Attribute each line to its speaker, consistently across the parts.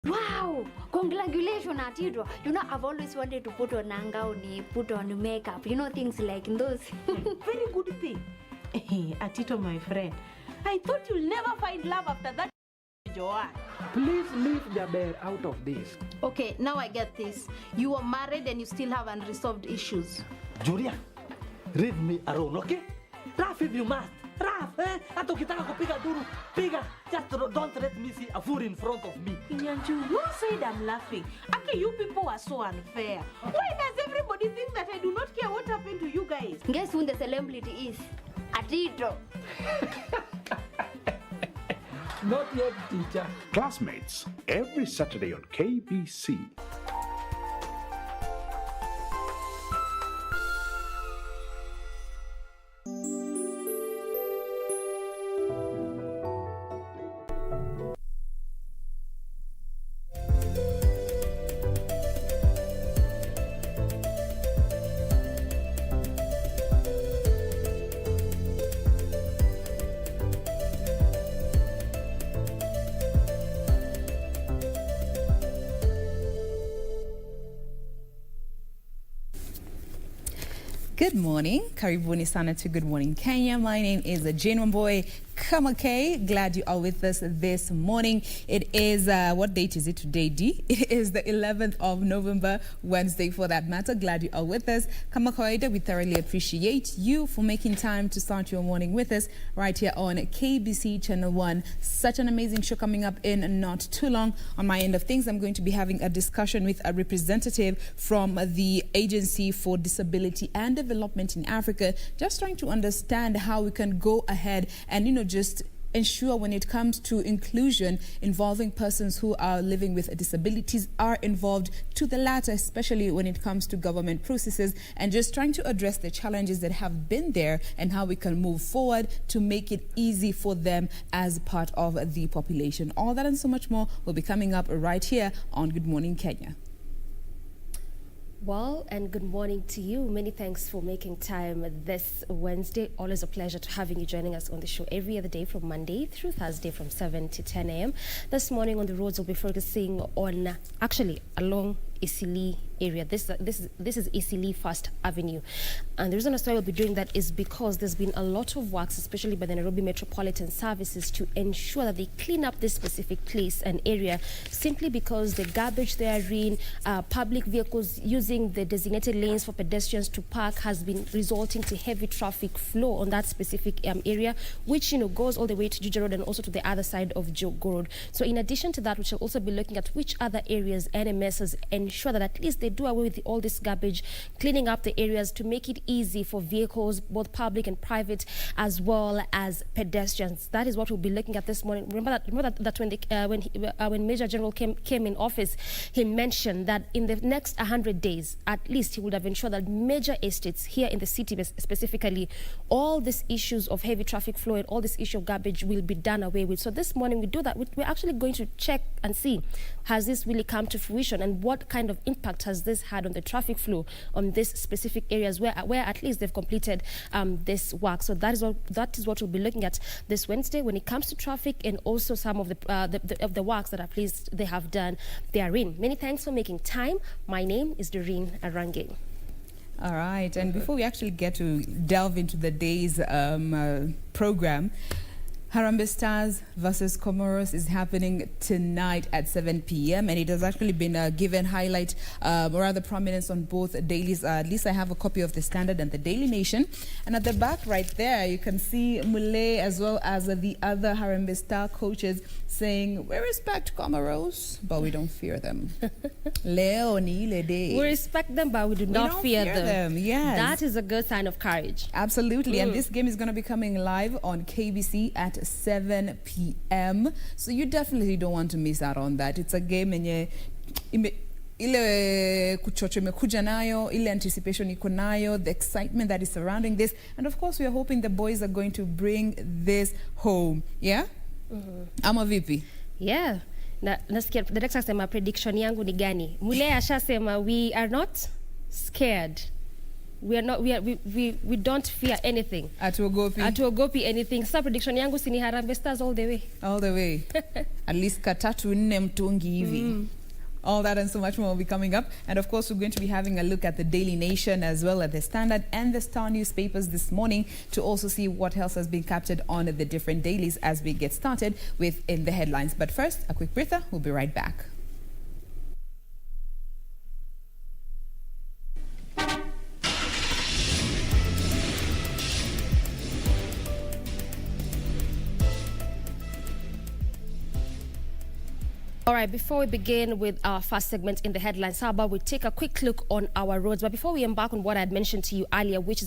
Speaker 1: Wow, congratulations, Atito. You know, I've always wanted to put on nangauni, put on makeup, you know, things like those.
Speaker 2: Very good thing. Hey, Atito, my friend. I thought you'll never find love after that, Joanne.
Speaker 3: Please leave Jaber out of this.
Speaker 2: Okay, now I get this. You are married and you still have unresolved issues.
Speaker 4: Julia, read me alone, okay? Laugh if you must. Laugh, eh? Ato kitaka kupiga duru, piga. Just don't let me see a fool in front of me.
Speaker 2: Inyanju, you said I'm laughing. Okay, you people are so unfair. Why does everybody think that I do not care what happened to you guys?
Speaker 1: Guess who the celebrity is? Atito.
Speaker 3: Not yet, teacher.
Speaker 5: Classmates, every Saturday on KBC.
Speaker 6: Good morning, karibuni sana to Good Morning Kenya. My name is Jane Wamboy Kamake. Glad you are with us this morning. It is, what date is it today, D? It is the 11th of November, Wednesday for that matter. Glad you are with us. Kama kawaida, we thoroughly appreciate you for making time to start your morning with us right here on KBC Channel 1. Such an amazing show coming up in not too long. On my end of things, I'm going to be having a discussion with a representative from the Agency for Disability and Development in Africa, just trying to understand how we can go ahead and, just ensure when it comes to inclusion involving persons who are living with disabilities are involved to the latter, especially when it comes to government processes, and just trying to address the challenges that have been there and how we can move forward to make it easy for them as part of the population. All that and so much more will be coming up right here on Good Morning Kenya.
Speaker 7: Well, and good morning to you. Many thanks for making time this Wednesday. Always a pleasure to having you joining us on the show every other day from Monday through Thursday from 7 to 10 a.m. This morning on the roads, we'll be focusing on actually along Isili area. This is Isili First Avenue, and the reason why we'll be doing that is because there's been a lot of works, especially by the Nairobi Metropolitan Services, to ensure that they clean up this specific place and area, simply because the garbage they are in, public vehicles using the designated lanes for pedestrians to park has been resulting to heavy traffic flow on that specific area, which goes all the way to Juja Road and also to the other side of Jogo Road. So in addition to that, we shall also be looking at which other areas NMS has ensure that at least they do away with all this garbage, cleaning up the areas to make it easy for vehicles, both public and private, as well as pedestrians. That is what we'll be looking at this morning. Remember that when Major General came in office, he mentioned that in the next 100 days, at least he would have ensured that major estates here in the city specifically, all these issues of heavy traffic flow and all this issue of garbage will be done away with. So this morning we do that. We're actually going to check and see, has this really come to fruition, and what kind of impact has this had on the traffic flow on this specific areas where at least they've completed this work. So that is what we'll be looking at this Wednesday when it comes to traffic, and also some of the works that at least they have done therein. Many thanks for making time. My name is Doreen Arange.
Speaker 6: All right, and before we actually get to delve into the day's program, Harambee Stars versus Comoros is happening tonight at 7 p.m. and it has actually been given highlight or rather prominence on both dailies. At least I have a copy of the Standard and the Daily Nation. And at the back right there, you can see Mule as well as the other Harambee Star coaches saying, we respect Comoros, but we don't fear them. Leoni Lede.
Speaker 7: We respect them, but we do not fear them.
Speaker 6: Yes.
Speaker 7: That is a good sign of courage.
Speaker 6: Absolutely. And this game is going to be coming live on KBC at 7 p.m. So you definitely don't want to miss out on that. It's a game and ile kuchocho imekuja nayo, ile anticipation iko nayo, the excitement that is surrounding this, and of course we are hoping the boys are going to bring this home. Yeah? Ama vipi?
Speaker 7: Yeah. Nasikia the next time prediction yangu ni gani? Mule ashasema we are not scared. We don't fear anything.
Speaker 6: Atuogopi
Speaker 7: Anything. Sasa prediction yangu si ni Harambee Stars all the way.
Speaker 6: All the way. At least katatu nne mtungi hivi. All that and so much more will be coming up. And of course, we're going to be having a look at the Daily Nation as well as the Standard and the Star newspapers this morning to also see what else has been captured on the different dailies as we get started with in the headlines. But first, a quick breather. We'll be right back.
Speaker 7: All right, before we begin with our first segment in the headlines, how about we take a quick look on our roads? But before we embark on what I had mentioned to you earlier, which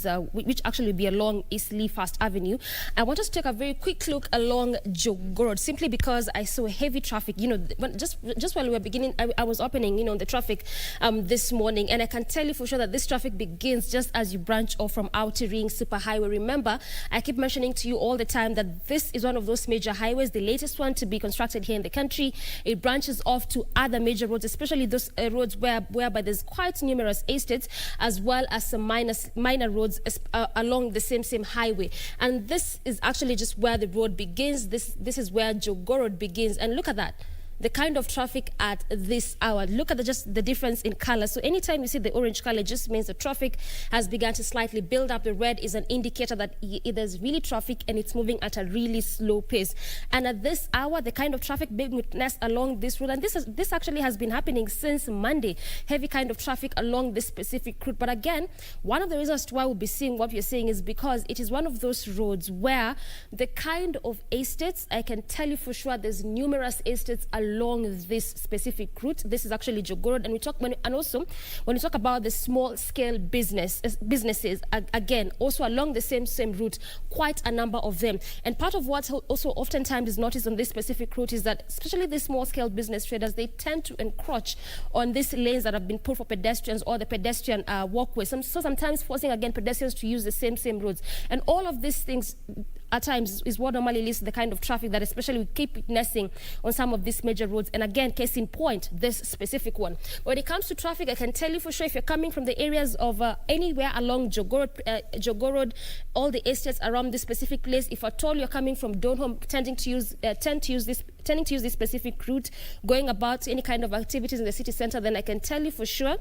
Speaker 7: actually will be along Eastleigh First Avenue, I want us to take a very quick look along Jogoo Road, simply because I saw heavy traffic. You know, just while we were beginning, I was opening, the traffic this morning, and I can tell you for sure that this traffic begins just as you branch off from Outer Ring Superhighway. Remember, I keep mentioning to you all the time that this is one of those major highways, the latest one to be constructed here in the country. It branches off to other major roads, especially those roads whereby there's quite numerous estates, as well as some minor roads along the same highway. And this is actually just where the road begins. This is where Jogoo Road begins. And look at that. The kind of traffic at this hour. Look at just the difference in color. So anytime you see the orange color, it just means the traffic has begun to slightly build up. The red is an indicator that there's really traffic and it's moving at a really slow pace. And at this hour, the kind of traffic being witnessed along this road, and this actually has been happening since Monday, heavy kind of traffic along this specific route. But again, one of the reasons why we'll be seeing what you're seeing is because it is one of those roads where the kind of estates, I can tell you for sure, there's numerous estates along this specific route. This is actually Jogoo Road, and also when we talk about the small scale businesses, again, also along the same route, quite a number of them. And part of what also oftentimes is noticed on this specific route is that especially the small scale business traders, they tend to encroach on these lanes that have been put for pedestrians or the pedestrian walkways. So sometimes forcing again pedestrians to use the same roads. And all of these things at times is what normally leads to the kind of traffic that especially we keep witnessing on some of these major roads. And again, case in point, this specific one. When it comes to traffic, I can tell you for sure, if you're coming from the areas of anywhere along Jogoo Road, all the estates around this specific place, if at all you're coming from Donholm, tending to use this specific route, going about any kind of activities in the city center, then I can tell you for sure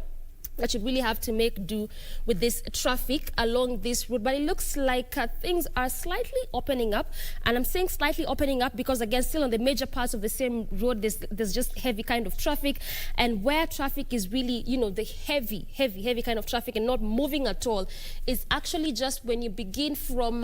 Speaker 7: that you really have to make do with this traffic along this route. But it looks like things are slightly opening up. And I'm saying slightly opening up because, again, still on the major parts of the same road, there's just heavy kind of traffic. And where traffic is really, the heavy kind of traffic and not moving at all is actually just when you begin from,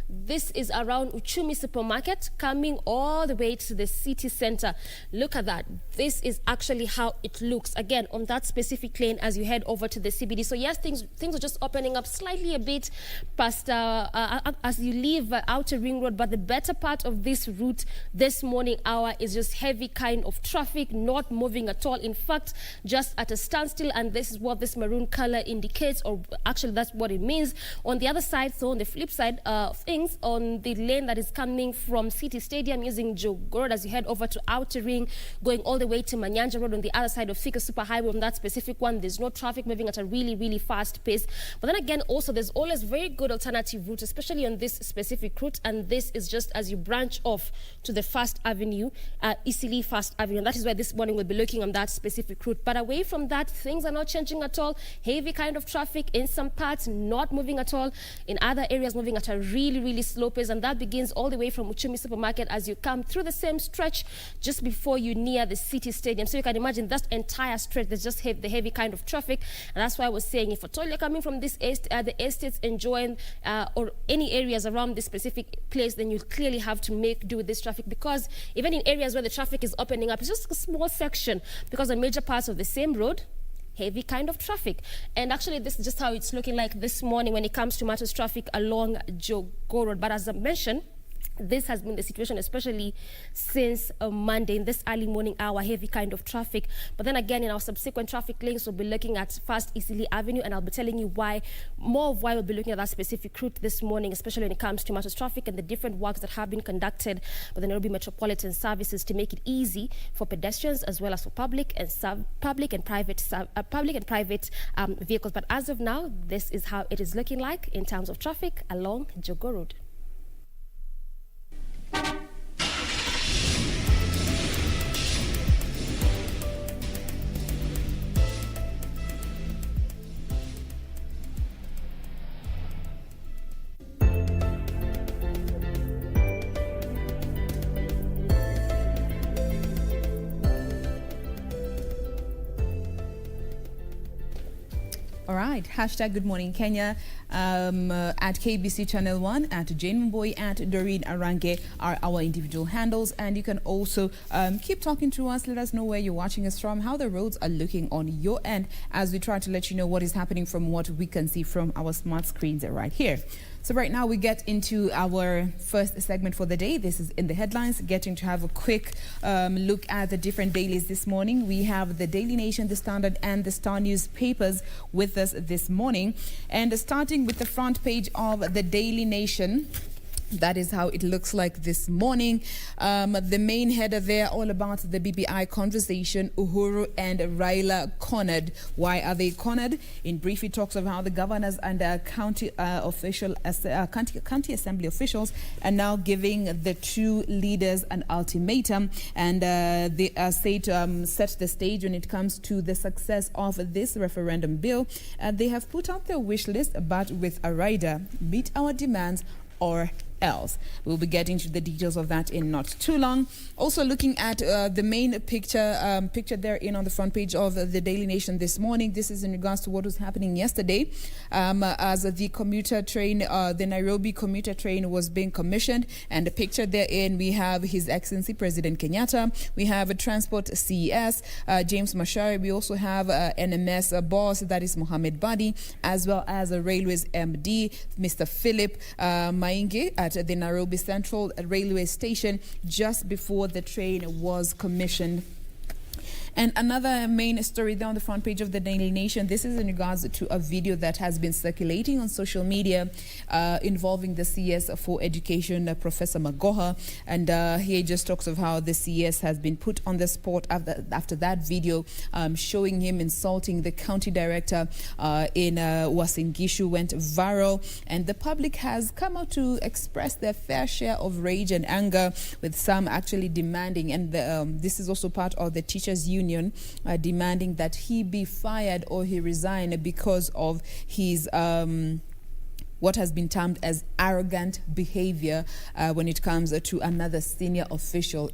Speaker 7: this is around Uchumi Supermarket, coming all the way to the city center. Look at that. This is actually how it looks. Again, on that specific lane as you head over to the CBD. So yes, things are just opening up slightly a bit past as you leave Outer Ring Road, but the better part of this route this morning hour is just heavy kind of traffic, not moving at all. In fact, just at a standstill, and this is what this maroon color indicates, or actually that's what it means. On the other side, so on the flip side of things, on the lane that is coming from City Stadium using Jogoo Road as you head over to Outer Ring, going all the way to Manyanja Road on the other side of Thika Superhighway, on that specific one, there's no traffic moving at a really fast pace. But then again, also there's always very good alternative routes, especially on this specific route, and this is just as you branch off to the First Avenue, Eastleigh First Avenue, and that is where this morning we'll be looking on that specific route. But away from that, things are not changing at all. Heavy kind of traffic in some parts, not moving at all. In other areas, moving at a really slow pace, and that begins all the way from Uchumi Supermarket as you come through the same stretch just before you near the City Stadium. So you can imagine that entire stretch, there's just the heavy kind of traffic. And that's why I was saying, if at all you're coming from this the estates enjoying or any areas around this specific place, then you clearly have to make do with this traffic, because even in areas where the traffic is opening up, it's just a small section, because on major parts of the same road, heavy kind of traffic. And actually, this is just how it's looking like this morning when it comes to matters traffic along Jogoo Road. But as I mentioned, This has been the situation, especially since Monday, in this early morning hour, heavy kind of traffic. But then again, in our subsequent traffic links, we'll be looking at First Eastleigh Avenue, and I'll be telling you why we'll be looking at that specific route this morning, especially when it comes to matters traffic and the different works that have been conducted by the Nairobi Metropolitan Services to make it easy for pedestrians as well as for public and private vehicles. But as of now, this is how it is looking like in terms of traffic along Jogoo Road.
Speaker 6: All right, hashtag Good Morning Kenya at KBC Channel 1, at Jane Mboy, at Doreen Arange are our individual handles. And you can also keep talking to us. Let us know where you're watching us from, how the roads are looking on your end, as we try to let you know what is happening from what we can see from our smart screens right here. So right now we get into our first segment for the day. This is In the Headlines, getting to have a quick look at the different dailies this morning. We have the Daily Nation, the Standard and the Star newspapers with us this morning. And starting with the front page of the Daily Nation, that is how it looks like this morning. The main header there, all about the BBI conversation. Uhuru and Raila cornered. Why are they cornered? In brief, it talks of how the governors and county assembly officials are now giving the two leaders an ultimatum, and they say to set the stage when it comes to the success of this referendum bill. They have put out their wish list, but with a rider: meet our demands or else. We'll be getting to the details of that in not too long. Also looking at the main picture there in on the front page of the Daily Nation this morning. This is in regards to what was happening yesterday as the commuter train, the Nairobi commuter train was being commissioned. And the picture therein, we have His Excellency President Kenyatta. We have a Transport CES, James Macharia. We also have NMS boss, that is Mohammed Badi, as well as a Railways MD, Mr. Philip Maingi, at the Nairobi Central Railway Station just before the train was commissioned. And another main story there on the front page of the Daily Nation, this is in regards to a video that has been circulating on social media involving the CS for Education, Professor Magoha. And he just talks of how the CS has been put on the spot after that video showing him insulting the county director in Uasin Gishu went viral. And the public has come out to express their fair share of rage and anger, with some actually demanding, and this is also part of the teachers' union, demanding that he be fired or he resign because of his what has been termed as arrogant behavior when it comes to another senior official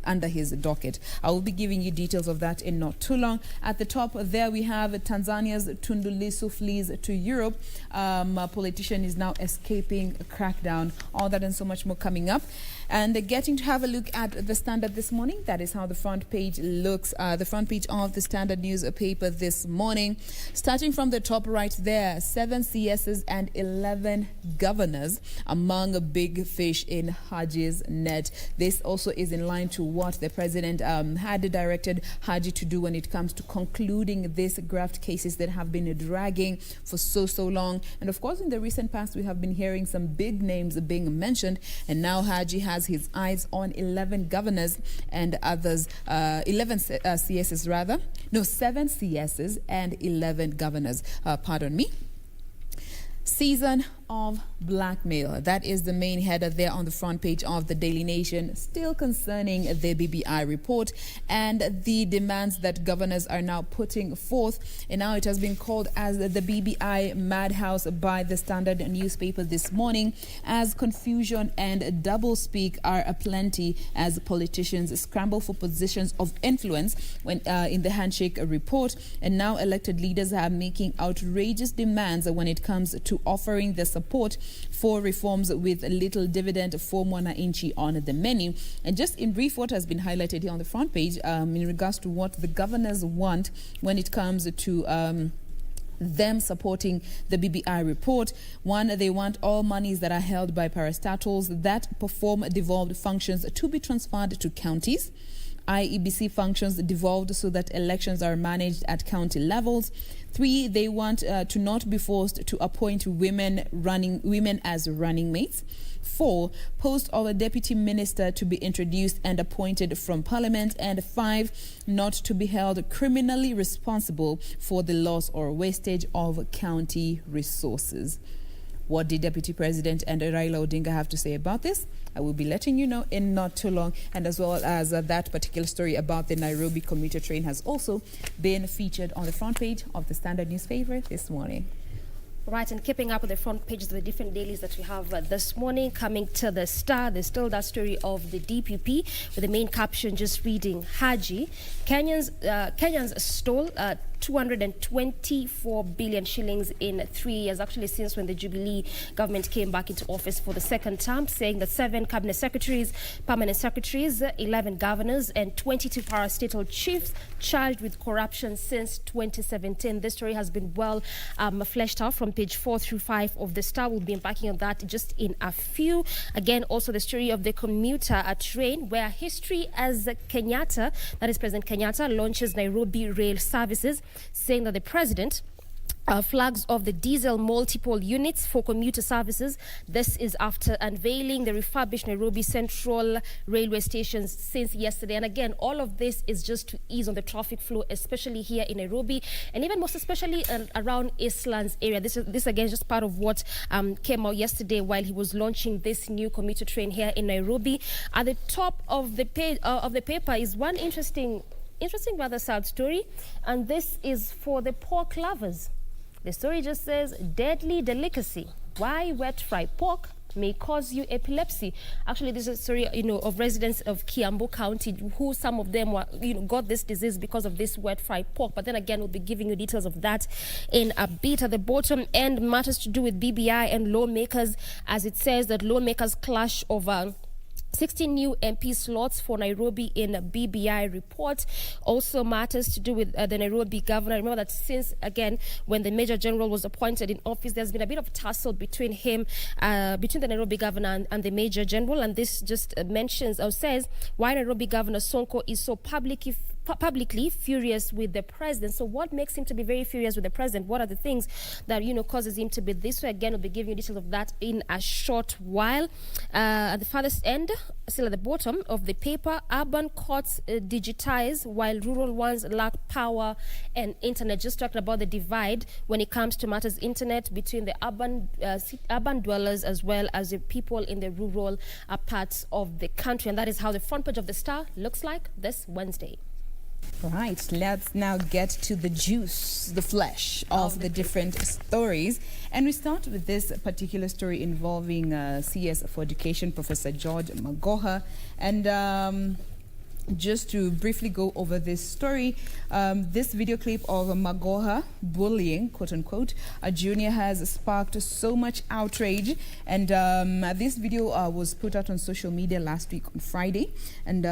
Speaker 6: under his docket. I will be giving you details of that in not too long. At the top there we have Tanzania's Tundu Lissu flees to Europe. A politician is now escaping a crackdown. All that and so much more coming up. And getting to have a look at the Standard this morning. That is how the front page looks. The front page of the Standard newspaper this morning. Starting from the top right there, 7 CSs and 11 governors among big fish in Haji's net. This also is in line to what the president had directed Haji to do when it comes to concluding these graft cases that have been dragging for so long. And of course, in the recent past, we have been hearing some big names being mentioned. And now Haji has his eyes on 11 governors and others, 11 CSs rather. No, 7 CSs and 11 governors. Pardon me. Season of blackmail. That is the main header there on the front page of the Daily Nation, still concerning the BBI report and the demands that governors are now putting forth. And now it has been called as the BBI madhouse by the Standard newspaper this morning, as confusion and doublespeak are aplenty as politicians scramble for positions of influence when in the handshake report. And now elected leaders are making outrageous demands when it comes to offering the support for reforms with little dividend for mwananchi on the menu. And just in brief, what has been highlighted here on the front page in regards to what the governors want when it comes to them supporting the BBI report. One, they want all monies that are held by parastatals that perform devolved functions to be transferred to counties. IEBC functions devolved so that elections are managed at county levels. 3, they want to not be forced to appoint women as running mates. 4, post of a deputy minister to be introduced and appointed from Parliament. And 5, not to be held criminally responsible for the loss or wastage of county resources. What did Deputy President and Raila Odinga have to say about this? I will be letting you know in not too long, and as well as that particular story about the Nairobi commuter train has also been featured on the front page of the Standard newspaper this morning.
Speaker 7: Right, and keeping up with the front pages of the different dailies that we have this morning, coming to the Star, there's still that story of the DPP with the main caption just reading, Haji, Kenyans stole 224 billion shillings in 3 years, actually since when the Jubilee government came back into office for the second term, saying that 7 cabinet secretaries, permanent secretaries, 11 governors and 22 parastatal chiefs charged with corruption since 2017. This story has been well fleshed out from page 4 through 5 of the Star. We'll be embarking on that just in a few. Again, also the story of the commuter train, where history as Kenyatta, that is President Kenyatta, launches Nairobi rail services, saying that the president flags of the diesel multiple units for commuter services. This is after unveiling the refurbished Nairobi Central railway stations since yesterday. And again, all of this is just to ease on the traffic flow, especially here in Nairobi, and even most especially around Eastlands area. This again is just part of what came out yesterday while he was launching this new commuter train here in Nairobi. At the top of the page of the paper is one interesting rather sad story, and this is for the pork lovers. The story just says, deadly delicacy. Why wet fry pork may cause you epilepsy. Actually, this is a story, of residents of Kiambu County who some of them were, got this disease because of this wet fry pork. But then again, we'll be giving you details of that in a bit. At the bottom end, matters to do with BBI and lawmakers, as it says that lawmakers clash over 16 new MP slots for Nairobi in a BBI report. Also matters to do with the Nairobi governor. Remember that since, again, when the Major General was appointed in office, there's been a bit of tussle between him, between the Nairobi governor and the Major General. And this just mentions or says why Nairobi Governor Sonko is so publicly furious with the president. So what makes him to be very furious with the president? What are the things that causes him to be this way? Again, we'll be giving you details of that in a short while. At the farthest end, still at the bottom of the paper, urban courts digitize while rural ones lack power and internet. Just talking about the divide when it comes to matters internet between the urban dwellers as well as the people in the rural parts of the country. And that is how the front page of the Star looks like this Wednesday.
Speaker 6: Right, let's now get to the juice, the flesh of the different stories. And we start with this particular story involving CS for Education, Professor George Magoha. And just to briefly go over this story, this video clip of Magoha bullying, quote unquote, a junior has sparked so much outrage. And this video was put out on social media last week on Friday. And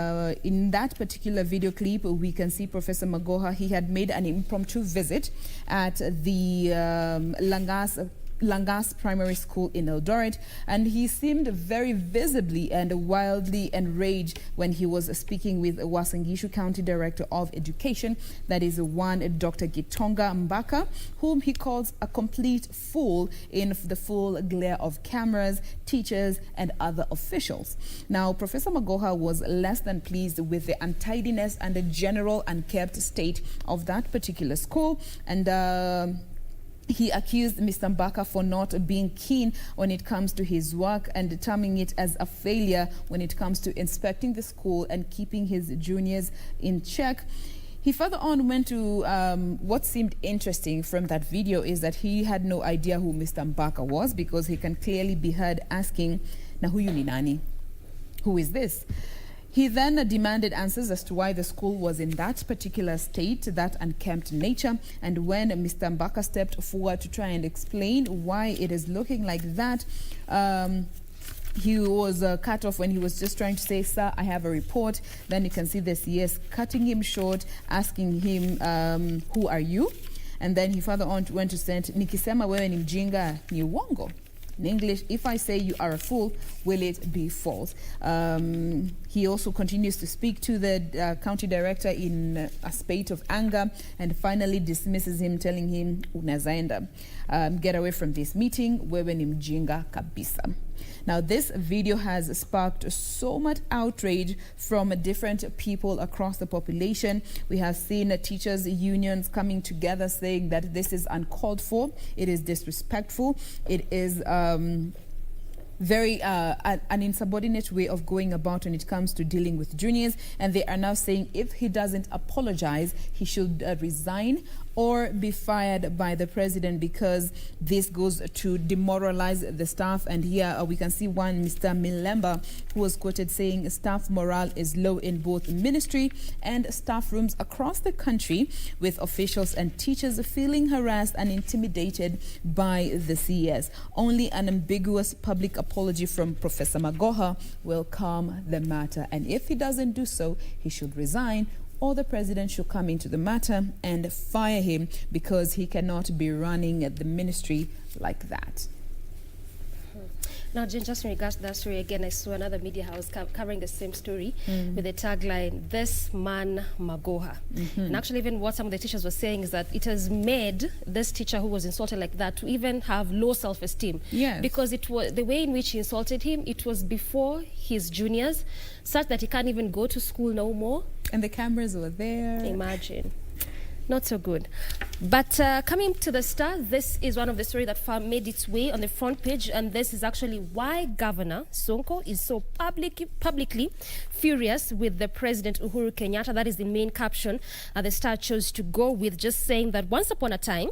Speaker 6: in that particular video clip, we can see Professor Magoha. He had made an impromptu visit at the Langas Primary School in Eldoret, and he seemed very visibly and wildly enraged when he was speaking with Uasin Gishu County Director of Education, that is one Dr. Gitonga Mbaka, whom he calls a complete fool in the full glare of cameras, teachers, and other officials. Now, Professor Magoha was less than pleased with the untidiness and the general unkept state of that particular school, and he accused Mr. Mbaka for not being keen when it comes to his work and terming it as a failure when it comes to inspecting the school and keeping his juniors in check. He further on went to what seemed interesting from that video is that he had no idea who Mr. Mbaka was, because he can clearly be heard asking, "Na huyu ni nani? Who is this?" He then demanded answers as to why the school was in that particular state, that unkempt nature. And when Mr. Mbaka stepped forward to try and explain why it is looking like that, he was cut off when he was just trying to say, "Sir, I have a report." Then you can see the CS cutting him short, asking him, "Who are you?" And then he further on went to say, nikisema wewe ni mjinga ni uongo. In English, if I say you are a fool, will it be false? He also continues to speak to the county director in a spate of anger and finally dismisses him, telling him, unazaenda, get away from this meeting, wewe ni mjinga kabisa. Now, this video has sparked so much outrage from different people across the population. We have seen teachers' unions coming together saying that this is uncalled for, it is disrespectful, it is very an insubordinate way of going about when it comes to dealing with juniors. And they are now saying if he doesn't apologize, he should resign or be fired by the president, because this goes to demoralize the staff. And here we can see one, Mr. Milemba, who was quoted saying staff morale is low in both ministry and staff rooms across the country, with officials and teachers feeling harassed and intimidated by the CES. Only an ambiguous public apology from Professor Magoha will calm the matter. And if he doesn't do so, he should resign, or the president should come into the matter and fire him, because he cannot be running the ministry like that.
Speaker 7: Now, Jen, just in regards to that story, again, I saw another media house covering the same story with the tagline, "This man Magoha." And actually, even what some of the teachers were saying is that it has made this teacher who was insulted like that to even have low self-esteem.
Speaker 6: Yes. Because
Speaker 7: it was the way in which he insulted him, it was before his juniors, such that he can't even go to school no more.
Speaker 6: And the cameras were there.
Speaker 7: Imagine. Not so good. But coming to the Star, this is one of the stories that made its way on the front page, and this is actually why Governor Sonko is so publicly furious with the President Uhuru Kenyatta. That is the main caption the Star chose to go with, just saying that once upon a time,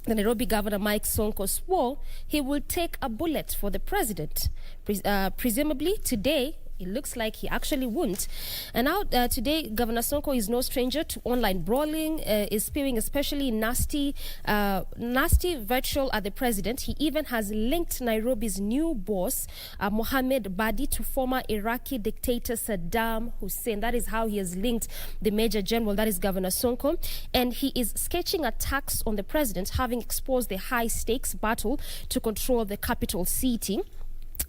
Speaker 7: the Nairobi Governor Mike Sonko swore he will take a bullet for the president. Presumably today, it looks like he actually won't. And now today, Governor Sonko is no stranger to online brawling, is spewing especially nasty virtual at the president. He even has linked Nairobi's new boss, Mohammed Badi, to former Iraqi dictator Saddam Hussein. That is how he has linked the Major General, that is Governor Sonko. And he is sketching attacks on the president, having exposed the high-stakes battle to control the capital city.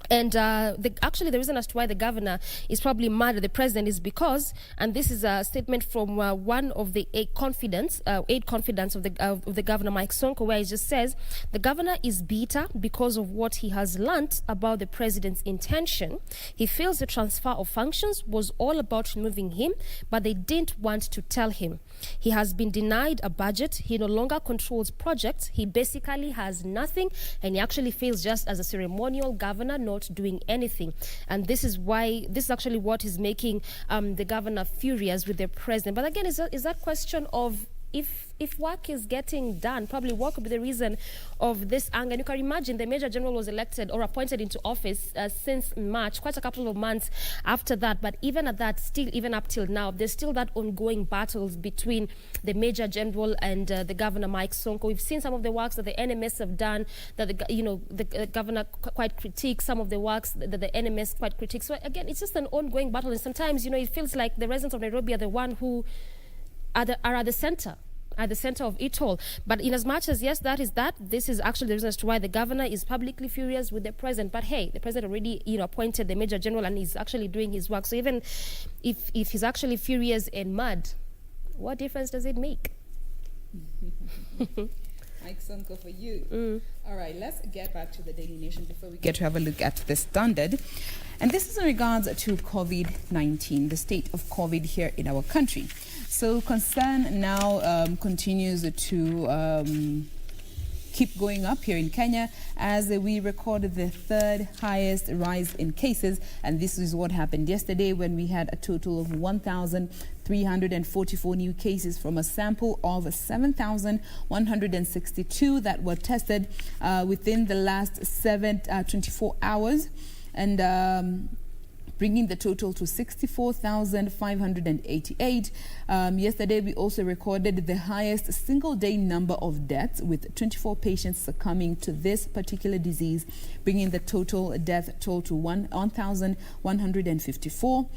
Speaker 7: And actually, the reason as to why the governor is probably mad at the president is because, and this is a statement from one of the aide confidants of the governor, Mike Sonko, where he just says the governor is bitter because of what he has learnt about the president's intention. He feels the transfer of functions was all about removing him, but they didn't want to tell him. He has been denied a budget. He no longer controls projects. He basically has nothing, and he actually feels just as a ceremonial governor, not doing anything. And this is actually what is making the governor furious with the president. But again, is that question of if work is getting done, probably work would be the reason of this anger. And you can imagine the Major General was elected or appointed into office since March, quite a couple of months after that. But even at that, still, even up till now, there's still that ongoing battles between the Major General and the Governor Mike Sonko. We've seen some of the works that the NMS have done, that the governor quite critiques some of the works that the NMS quite critiques. So again, it's just an ongoing battle. And sometimes, it feels like the residents of Nairobi are the one who are at the center of it all. But in as much as, yes, this is actually the reason as to why the governor is publicly furious with the president. But hey, the president already, appointed the Major General, and he's actually doing his work. So even if he's actually furious and mad, what difference does it make?
Speaker 6: Mike Sonko for you. All right, let's get back to the Daily Nation before we get to have a look at the Standard. And this is in regards to COVID-19, the state of COVID here in our country. So concern now continues to keep going up here in Kenya as we recorded the third highest rise in cases. And this is what happened yesterday when we had a total of 1,344 new cases from a sample of 7,162 that were tested within the last 24 hours. And bringing the total to 64,588. Yesterday, we also recorded the highest single-day number of deaths, with 24 patients succumbing to this particular disease, bringing the total death toll to 1,154.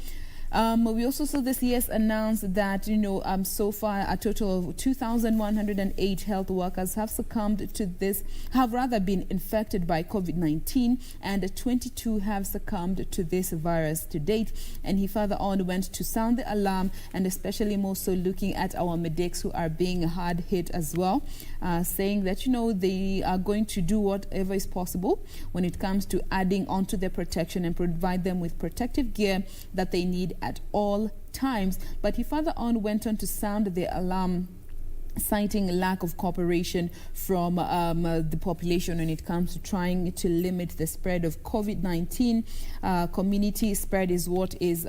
Speaker 6: We also saw the CS announce that, so far a total of 2,108 health workers have succumbed to this, have rather been infected by COVID-19, and 22 have succumbed to this virus to date. And he further on went to sound the alarm, and especially more so looking at our medics who are being hard hit as well, saying that, they are going to do whatever is possible when it comes to adding onto their protection and provide them with protective gear that they need at all times. But he further on went on to sound the alarm, citing lack of cooperation from the population when it comes to trying to limit the spread of COVID-19. Community spread is what is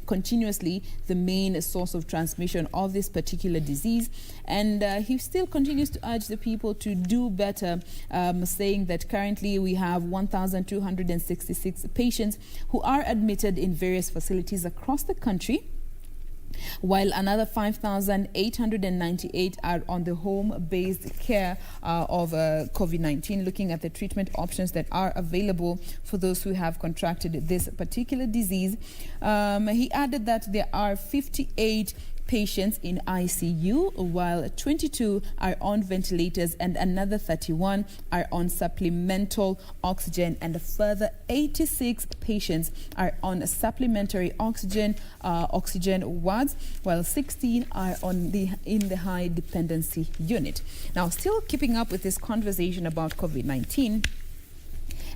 Speaker 6: continuously the main source of transmission of this particular disease. And he still continues to urge the people to do better, saying that currently we have 1,266 patients who are admitted in various facilities across the country, while another 5,898 are on the home-based care of COVID-19, looking at the treatment options that are available for those who have contracted this particular disease. He added that there are 58 patients in ICU, while 22 are on ventilators and another 31 are on supplemental oxygen, and a further 86 patients are on supplementary oxygen wards, while 16 are in the high dependency unit. Now, still keeping up with this conversation about COVID-19,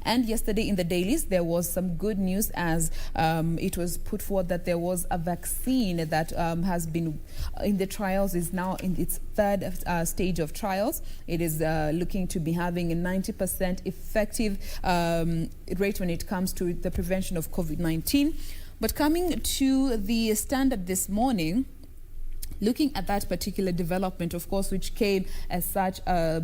Speaker 6: and yesterday in the dailies, there was some good news as it was put forward that there was a vaccine that has been in the trials, is now in its third stage of trials. It is looking to be having a 90% effective rate when it comes to the prevention of COVID-19. But coming to the Standard this morning, looking at that particular development, of course, which came as such a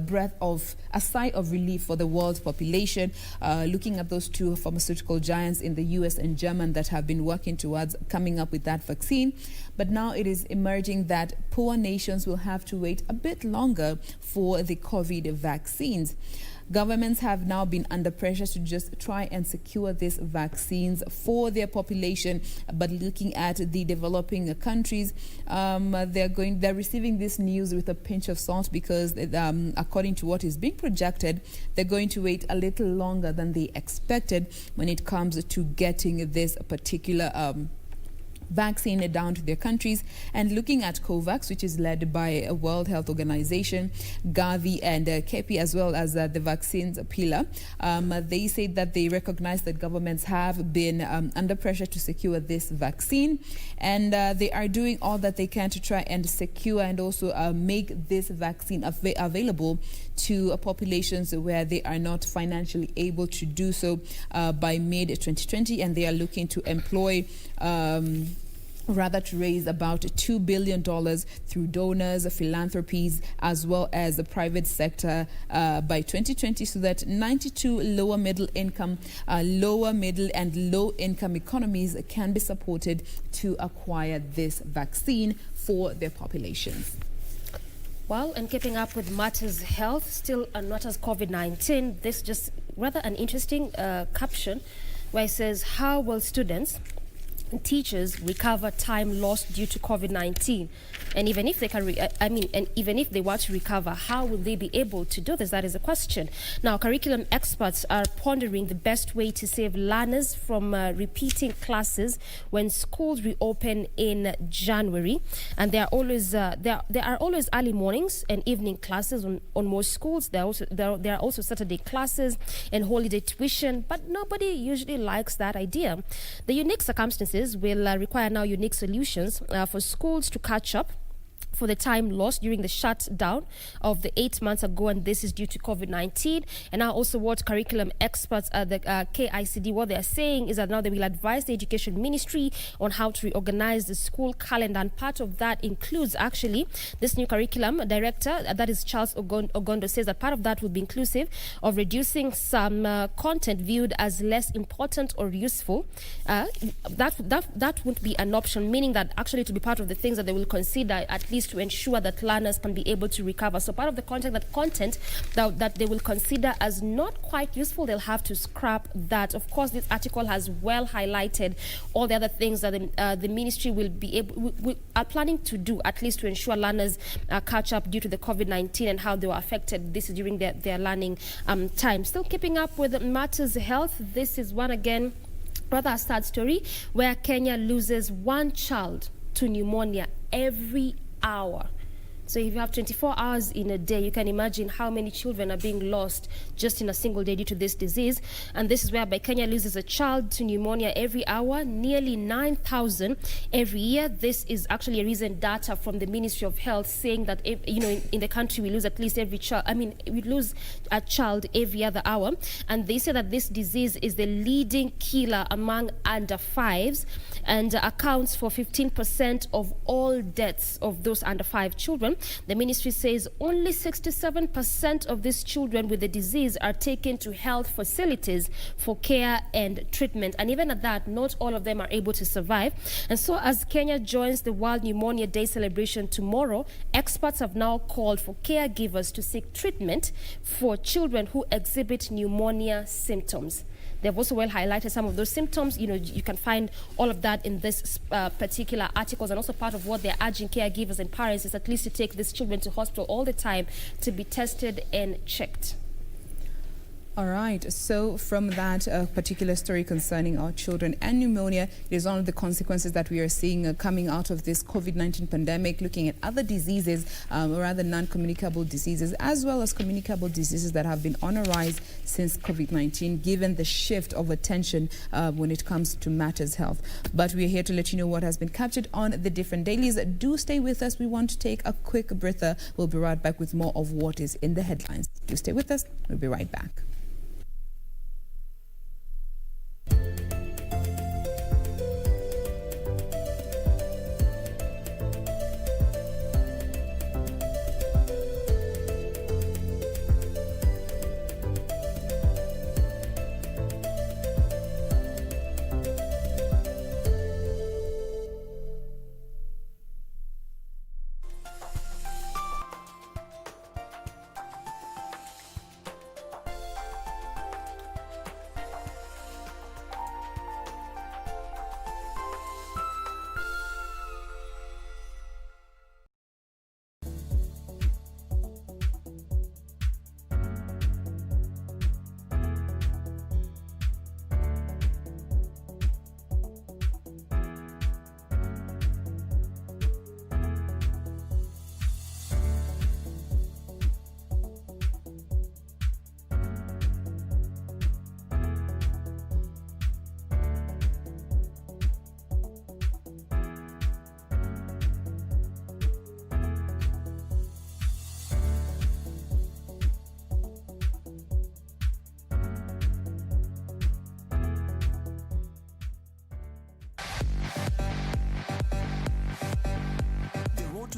Speaker 6: sigh of relief for the world's population, looking at those two pharmaceutical giants in the US and Germany that have been working towards coming up with that vaccine. But now it is emerging that poor nations will have to wait a bit longer for the COVID vaccines. Governments have now been under pressure to just try and secure these vaccines for their population. But looking at the developing countries, they're receiving this news with a pinch of salt, because according to what is being projected, they're going to wait a little longer than they expected when it comes to getting this particular vaccine down to their countries. And looking at COVAX, which is led by a World Health Organization, Gavi and KP, as well as the vaccines pillar, they say that they recognize that governments have been under pressure to secure this vaccine, and they are doing all that they can to try and secure and also make this vaccine available to populations where they are not financially able to do so by mid-2020, and they are looking to employ to raise about $2 billion through donors, philanthropies, as well as the private sector by 2020, so that 92 lower middle and low income economies can be supported to acquire this vaccine for their populations.
Speaker 7: Well, and keeping up with matters health, still on matters COVID-19, this just rather an interesting caption where it says, how will students and teachers recover time lost due to COVID-19? And even if they can, even if they want to recover, how will they be able to do this? That is a question. Now, curriculum experts are pondering the best way to save learners from repeating classes when schools reopen in January. And there are always early mornings and evening classes on most schools. There are also Saturday classes and holiday tuition, but nobody usually likes that idea. The unique circumstances will require now unique solutions for schools to catch up for the time lost during the shutdown of the 8 months ago, and this is due to COVID-19. And now also what curriculum experts at the KICD, what they are saying is that now they will advise the Education Ministry on how to reorganize the school calendar, and part of that includes actually this new curriculum director, that is Charles Ogondo, says that part of that will be inclusive of reducing some content viewed as less important or useful. That won't be an option, meaning that actually to be part of the things that they will consider, at least least to ensure that learners can be able to recover. So part of the content that they will consider as not quite useful, they'll have to scrap that. Of course, this article has well highlighted all the other things that the ministry will be able, are planning to do, at least to ensure learners catch up due to the COVID-19 and how they were affected this during their learning time. Still keeping up with matters health, this is one again, rather a sad story, where Kenya loses one child to pneumonia every hour. So if you have 24 hours in a day, you can imagine how many children are being lost just in a single day due to this disease. And this is whereby Kenya loses a child to pneumonia every hour, nearly 9,000 every year. This is actually a recent data from the Ministry of Health saying that, in the country we lose at least we lose a child every other hour. And they say that this disease is the leading killer among under 5s and accounts for 15% of all deaths of those under 5 children. The ministry says only 67% of these children with the disease are taken to health facilities for care and treatment. And even at that, not all of them are able to survive. And so as Kenya joins the World Pneumonia Day celebration tomorrow, experts have now called for caregivers to seek treatment for children who exhibit pneumonia symptoms. They've also well highlighted some of those symptoms. You can find all of that in this particular articles, and also part of what they're urging caregivers and parents is at least to take these children to hospital all the time to be tested and checked.
Speaker 6: All right, so from that particular story concerning our children and pneumonia, it is one of the consequences that we are seeing coming out of this COVID-19 pandemic, looking at other diseases, or rather non-communicable diseases, as well as communicable diseases that have been on a rise since COVID-19, given the shift of attention when it comes to matters health. But we are here to let you know what has been captured on the different dailies. Do stay with us. We want to take a quick breather. We'll be right back with more of what is in the headlines. Do stay with us. We'll be right back.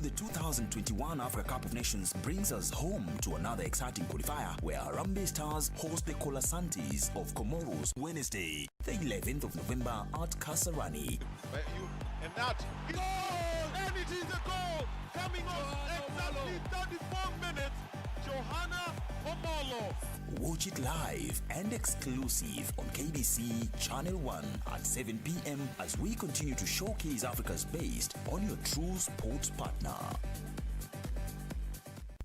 Speaker 8: The 2021 Africa Cup of Nations brings us home to another exciting qualifier where Harambee Stars host the Colasantes of Comoros Wednesday, the 11th of November at Kasarani.
Speaker 9: And that goal! And it is a goal! Coming on exactly 34 minutes, Johanna Omolo.
Speaker 8: Watch it live and exclusive on KBC Channel 1 at 7 p.m. as we continue to showcase Africa's best on your true sports partner.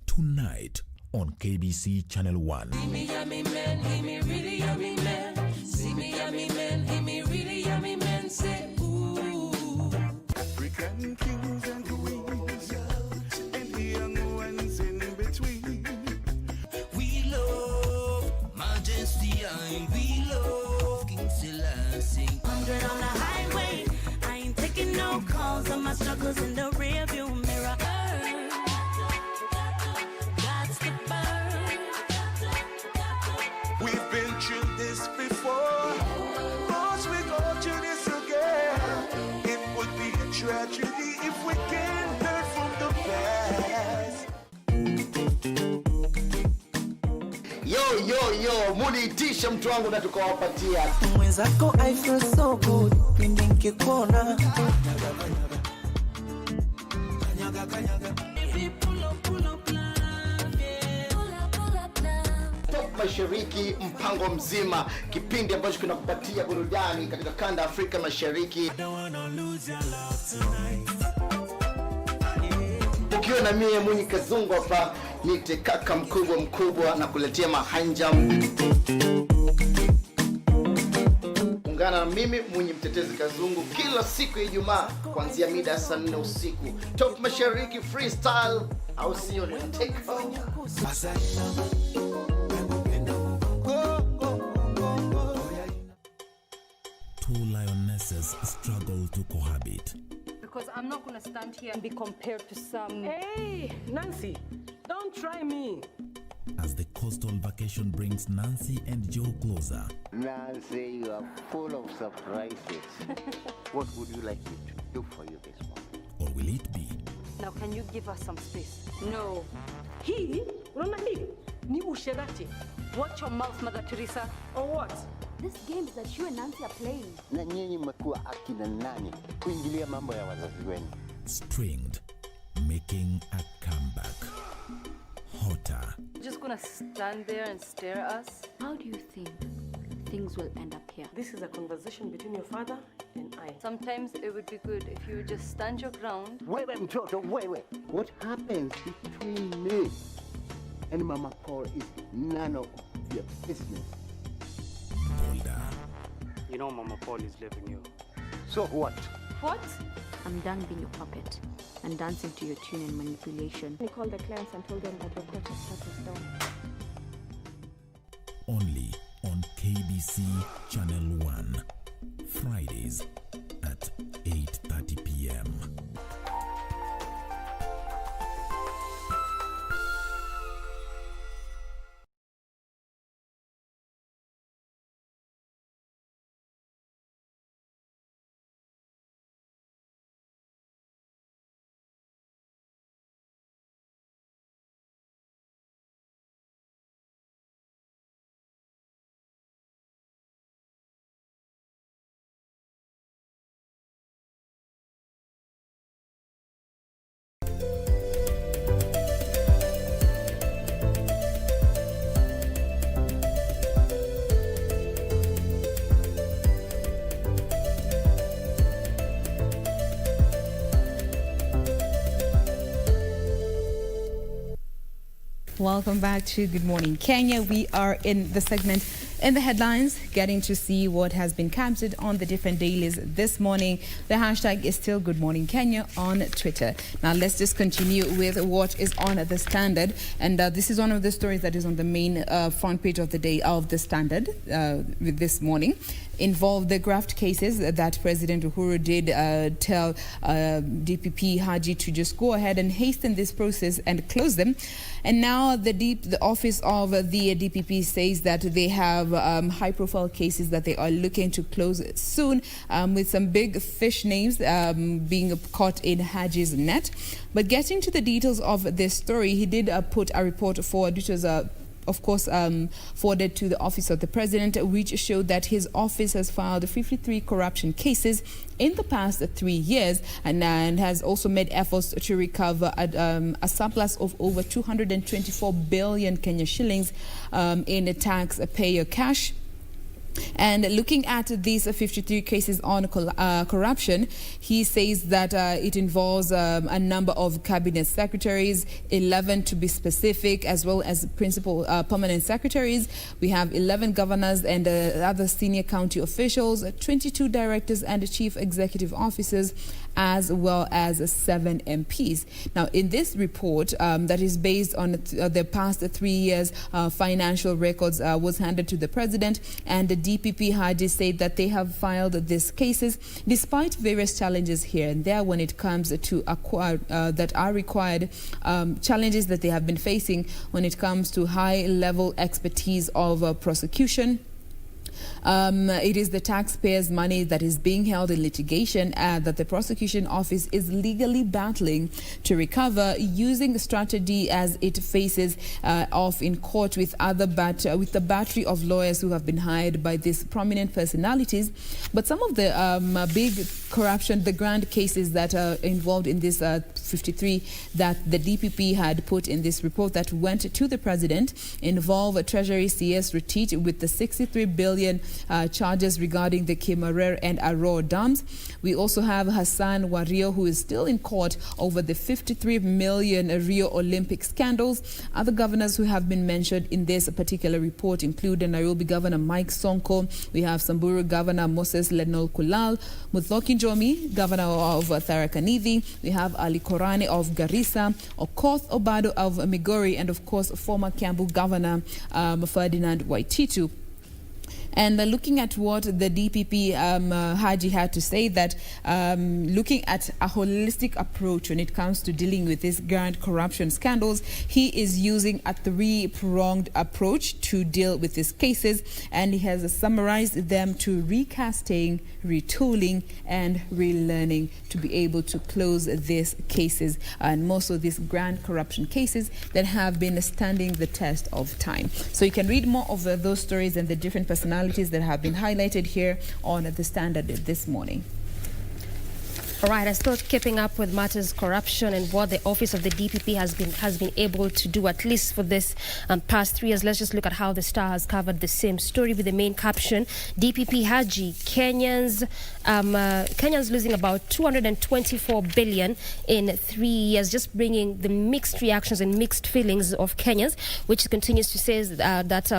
Speaker 8: Tonight on KBC Channel 1.
Speaker 10: See me yummy man, he me really yummy man. See me yummy man, he me really yummy man. Say ooh.
Speaker 9: African kings and queens, and the young ones in between.
Speaker 10: We love Majesty and we love King Selassie. 100 on the highway, I ain't taking no calls on my struggles in the rearview mirror. That's the burn.
Speaker 9: We've been through this before. Once we go through this again, it would be a tragedy if we can't learn from the past.
Speaker 11: Yo, muniitisha mtu wangu na tukawapatia.
Speaker 10: Mwenzako I feel so good, pindi nikikuona.
Speaker 11: Top Mashariki, mpango mzima, kipindi ambacho kinakupatia burudani katika kanda Afrika Mashariki. Ukiwa na mie Munyi Kazungu hapa, nite kaka mkubwa na kuletea mahanja. Ungana na mimi Munyi Mtetezi Kazungu kila siku ya Ijumaa kuanzia mida ya saa 4 usiku. Top Mashariki freestyle, au sio? Ni take over.
Speaker 8: Two lionesses struggle to cohabit.
Speaker 12: Because I'm not going to stand here and be compared to some...
Speaker 2: Hey, Nancy, don't try me.
Speaker 8: As the coastal vacation brings Nancy and Joe closer.
Speaker 13: Nancy, you are full of surprises. What would you like me to do for you this morning?
Speaker 8: Or will it be?
Speaker 12: Now, can you give us some space? No.
Speaker 2: He? Ni usherati.
Speaker 12: Watch your mouth, Mother Teresa.
Speaker 2: Or what?
Speaker 1: This game is that you and Nancy are playing.
Speaker 13: Na nyinyi mmekuwa akina nani kuingilia mambo ya wazazi wenu?
Speaker 8: Stringed, making a comeback. Hotter.
Speaker 12: You're just gonna stand there and stare at us?
Speaker 1: How do you think things will end up here?
Speaker 2: This is a conversation between your father and I.
Speaker 12: Sometimes it would be good if you would just stand your ground.
Speaker 13: Wait, Mtoto, wait. What happens between me and Mama Paul is none of your business.
Speaker 8: Bolder.
Speaker 14: You know Mama Paul is leaving you.
Speaker 13: So what?
Speaker 12: What?
Speaker 1: I'm done being your puppet and dancing to your tune and manipulation.
Speaker 7: We called the clients and told them that your court is shut us down.
Speaker 8: Only on KBC Channel 1. Fridays at 8:30 p.m.
Speaker 6: Welcome back to Good Morning Kenya. We are in the segment in the headlines, getting to see what has been captured on the different dailies this morning. The hashtag is still Good Morning Kenya on Twitter. Now let's just continue with what is on the Standard, and this is one of the stories that is on the main front page of the day of the Standard with this morning. Involved the graft cases that President Uhuru did tell DPP Haji to just go ahead and hasten this process and close them. And now the office of the DPP says that they have high-profile cases that they are looking to close soon, with some big fish names being caught in Haji's net. But getting to the details of this story, he did put a report forward, which was of course, forwarded to the office of the president, which showed that his office has filed 53 corruption cases in the past 3 years, and has also made efforts to recover a surplus of over 224 billion Kenya shillings in taxpayer cash. And looking at these 53 cases on corruption, he says that it involves a number of cabinet secretaries, 11 to be specific, as well as principal permanent secretaries. We have 11 governors and other senior county officials, 22 directors and chief executive officers, as well as 7 MPs. Now, in this report that is based on the past 3 years financial records was handed to the president, and the DPP Haji said that they have filed these cases despite various challenges here and there when it comes to that are required, challenges that they have been facing when it comes to high-level expertise of prosecution, It is the taxpayers' money that is being held in litigation that the prosecution office is legally battling to recover using a strategy as it faces off in court with with the battery of lawyers who have been hired by these prominent personalities. But some of the big corruption, the grand cases that are involved in this 53 that the DPP had put in this report that went to the president involve a Treasury CS Retreat with the 63 billion charges regarding the Kimarer and Arrow dams. We also have Hassan Wario, who is still in court over the 53 million Rio Olympic scandals. Other governors who have been mentioned in this particular report include Nairobi Governor Mike Sonko. We have Samburu Governor Moses Lenol Kulal, Muthoki Njomi, Governor of Tharaka Nithi. We have Ali Korane of Garissa, Okoth Obado of Migori, and of course former Kiambu Governor Ferdinand Waititu. And looking at what the DPP Haji had to say, that looking at a holistic approach when it comes to dealing with these grand corruption scandals, he is using a three-pronged approach to deal with these cases, and he has summarized them to recasting, retooling, and relearning to be able to close these cases, and most of these grand corruption cases that have been standing the test of time. So you can read more of those stories and the different personalities that have been highlighted here on the Standard this morning.
Speaker 7: All right, as thought, keeping up with matters corruption and what the office of the DPP has been able to do, at least for this past 3 years. Let's just look at how the Star has covered the same story with the main caption: DPP Haji, Kenyans losing about 224 billion in 3 years, just bringing the mixed reactions and mixed feelings of Kenyans, which continues to say that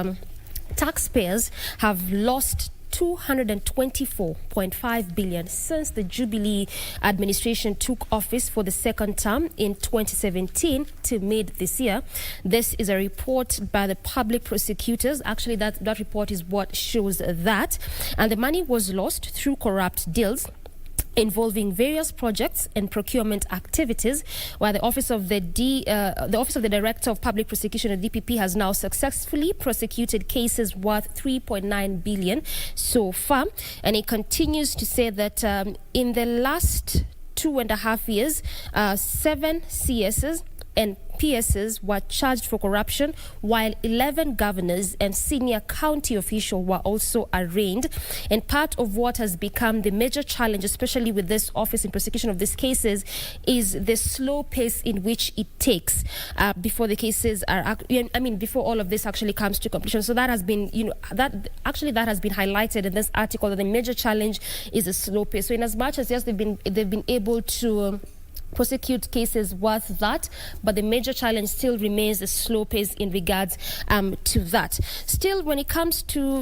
Speaker 7: taxpayers have lost 224.5 billion since the Jubilee administration took office for the second term in 2017 to mid this year. This is a report by the public prosecutors. Actually, that report is what shows that. And the money was lost through corrupt deals involving various projects and procurement activities, while the Office of the Director of Public Prosecution at DPP has now successfully prosecuted cases worth 3.9 billion so far. And it continues to say that in the last 2.5 years, 7 CSs and PSs were charged for corruption, while 11 governors and senior county officials were also arraigned. And part of what has become the major challenge, especially with this office in prosecution of these cases, is the slow pace in which it takes before the cases are, before all of this actually comes to completion. So that has been, that has been highlighted in this article, that the major challenge is the slow pace. So in as much as, yes, they've been able to prosecute cases worth that, but the major challenge still remains the slow pace in regards to that. Still, when it comes to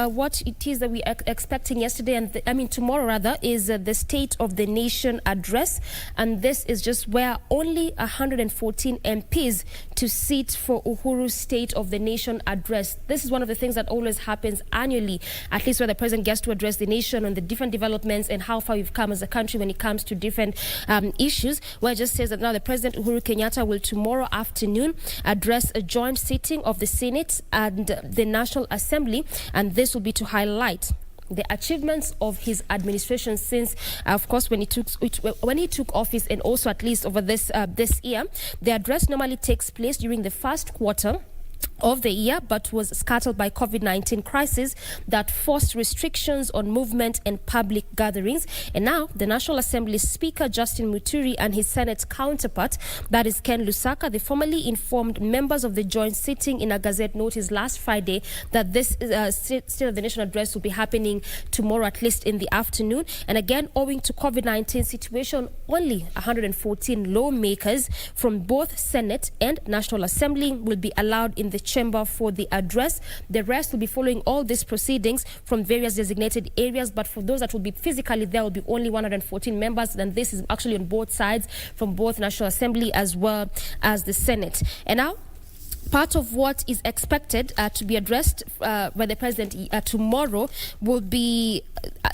Speaker 7: what it is that we are expecting yesterday and tomorrow rather, is the State of the Nation address, and this is just where only 114 MPs to sit for Uhuru's State of the Nation address. This is one of the things that always happens annually, at least where the president gets to address the nation on the different developments and how far we've come as a country when it comes to different issues. Where it just says that now the President Uhuru Kenyatta will tomorrow afternoon address a joint sitting of the Senate and the National Assembly, and this will be to highlight the achievements of his administration since, of course, when he took office, and also at least over this year. The address normally takes place during the first quarter of the year, but was scuttled by COVID-19 crisis that forced restrictions on movement and public gatherings. And now the National Assembly Speaker Justin Muturi and his Senate counterpart, that is Ken Lusaka, they formally informed members of the joint sitting in a Gazette notice last Friday that this State of the Nation address will be happening tomorrow, at least in the afternoon. And again, owing to COVID-19 situation, only 114 lawmakers from both Senate and National Assembly will be allowed in the chamber for the address. The rest will be following all these proceedings from various designated areas, but for those that will be physically there will be only 114 members, and this is actually on both sides, from both National Assembly as well as the Senate. And now, part of what is expected to be addressed by the President tomorrow will be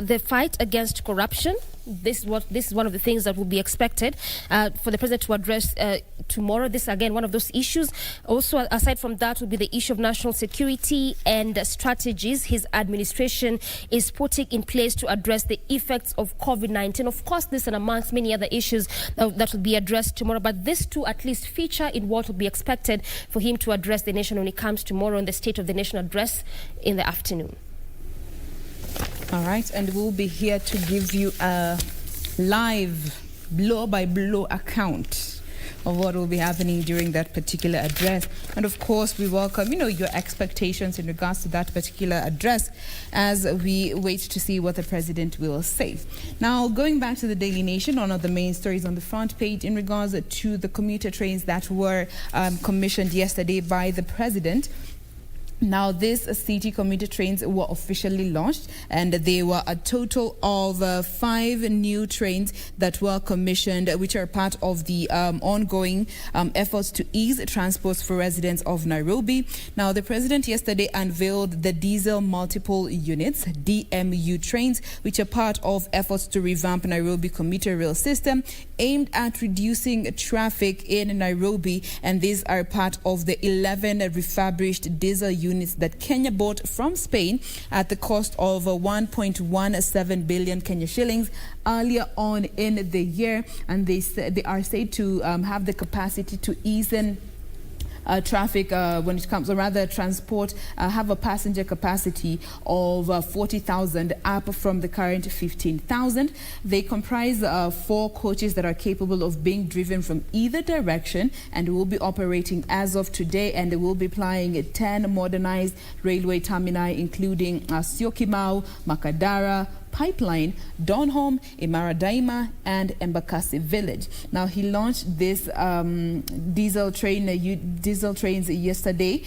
Speaker 7: the fight against corruption, This is one of the things that will be expected for the president to address tomorrow. This again one of those issues. Also, aside from that, will be the issue of national security and strategies his administration is putting in place to address the effects of COVID-19. Of course, this and amongst many other issues that will be addressed tomorrow. But these two at least feature in what will be expected for him to address the nation when it comes tomorrow in the State of the Nation address in the afternoon.
Speaker 6: All right, and we'll be here to give you a live blow-by-blow account of what will be happening during that particular address. And of course, we welcome, your expectations in regards to that particular address as we wait to see what the president will say. Now, going back to the Daily Nation, one of the main stories on the front page in regards to the commuter trains that were commissioned yesterday by the president. Now, these city commuter trains were officially launched, and they were a total of 5 new trains that were commissioned, which are part of the ongoing efforts to ease transports for residents of Nairobi. Now, the president yesterday unveiled the diesel multiple units, DMU trains, which are part of efforts to revamp Nairobi commuter rail system aimed at reducing traffic in Nairobi, and these are part of the 11 refurbished diesel units that Kenya bought from Spain at the cost of 1.17 billion Kenya shillings earlier on in the year, and they are said to have the capacity to ease in traffic when it comes, or rather transport, have a passenger capacity of 40,000 up from the current 15,000. They comprise 4 coaches that are capable of being driven from either direction and will be operating as of today, and they will be plying 10 modernized railway termini, including Syokimau, Makadara, Pipeline, Donholm, Imara Daima, and Embakasi Village. Now, he launched this diesel trains yesterday,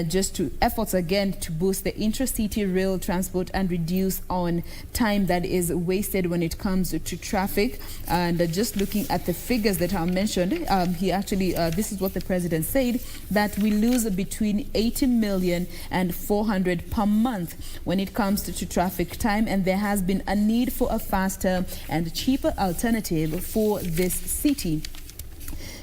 Speaker 6: just to efforts again to boost the intracity rail transport and reduce on time that is wasted when it comes to traffic. And just looking at the figures that are mentioned, he actually, this is what the president said, that we lose between 80 million and 400 per month when it comes to traffic time, and there has been a need for a faster and cheaper alternative for this city.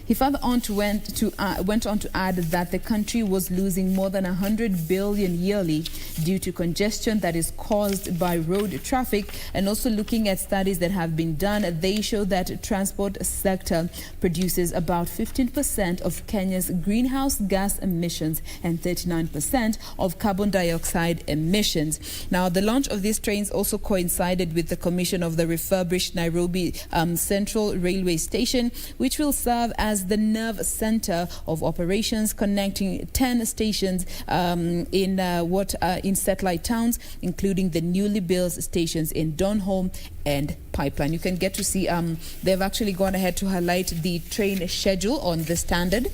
Speaker 6: He further went on to add that the country was losing more than 100 billion yearly due to congestion that is caused by road traffic. And also looking at studies that have been done, they show that transport sector produces about 15% of Kenya's greenhouse gas emissions and 39% of carbon dioxide emissions. Now, the launch of these trains also coincided with the commission of the refurbished Nairobi Central Railway Station, which will serve as the nerve center of operations, connecting 10 stations in satellite towns, including the newly built stations in Donholm and Pipeline. You can get to see they've actually gone ahead to highlight the train schedule on the standard,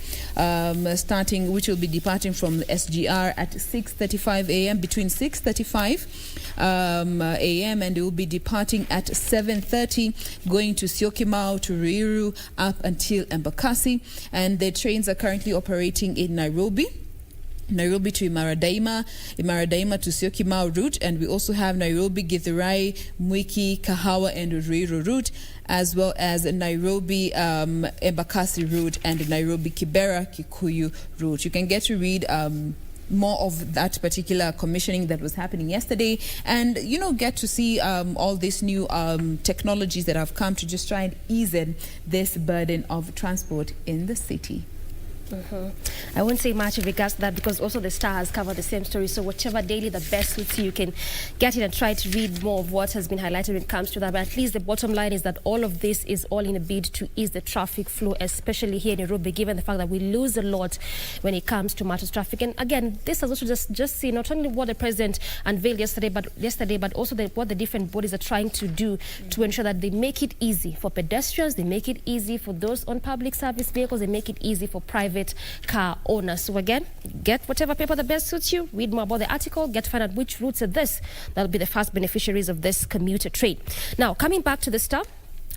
Speaker 6: starting, which will be departing from the SGR at 6:35 a.m. between 6:35 a.m. and it will be departing at 7:30, going to Syokimau to Ruiru up until Embakasi. And the trains are currently operating in Nairobi to Imara Daima to Syokimau route, and we also have Nairobi, Githurai, Mwiki, Kahawa and Ruiru route, as well as Nairobi Embakasi route and Nairobi Kibera Kikuyu route. You can get to read more of that particular commissioning that was happening yesterday, and get to see all these new technologies that have come to just try and ease in this burden of transport in the city.
Speaker 7: I won't say much in regards to that because also the Star has covered the same story. So whichever daily that best suits you, you can get it and try to read more of what has been highlighted when it comes to that. But at least the bottom line is that all of this is all in a bid to ease the traffic flow, especially here in Nairobi, given the fact that we lose a lot when it comes to matters traffic. And again, this has also just seen not only what the president unveiled yesterday, but also what the different bodies are trying to do to ensure that they make it easy for pedestrians, they make it easy for those on public service vehicles, they make it easy for private car owners. So again, get whatever paper that best suits you, read more about the article, get to find out which routes are this. That'll be the first beneficiaries of this commuter train. Now, coming back to the Star,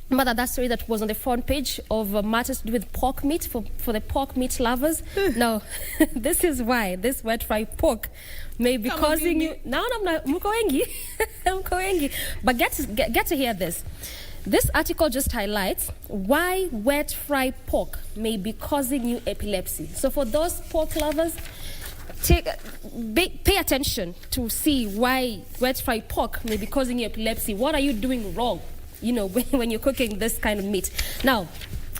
Speaker 7: remember that story that was on the front page of matters to do with pork meat for the pork meat lovers? Now, this is why this wet fried pork may be causing you... No, mko wengi. But get to hear this. This article just highlights why wet fried pork may be causing you epilepsy. So for those pork lovers, pay attention to see why wet fried pork may be causing you epilepsy. What are you doing wrong, when you're cooking this kind of meat? Now,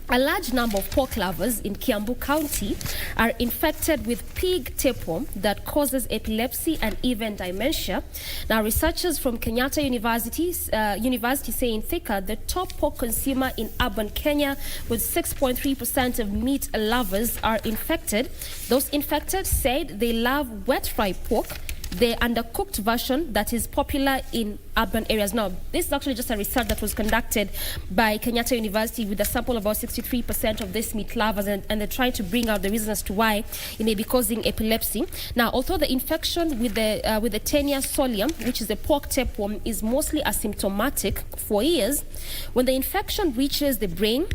Speaker 7: a large number of pork lovers in Kiambu County are infected with pig tapeworm that causes epilepsy and even dementia. Now, researchers from Kenyatta University say in Thika, the top pork consumer in urban Kenya, with 6.3% of meat lovers are infected. Those infected said they love wet fried pork, the undercooked version that is popular in urban areas. Now, this is actually just a research that was conducted by Kenyatta University with a sample of about 63% of this meat lovers, and they're trying to bring out the reasons as to why it may be causing epilepsy. Now, although the infection with the Taenia solium, which is a pork tapeworm, is mostly asymptomatic for years, when the infection reaches the brain,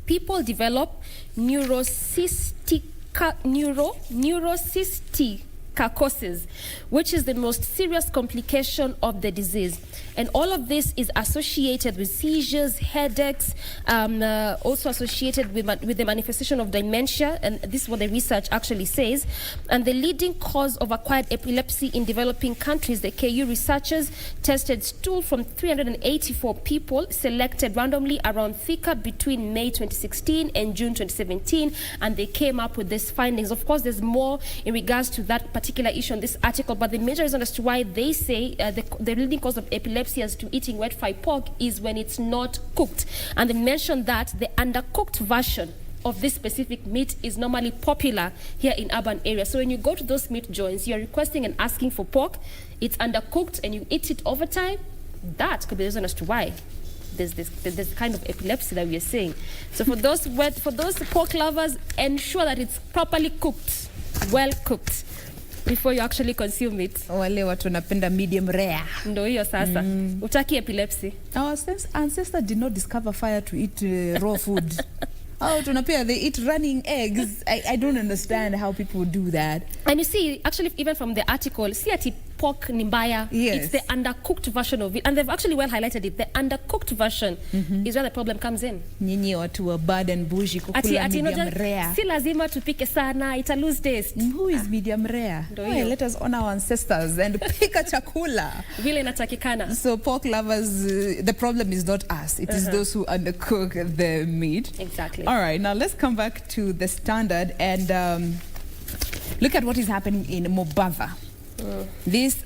Speaker 7: people develop neurocysticercosis, which is the most serious complication of the disease. And all of this is associated with seizures, headaches, also associated with the manifestation of dementia. And this is what the research actually says. And the leading cause of acquired epilepsy in developing countries, the KU researchers tested stool from 384 people selected randomly around Thika between May 2016 and June 2017. And they came up with these findings. Of course, there's more in regards to that particular issue in this article, but the major reason as to why they say the leading cause of epilepsy as to eating wet fried pork is when it's not cooked. And they mentioned that the undercooked version of this specific meat is normally popular here in urban areas. So when you go to those meat joints, you're requesting and asking for pork, it's undercooked, and you eat it over time, that could be the reason as to why there's this kind of epilepsy that we are seeing. So for those pork lovers, ensure that it's properly cooked, well cooked, before you actually consume it.
Speaker 6: Wale watu wanapenda medium rare.
Speaker 7: Ndo hiyo sasa. Utaki epilepsy.
Speaker 6: Our ancestors did not discover fire to eat raw food. Oh, tunapia, they eat running eggs. I don't understand how people do that.
Speaker 7: And you see, actually, even from the article, see ati pork nimbaya.
Speaker 6: Yes.
Speaker 7: It's the undercooked version of it. And they've actually well highlighted it. The undercooked version is where the problem comes in.
Speaker 6: Nyinyi watu wa bad and bougie kukula medium rare.
Speaker 7: Si lazima tupike sana, ita lose taste.
Speaker 6: Who is medium rare? Hey, let us honor our ancestors and pika chakula.
Speaker 7: Vile inatakikana.
Speaker 6: So pork lovers, the problem is not us. It is those who undercook the meat.
Speaker 7: Exactly.
Speaker 6: All right, now let's come back to the Standard and look at what is happening in Mombasa. This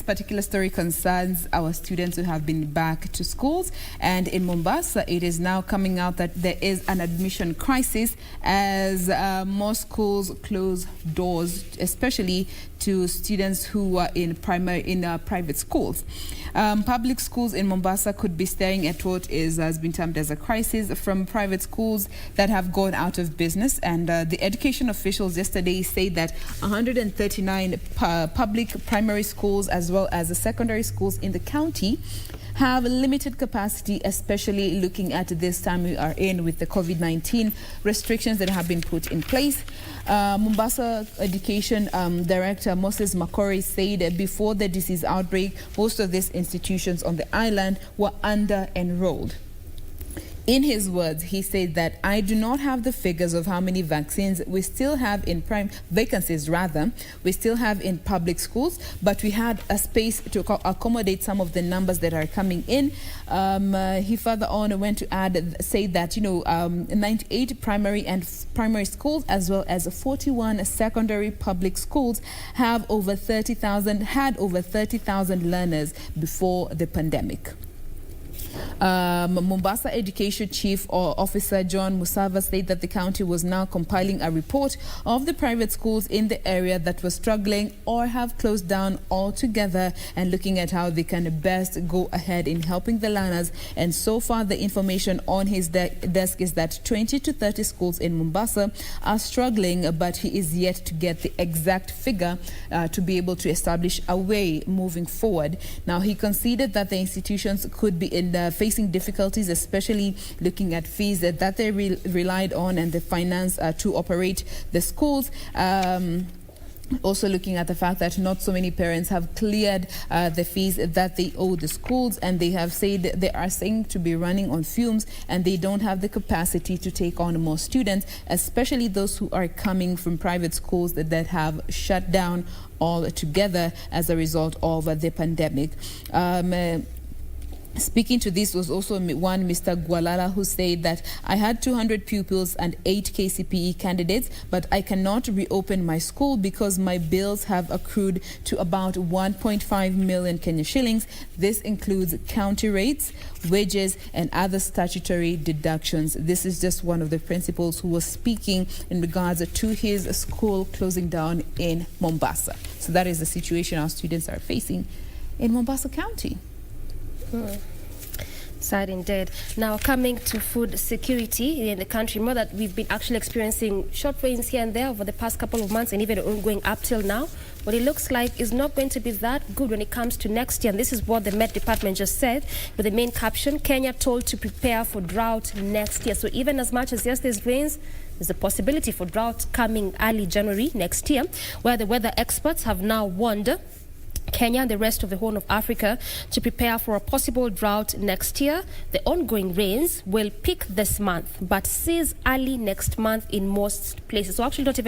Speaker 6: particular story concerns our students who have been back to schools, and in Mombasa it is now coming out that there is an admission crisis as most schools close doors, especially to students who are in private schools. Public schools in Mombasa could be staring at what has been termed as a crisis from private schools that have gone out of business. And the education officials yesterday say that 139 public primary schools as well as the secondary schools in the county have limited capacity, especially looking at this time we are in with the COVID-19 restrictions that have been put in place. Mombasa Education Director Moses Makori said before the disease outbreak, most of these institutions on the island were under-enrolled. In his words, he said that I do not have the figures of how many vaccines we still have in vacancies we still have in public schools, but we had a space to accommodate some of the numbers that are coming in. He further on went to say that 98 primary schools as well as 41 secondary public schools had over 30,000 learners before the pandemic. Mombasa Education Chief Officer John Musava said that the county was now compiling a report of the private schools in the area that were struggling or have closed down altogether and looking at how they can best go ahead in helping the learners. And so far, the information on his desk is that 20 to 30 schools in Mombasa are struggling, but he is yet to get the exact figure to be able to establish a way moving forward. Now, he conceded that the institutions could be facing difficulties, especially looking at fees that they relied on and the finance to operate the schools. Also looking at the fact that not so many parents have cleared the fees that they owe the schools, and they have said they are saying to be running on fumes and they don't have the capacity to take on more students, especially those who are coming from private schools that have shut down altogether as a result of the pandemic. Speaking to this was also one Mr. Gwalala, who said that I had 200 pupils and 8 KCPE candidates, but I cannot reopen my school because my bills have accrued to about 1.5 million Kenya shillings. This includes county rates, wages, and other statutory deductions. This is just one of the principals who was speaking in regards to his school closing down in Mombasa. So that is the situation our students are facing in Mombasa County.
Speaker 7: Sad indeed. Now, coming to food security in the country, more that we've been actually experiencing short rains here and there over the past couple of months and even ongoing up till now. What it looks like is not going to be that good when it comes to next year. And this is what the Met Department just said with the main caption, Kenya told to prepare for drought next year. So even as much as yes, there's rains, there's a possibility for drought coming early January next year, where the weather experts have now warned Kenya and the rest of the Horn of Africa to prepare for a possible drought next year. The ongoing rains will peak this month, but cease early next month in most places. So actually not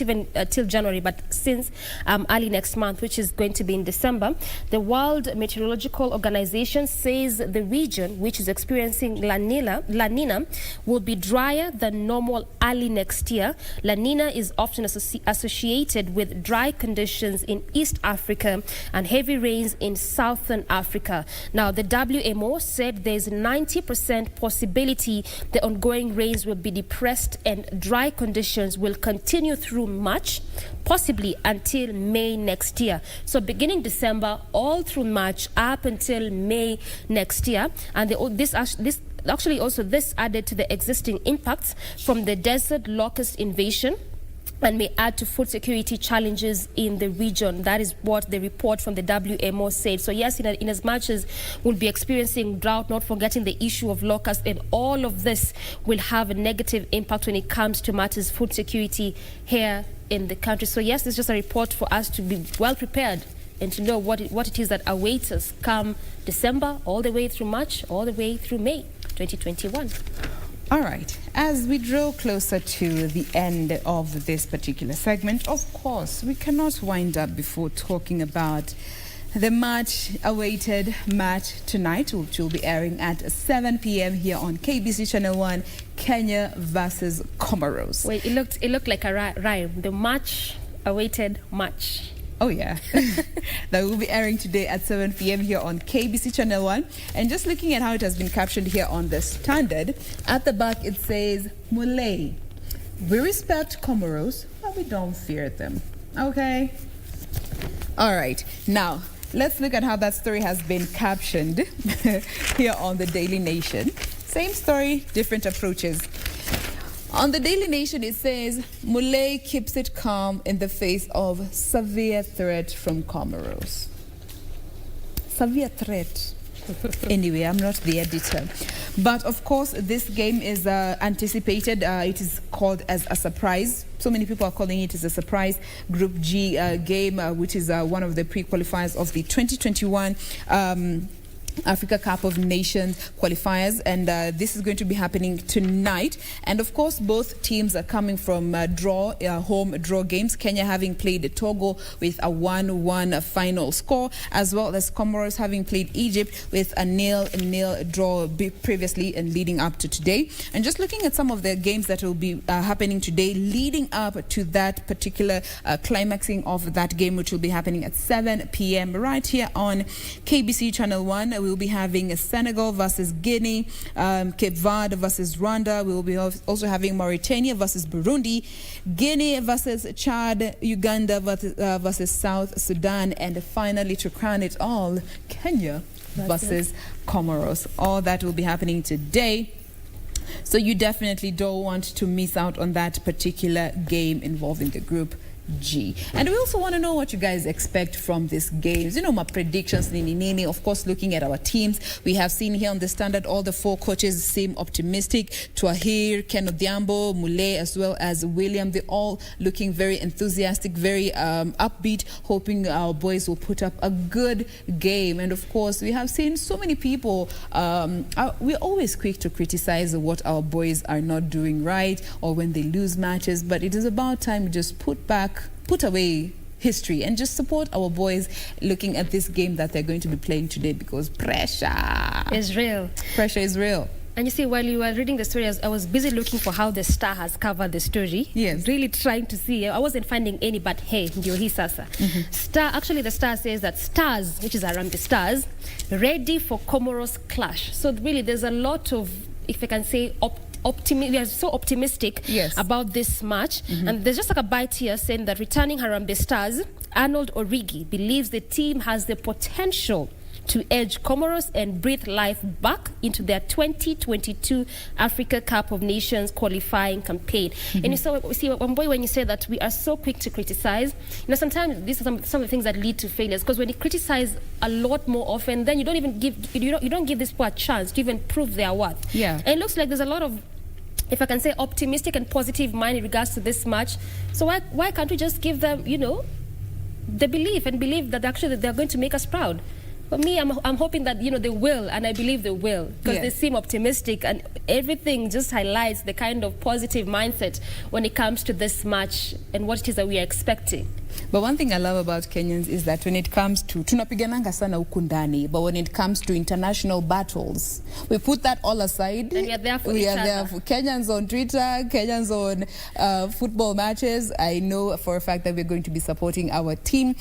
Speaker 7: even till January, but since early next month, which is going to be in December. The World Meteorological Organization says the region, which is experiencing La Nina, will be drier than normal early next year. La Nina is often associated with dry conditions in East Africa and heavy rains in Southern Africa. Now, the WMO said there's 90% possibility the ongoing rains will be depressed and dry conditions will continue through March, possibly until May next year. So beginning December, all through March, up until May next year. And this added to the existing impacts from the desert locust invasion and may add to food security challenges in the region. That is what the report from the WMO said. So yes, in as much as we'll be experiencing drought, not forgetting the issue of locusts, and all of this will have a negative impact when it comes to matters food security here in the country. So yes, it's just a report for us to be well prepared and to know what it is that awaits us come December, all the way through March, all the way through May 2021.
Speaker 6: All right, as we draw closer to the end of this particular segment, of course, we cannot wind up before talking about the much-awaited match tonight, which will be airing at 7 p.m. here on KBC Channel 1, Kenya versus Comoros.
Speaker 7: Wait, it looked like a rhyme. The much-awaited match.
Speaker 6: Oh, yeah. That will be airing today at 7 p.m. here on KBC Channel 1. And just looking at how it has been captioned here on the Standard, at the back it says, Mulay, we respect Comoros, but we don't fear them. Okay? All right. Now, let's look at how that story has been captioned here on the Daily Nation. Same story, different approaches. On the Daily Nation, it says, Mulay keeps it calm in the face of severe threat from Comoros. Severe threat. Anyway, I'm not the editor. But of course, this game is anticipated. It is called as a surprise. So many people are calling it as a surprise Group G game, which is one of the pre-qualifiers of the 2021 Africa Cup of Nations qualifiers, and this is going to be happening tonight. And of course, both teams are coming from home draw games. Kenya having played Togo with a 1-1 final score, as well as Comoros having played Egypt with a 0-0 draw previously and leading up to today. And just looking at some of the games that will be happening today, leading up to that particular climaxing of that game, which will be happening at 7 p.m. right here on KBC Channel 1. We will be having Senegal versus Guinea, Cape Verde versus Rwanda. We will be also having Mauritania versus Burundi, Guinea versus Chad, Uganda versus South Sudan, and finally, to crown it all, Kenya versus Comoros. All that will be happening today. So you definitely don't want to miss out on that particular game involving the Group G. And we also want to know what you guys expect from these games. You know, my predictions, nini. Of course, looking at our teams, we have seen here on the standard all the 4 coaches seem optimistic. Twahir, Ken Odhiambo, Mule, as well as William, they're all looking very enthusiastic, very upbeat, hoping our boys will put up a good game. And of course, we have seen so many people, we're always quick to criticize what our boys are not doing right or when they lose matches, but it is about time we just put away history and just support our boys looking at this game that they're going to be playing today, because pressure
Speaker 7: is real.
Speaker 6: Pressure is real.
Speaker 7: And you see, while you were reading the story, I was busy looking for how the Star has covered the story.
Speaker 6: Yes.
Speaker 7: Really trying to see. I wasn't finding any, but hey, ndio hii sasa. Actually, the Star says that Stars, which is Harambee Stars, ready for Comoros clash. So really, there's a lot of, if I can say, we are so optimistic about this match. And there's just like a bite here saying that returning Harambee Stars, Arnold Origi believes the team has the potential to edge Comoros and breathe life back into their 2022 Africa Cup of Nations qualifying campaign. And you see, one boy, when you say that we are so quick to criticize, you know, sometimes these are some of the things that lead to failures, because when you criticize a lot more often, then you don't even give you don't give this people a chance to even prove their worth.
Speaker 6: Yeah.
Speaker 7: And it looks like there's a lot of, if I can say, optimistic and positive mind in regards to this match. So why can't we just give them, you know, the belief and believe that actually they're going to make us proud? For me, I'm hoping that, you know, they will, and I believe they will, because they seem optimistic, and everything just highlights the kind of positive mindset when it comes to this match and what it is that we are expecting.
Speaker 6: But one thing I love about Kenyans is that when it comes to tunapigananga sana huku ndani, but when it comes to international battles, we put that all aside.
Speaker 7: And we are there for
Speaker 6: each
Speaker 7: other.
Speaker 6: There for Kenyans on Twitter, Kenyans on football matches. I know for a fact that we're going to be supporting our team.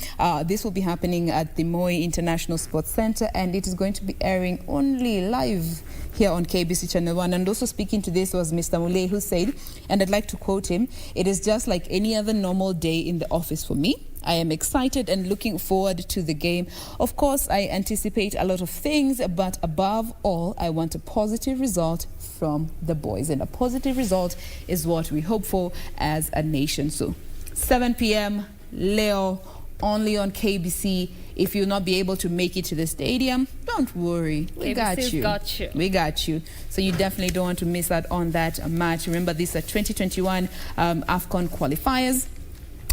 Speaker 6: This will be happening at the Moi International Sports Center, and it is going to be airing only live here on KBC Channel 1. And also speaking to this was Mr. Mule, who said, and I'd like to quote him, "It is just like any other normal day in the office for me. I am excited and looking forward to the game. Of course, I anticipate a lot of things, but above all, I want a positive result from the boys." And a positive result is what we hope for as a nation. So 7 p.m. Leo, only on KBC. If you'll not be able to make it to the stadium, don't worry. We got you. We got you. So you definitely don't want to miss out on that match. Remember, these are 2021 AFCON qualifiers.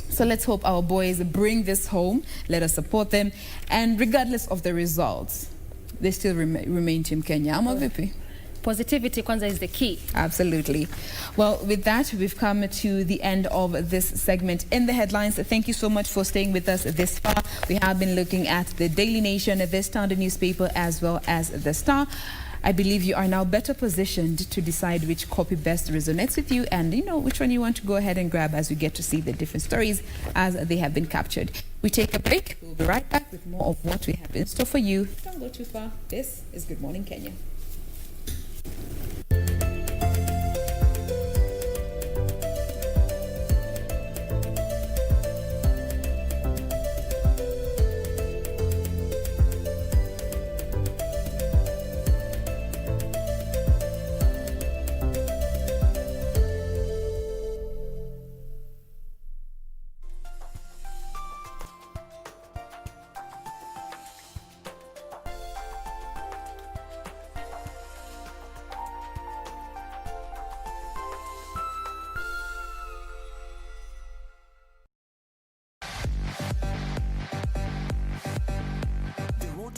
Speaker 6: So let's hope our boys bring this home. Let us support them. And regardless of the results, they still remain Team Kenya. Ama vipi?
Speaker 7: Positivity kwanza is the key.
Speaker 6: Absolutely. Well, with that, we've come to the end of this segment in the headlines. Thank you so much for staying with us this far. We have been looking at the Daily Nation, the Standard newspaper, as well as the Star. I believe you are now better positioned to decide which copy best resonates with you, and you know which one you want to go ahead and grab as we get to see the different stories as they have been captured. We take a break. We'll be right back with more of what we have in store for you. Don't go too far. This is Good Morning Kenya.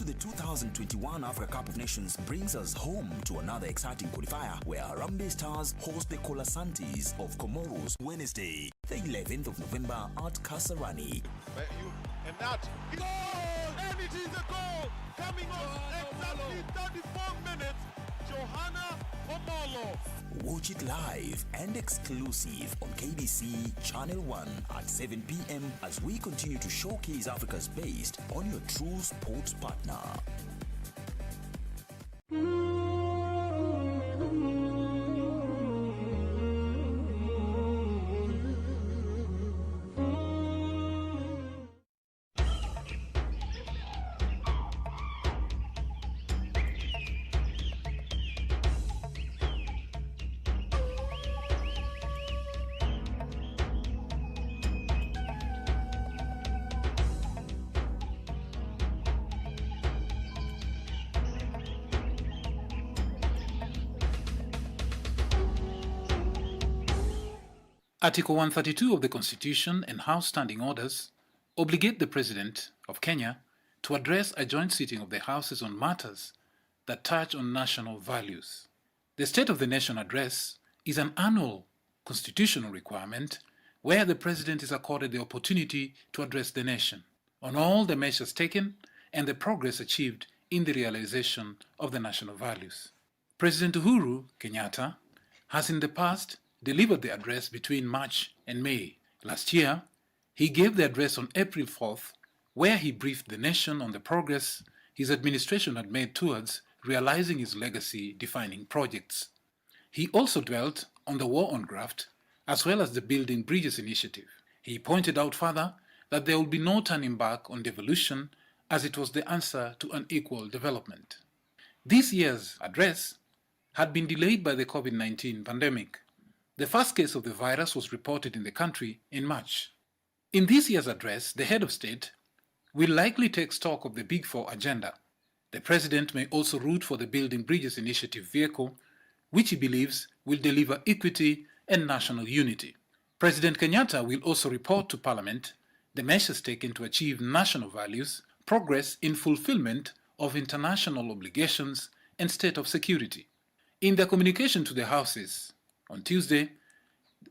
Speaker 8: The 2021 Africa Cup of Nations brings us home to another exciting qualifier where Harambee Stars host the Colasantes of Comoros Wednesday, the 11th of November at Kasarani.
Speaker 9: And that goal! And it is a goal! Coming on exactly 34 minutes, Johanna Omolo.
Speaker 8: Watch it live and exclusive on KBC Channel 1 at 7 p.m. as we continue to showcase Africa's best on your true sports partner.
Speaker 15: Article 132 of the Constitution and House Standing Orders obligate the President of Kenya to address a joint sitting of the Houses on matters that touch on national values. The State of the Nation address is an annual constitutional requirement where the President is accorded the opportunity to address the nation on all the measures taken and the progress achieved in the realization of the national values. President Uhuru Kenyatta has in the past delivered the address between March and May. Last year, he gave the address on April 4th, where he briefed the nation on the progress his administration had made towards realizing his legacy-defining projects. He also dwelt on the war on graft, as well as the Building Bridges initiative. He pointed out further that there will be no turning back on devolution, as it was the answer to unequal development. This year's address had been delayed by the COVID-19 pandemic. The first case of the virus was reported in the country in March. In this year's address, the head of state will likely take stock of the Big Four agenda. The President may also root for the Building Bridges initiative vehicle, which he believes will deliver equity and national unity. President Kenyatta will also report to Parliament the measures taken to achieve national values, progress in fulfillment of international obligations, and state of security. In their communication to the Houses on Tuesday,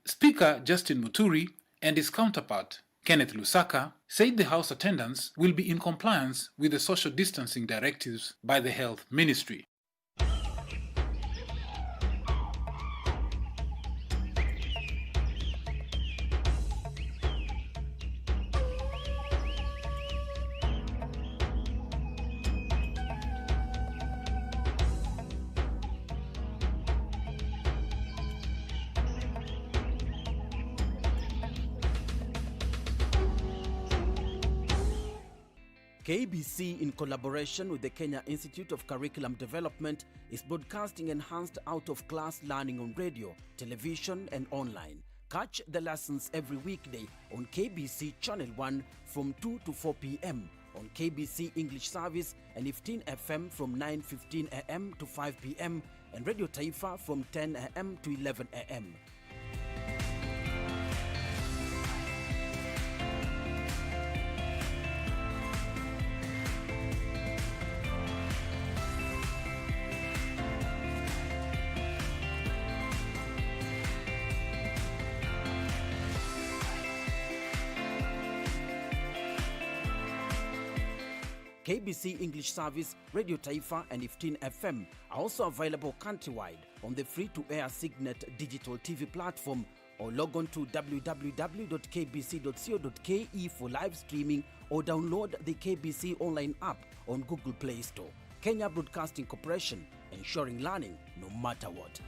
Speaker 15: Speaker Justin Muturi and his counterpart Kenneth Lusaka said the House attendance will be in compliance with the social distancing directives by the Health Ministry.
Speaker 16: KBC, in collaboration with the Kenya Institute of Curriculum Development, is broadcasting enhanced out-of-class learning on radio, television, and online. Catch the lessons every weekday on KBC Channel 1 from 2 to 4 p.m, on KBC English Service and 15 FM from 9:15 a.m. to 5 p.m, and Radio Taifa from 10 a.m. to 11 a.m. KBC English Service, Radio Taifa, and 15 FM are also available countrywide on the free-to-air Signet digital TV platform, or log on to www.kbc.co.ke for live streaming, or download the KBC Online app on Google Play Store. Kenya Broadcasting Corporation, ensuring learning no matter what.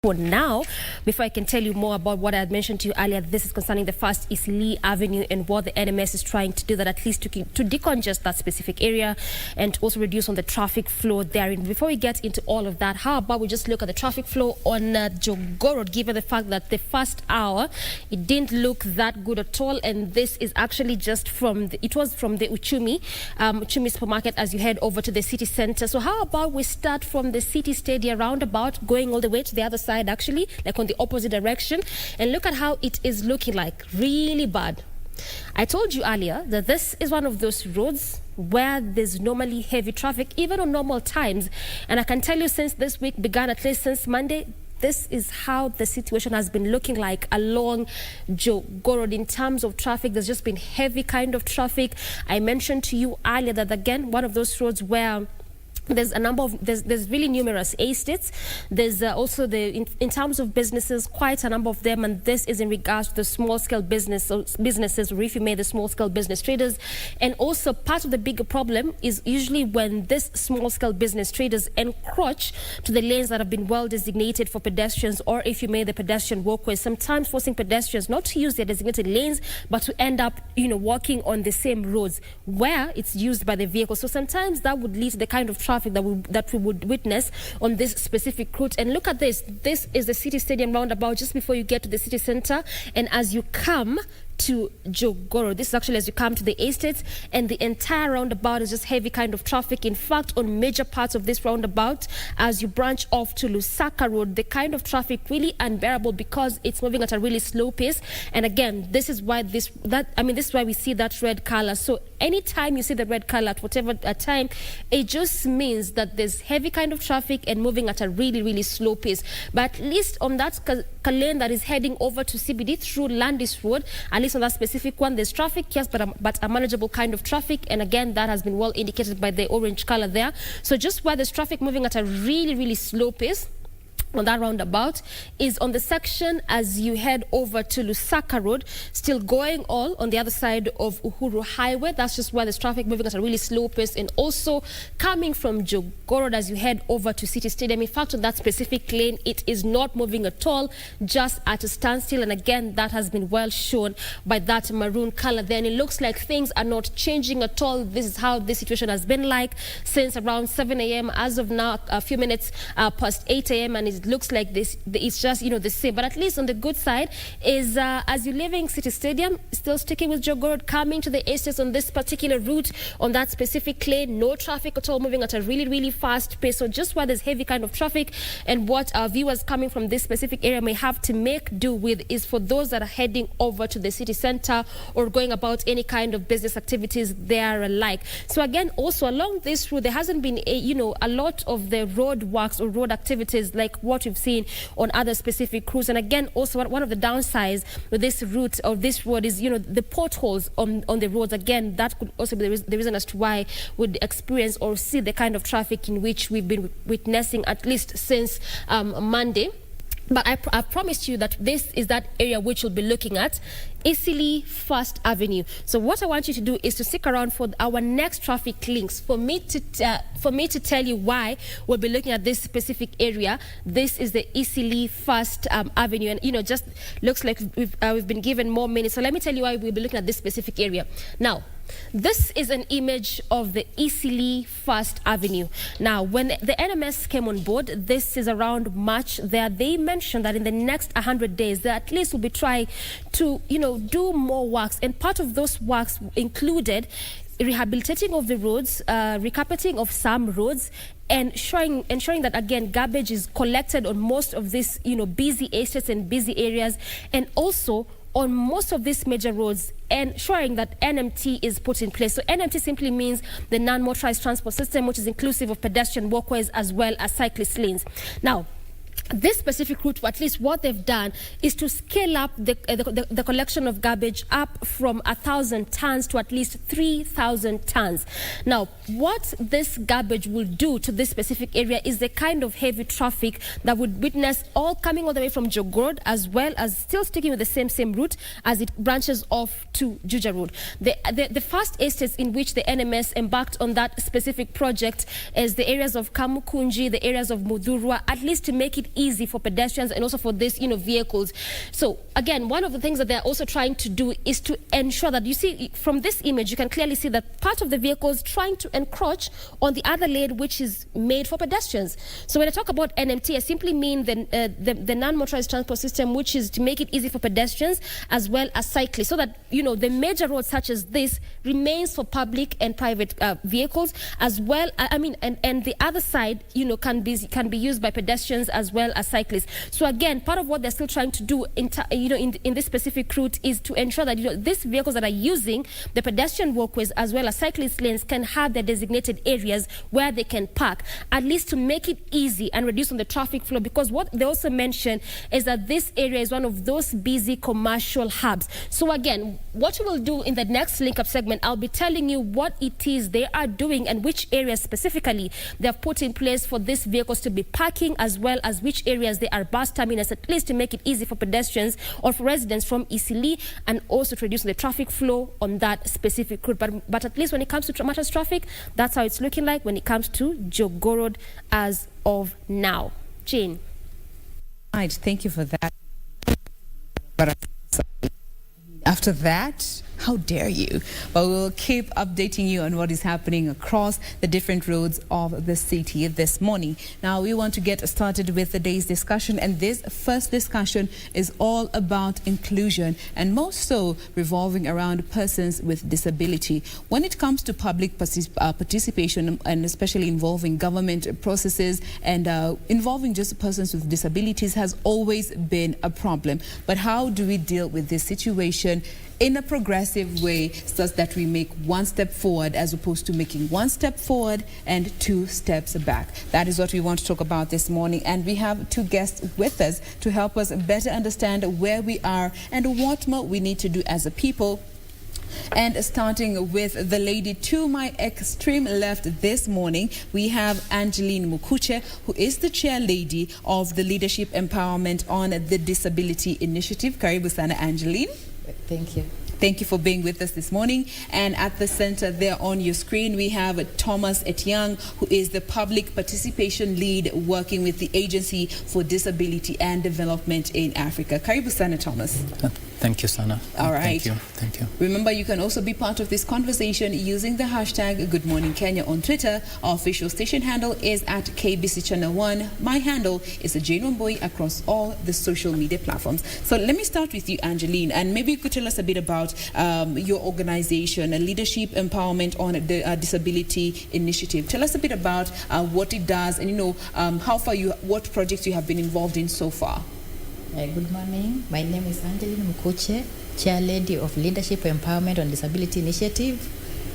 Speaker 7: For now, before I can tell you more about what I had mentioned to you earlier, this is concerning the first East Lee Avenue and what the NMS is trying to do, that at least to decongest that specific area and also reduce on the traffic flow therein. Before we get into all of that, how about we just look at the traffic flow on Jogoo Road, given the fact that the first hour, it didn't look that good at all, and this is actually just from the Uchumi supermarket as you head over to the city center. So how about we start from the city stadium roundabout, going all the way to the other side, actually, like on the opposite direction, and look at how it is looking like. Really bad. I told you earlier that this is one of those roads where there's normally heavy traffic, even on normal times. And I can tell you, since this week began, at least since Monday, this is how the situation has been looking like along Jogoo Road in terms of traffic. There's just been heavy kind of traffic. I mentioned to you earlier that, again, one of those roads where there's a number of, there's really numerous estates. There's also in terms of businesses, quite a number of them, and this is in regards to the small-scale businesses, or if you may, the small-scale business traders. And also part of the bigger problem is usually when this small-scale business traders encroach to the lanes that have been well designated for pedestrians, or if you may, the pedestrian walkways, sometimes forcing pedestrians not to use their designated lanes, but to end up, walking on the same roads where it's used by the vehicle. So sometimes that would lead to the kind of traffic that we would witness on this specific route. And look at this. This is the city stadium roundabout just before you get to the city center. And as you come to Jogoo Road, this is actually as you come to the estates, and the entire roundabout is just heavy kind of traffic. In fact, on major parts of this roundabout, as you branch off to Lusaka Road, the kind of traffic really unbearable because it's moving at a really slow pace. And again, this is why this is why we see that red color. So anytime you see the red color at whatever time, it just means that there's heavy kind of traffic and moving at a really, really slow pace. But at least on that lane that is heading over to CBD through Landis Road, at least on that specific one, there's traffic, yes, but a manageable kind of traffic. And again, that has been well indicated by the orange color there. So just where there's traffic moving at a really, really slow pace on that roundabout is on the section as you head over to Lusaka Road, still going all on the other side of Uhuru Highway. That's just where there's traffic moving at a really slow pace, and also coming from Jogoo Road as you head over to City Stadium. In fact, on that specific lane, it is not moving at all, just at a standstill. And again, that has been well shown by that maroon color there. And it looks like things are not changing at all. This is how this situation has been like since around 7 a.m. As of now, a few minutes past 8 a.m. and it looks like this, it's just, the same. But at least on the good side is as you're leaving City Stadium, still sticking with Jogoo Road, coming to the estates on this particular route, on that specific lane, no traffic at all, moving at a really, really fast pace. So just where there's heavy kind of traffic, and what our viewers coming from this specific area may have to make do with is for those that are heading over to the city center or going about any kind of business activities there alike. So again, also along this route, there hasn't been a lot of the road works or road activities like what we've seen on other specific routes. And again, also one of the downsides with this route or this road is, the potholes on the roads. Again, that could also be the reason as to why we'd experience or see the kind of traffic in which we've been witnessing at least since Monday. But I promised you that this is that area which we'll be looking at, Eastleigh First Avenue. So what I want you to do is to stick around for our next traffic links for me to tell you why we'll be looking at this specific area. This is the Eastleigh First Avenue, and just looks like we've been given more minutes. So let me tell you why we'll be looking at this specific area now. This is an image of the Eastleigh First Avenue. Now, when the NMS came on board, this is around March there, they mentioned that in the next 100 days, they at least will be trying to, do more works. And part of those works included rehabilitating of the roads, recarpeting of some roads, and ensuring that, again, garbage is collected on most of these, busy estates and busy areas, and also on most of these major roads, ensuring that NMT is put in place. So NMT simply means the non-motorized transport system, which is inclusive of pedestrian walkways as well as cyclist lanes. Now, this specific route, at least what they've done, is to scale up the collection of garbage up from 1,000 tons to at least 3,000 tons. Now, what this garbage will do to this specific area is the kind of heavy traffic that would witness all coming all the way from Jogoo Road, as well as still sticking with the same route as it branches off to Juja Road. The first estates in which the NMS embarked on that specific project is the areas of Kamukunji, the areas of Mudhurwa, at least to make it easy for pedestrians and also for these, vehicles. So again, one of the things that they're also trying to do is to ensure that, you see from this image, you can clearly see that part of the vehicle is trying to encroach on the other lane, which is made for pedestrians. So when I talk about NMT, I simply mean the non-motorized transport system, which is to make it easy for pedestrians as well as cyclists, so that, the major roads such as this remains for public and private vehicles as well. And the other side, can be used by pedestrians as well as cyclists. So again, part of what they're still trying to do in this specific route is to ensure that, these vehicles that are using the pedestrian walkways as well as cyclist lanes can have their designated areas where they can park, at least to make it easy and reduce on the traffic flow, because what they also mentioned is that this area is one of those busy commercial hubs. So again, what we will do in the next link up segment, I'll be telling you what it is they are doing and which areas specifically they have put in place for these vehicles to be parking, as well as which areas they are bus terminus, at least to make it easy for pedestrians or for residents from Eastleigh, and also to reduce the traffic flow on that specific route. But at least when it comes to matters traffic, that's how it's looking like when it comes to Jogoo Road as of now. Jane.
Speaker 6: Right, thank you for that. But after that, how dare you? But we'll keep updating you on what is happening across the different roads of the city this morning. Now, we want to get started with the day's discussion, and this first discussion is all about inclusion, and most so revolving around persons with disability. When it comes to public participation, and especially involving government processes and involving just persons with disabilities, has always been a problem. But how do we deal with this situation in a progressive way, such that we make one step forward as opposed to making one step forward and two steps back? That is what we want to talk about this morning, and we have two guests with us to help us better understand where we are and what more we need to do as a people. And starting with the lady to my extreme left this morning, we have Angeline Mukuche, who is the chair lady of the Leadership Empowerment on the Disability Initiative. Karibu sana, Angeline.
Speaker 17: Thank you.
Speaker 6: Thank you for being with us this morning. And at the center there on your screen, we have Thomas Etiang, who is the public participation lead working with the Agency for Disability and Development in Africa. Karibu sana, Thomas.
Speaker 18: Thank you, Sana.
Speaker 6: All right.
Speaker 18: Thank you.
Speaker 6: Remember, you can also be part of this conversation using the hashtag Good Morning Kenya on Twitter. Our official station handle is at KBC Channel 1. My handle is Jane Wamboy across all the social media platforms. So let me start with you, Angeline, and maybe you could tell us a bit about your organization, Leadership Empowerment on the Disability Initiative. Tell us a bit about what it does, and what projects you have been involved in so far.
Speaker 17: Good morning. My name is Angeline Mukuche, Chair Lady of Leadership Empowerment on Disability Initiative.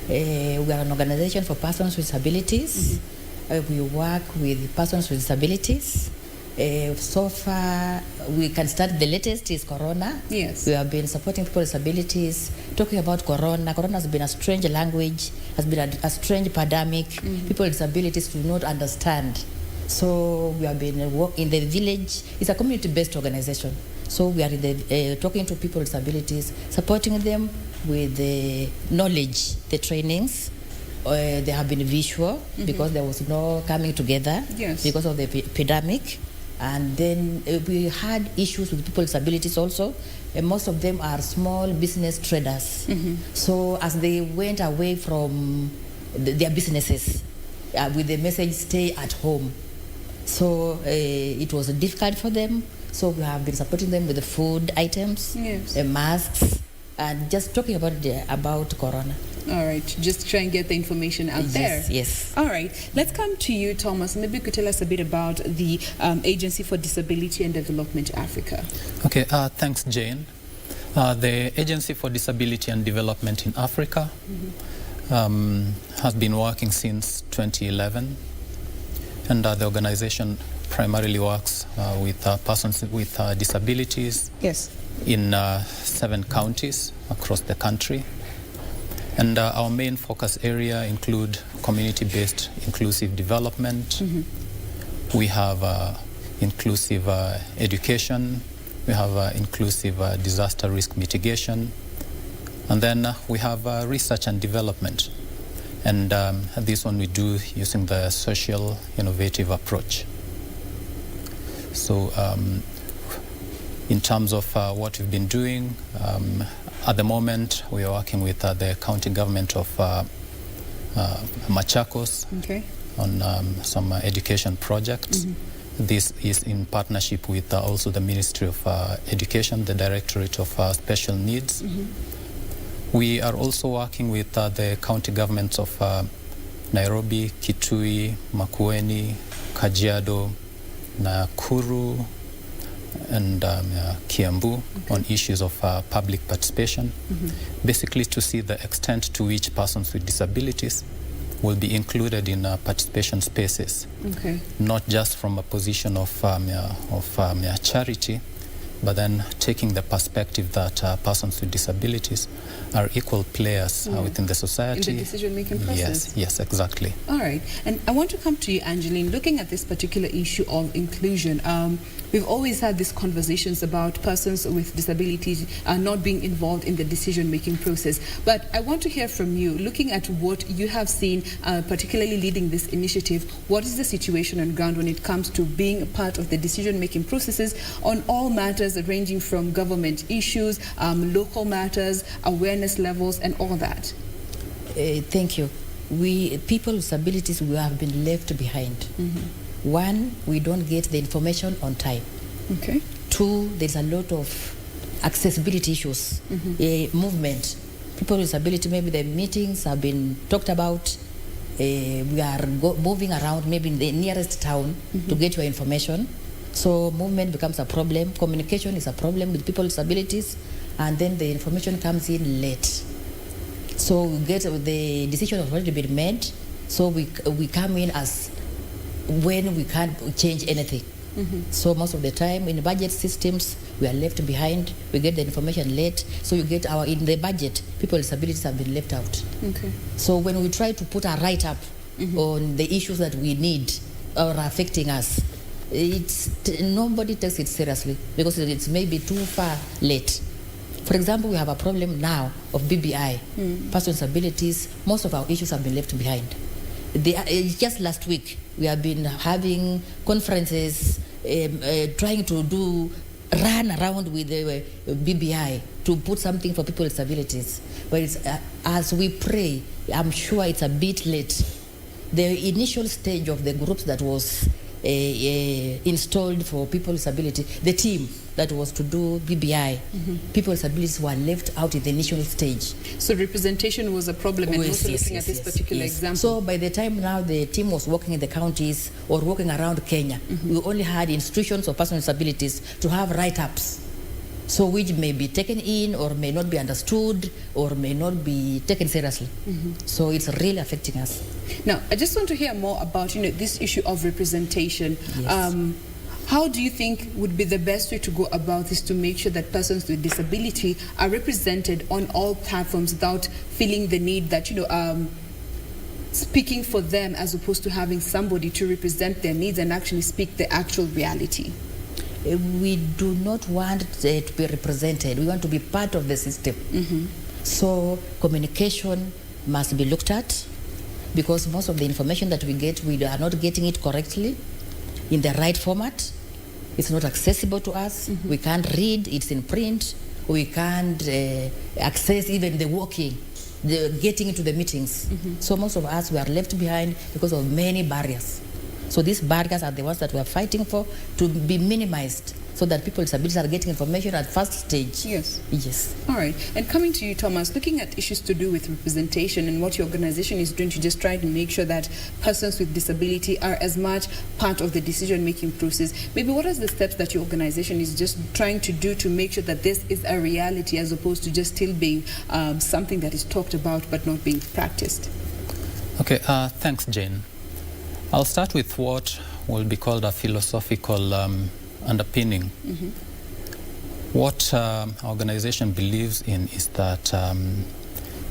Speaker 17: We are an organization for persons with disabilities. We work with persons with disabilities. So far, we can start. The latest is Corona.
Speaker 6: Yes.
Speaker 17: We have been supporting people with disabilities. Talking about Corona, Corona has been a strange language, has been a strange pandemic. People with disabilities do not understand. So we have been working in the village. It's a community-based organization. So we are talking to people with disabilities, supporting them with the knowledge, the trainings. They have been visual because there was no coming together because of the pandemic. And then we had issues with people with disabilities also. Most of them are small business traders. So as they went away from their businesses with the message, stay at home. So it was difficult for them. So we have been supporting them with the food items, masks, and just talking about Corona.
Speaker 6: All right, just try and get the information out there.
Speaker 17: Yes.
Speaker 6: All right, let's come to you, Thomas. Maybe you could tell us a bit about the Agency for Disability and Development Africa.
Speaker 18: Okay, thanks, Jane. The Agency for Disability and Development in Africa has been working since 2011. And the organization primarily works with persons with disabilities in 7 counties across the country. And our main focus area include community-based inclusive development. We have inclusive education. We have inclusive disaster risk mitigation. And then we have research and development. And this one we do using the social innovative approach. So in terms of what we've been doing, at the moment we are working with the county government of Machakos on some education projects. This is in partnership with also the Ministry of Education, the Directorate of Special Needs. We are also working with the county governments of Nairobi, Kitui, Makueni, Kajiado, Nakuru, and Kiambu on issues of public participation, basically to see the extent to which persons with disabilities will be included in participation spaces, not just from a position of charity, but then taking the perspective that persons with disabilities are equal players within the society.
Speaker 6: In the decision-making process?
Speaker 18: Yes, exactly.
Speaker 6: All right. And I want to come to you, Angeline. Looking at this particular issue of inclusion, we've always had these conversations about persons with disabilities not being involved in the decision-making process. But I want to hear from you, looking at what you have seen, particularly leading this initiative, what is the situation on ground when it comes to being a part of the decision-making processes on all matters ranging from government issues, local matters, awareness levels, and all that?
Speaker 17: Thank you. We, people with disabilities, we have been left behind. One, we don't get the information on time. Two, there's a lot of accessibility issues, movement. People with disability, maybe the meetings have been talked about. We are moving around maybe in the nearest town to get your information. So movement becomes a problem. Communication is a problem with people with disabilities, and then the information comes in late. So we get the decision has already been made. So we come in as when we can't change anything. So most of the time in budget systems we are left behind. We get the information late. So you get in the budget, people with disabilities have been left out. So when we try to put a write-up on the issues that we need or are affecting us, nobody takes it seriously because it's maybe too far late. For example, we have a problem now of BBI, persons with disabilities. Most of our issues have been left behind. Just last week, we have been having conferences, trying to run around with the BBI to put something for people with disabilities. But as we pray, I'm sure it's a bit late. The initial stage of the groups that was installed for people with disability, the team that was to do BBI, people with disabilities were left out in the initial stage.
Speaker 6: So representation was a problem, and also looking at this particular example.
Speaker 17: So by the time now the team was working in the counties or working around Kenya, we only had institutions of persons with disabilities to have write-ups, so which may be taken in or may not be understood or may not be taken seriously. So it's really affecting us.
Speaker 6: Now, I just want to hear more about this issue of representation. How do you think would be the best way to go about this to make sure that persons with disability are represented on all platforms without feeling the need that, speaking for them as opposed to having somebody to represent their needs and actually speak the actual reality?
Speaker 17: We do not want to be represented. We want to be part of the system. So communication must be looked at, because most of the information that we get, we are not getting it correctly in the right format. It's not accessible to us. We can't read, it's in print. We can't access even the walking, the getting into the meetings. So most of us, we are left behind because of many barriers. So these barriers are the ones that we are fighting for to be minimized, so that people with disabilities are getting information at first stage.
Speaker 6: Yes. All right. And coming to you, Thomas, looking at issues to do with representation and what your organization is doing to just try to make sure that persons with disability are as much part of the decision-making process, maybe what are the steps that your organization is just trying to do to make sure that this is a reality as opposed to just still being something that is talked about but not being practiced?
Speaker 18: Okay, thanks, Jane. I'll start with what will be called a philosophical underpinning. What our organization believes in is that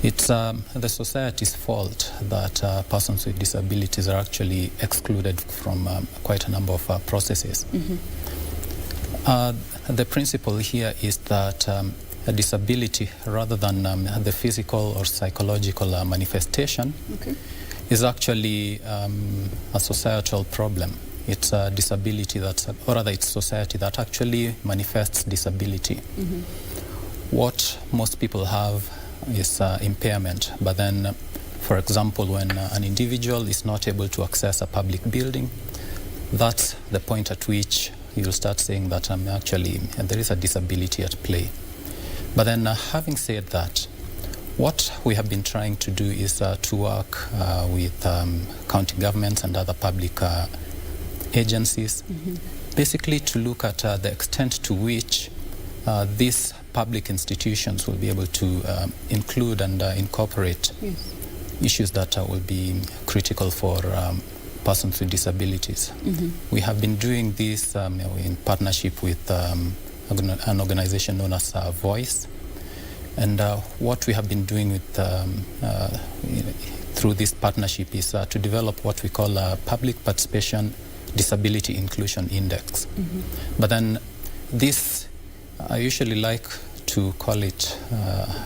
Speaker 18: it's the society's fault that persons with disabilities are actually excluded from quite a number of processes. The principle here is that a disability, rather than the physical or psychological manifestation, is actually a societal problem. it's a disability or rather it's society that actually manifests disability. What most people have is impairment, but then, for example, when an individual is not able to access a public building, that's the point at which you'll start saying that there is a disability at play. But then, having said that, what we have been trying to do is to work with county governments and other public agencies, basically to look at the extent to which these public institutions will be able to include and incorporate issues that will be critical for persons with disabilities. We have been doing this in partnership with an organization known as Voice. And what we have been doing with, through this partnership is to develop what we call a Public Participation Disability Inclusion Index. But then this, I usually like to call it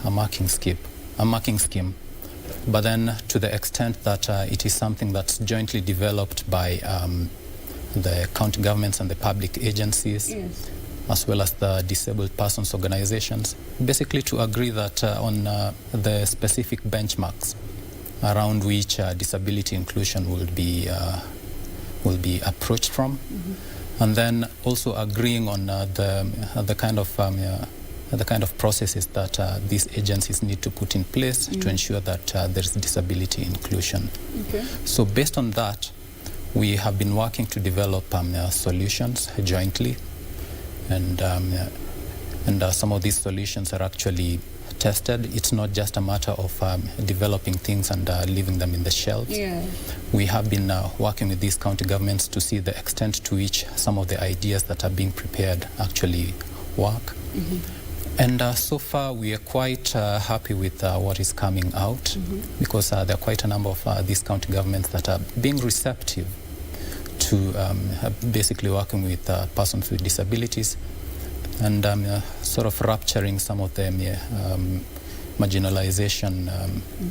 Speaker 18: a marking scheme. But then to the extent that it is something that's jointly developed by the county governments and the public agencies, as well as the disabled persons organizations, basically to agree that on the specific benchmarks around which disability inclusion will be approached from, and then also agreeing on the kind of processes that these agencies need to put in place to ensure that there is disability inclusion. So based on that, we have been working to develop solutions jointly. And some of these solutions are actually tested. It's not just a matter of developing things and leaving them in the shelves. We have been working with these county governments to see the extent to which some of the ideas that are being prepared actually work. And so far, we are quite happy with what is coming out, because there are quite a number of these county governments that are being receptive to basically working with persons with disabilities and sort of rapturing some of the marginalization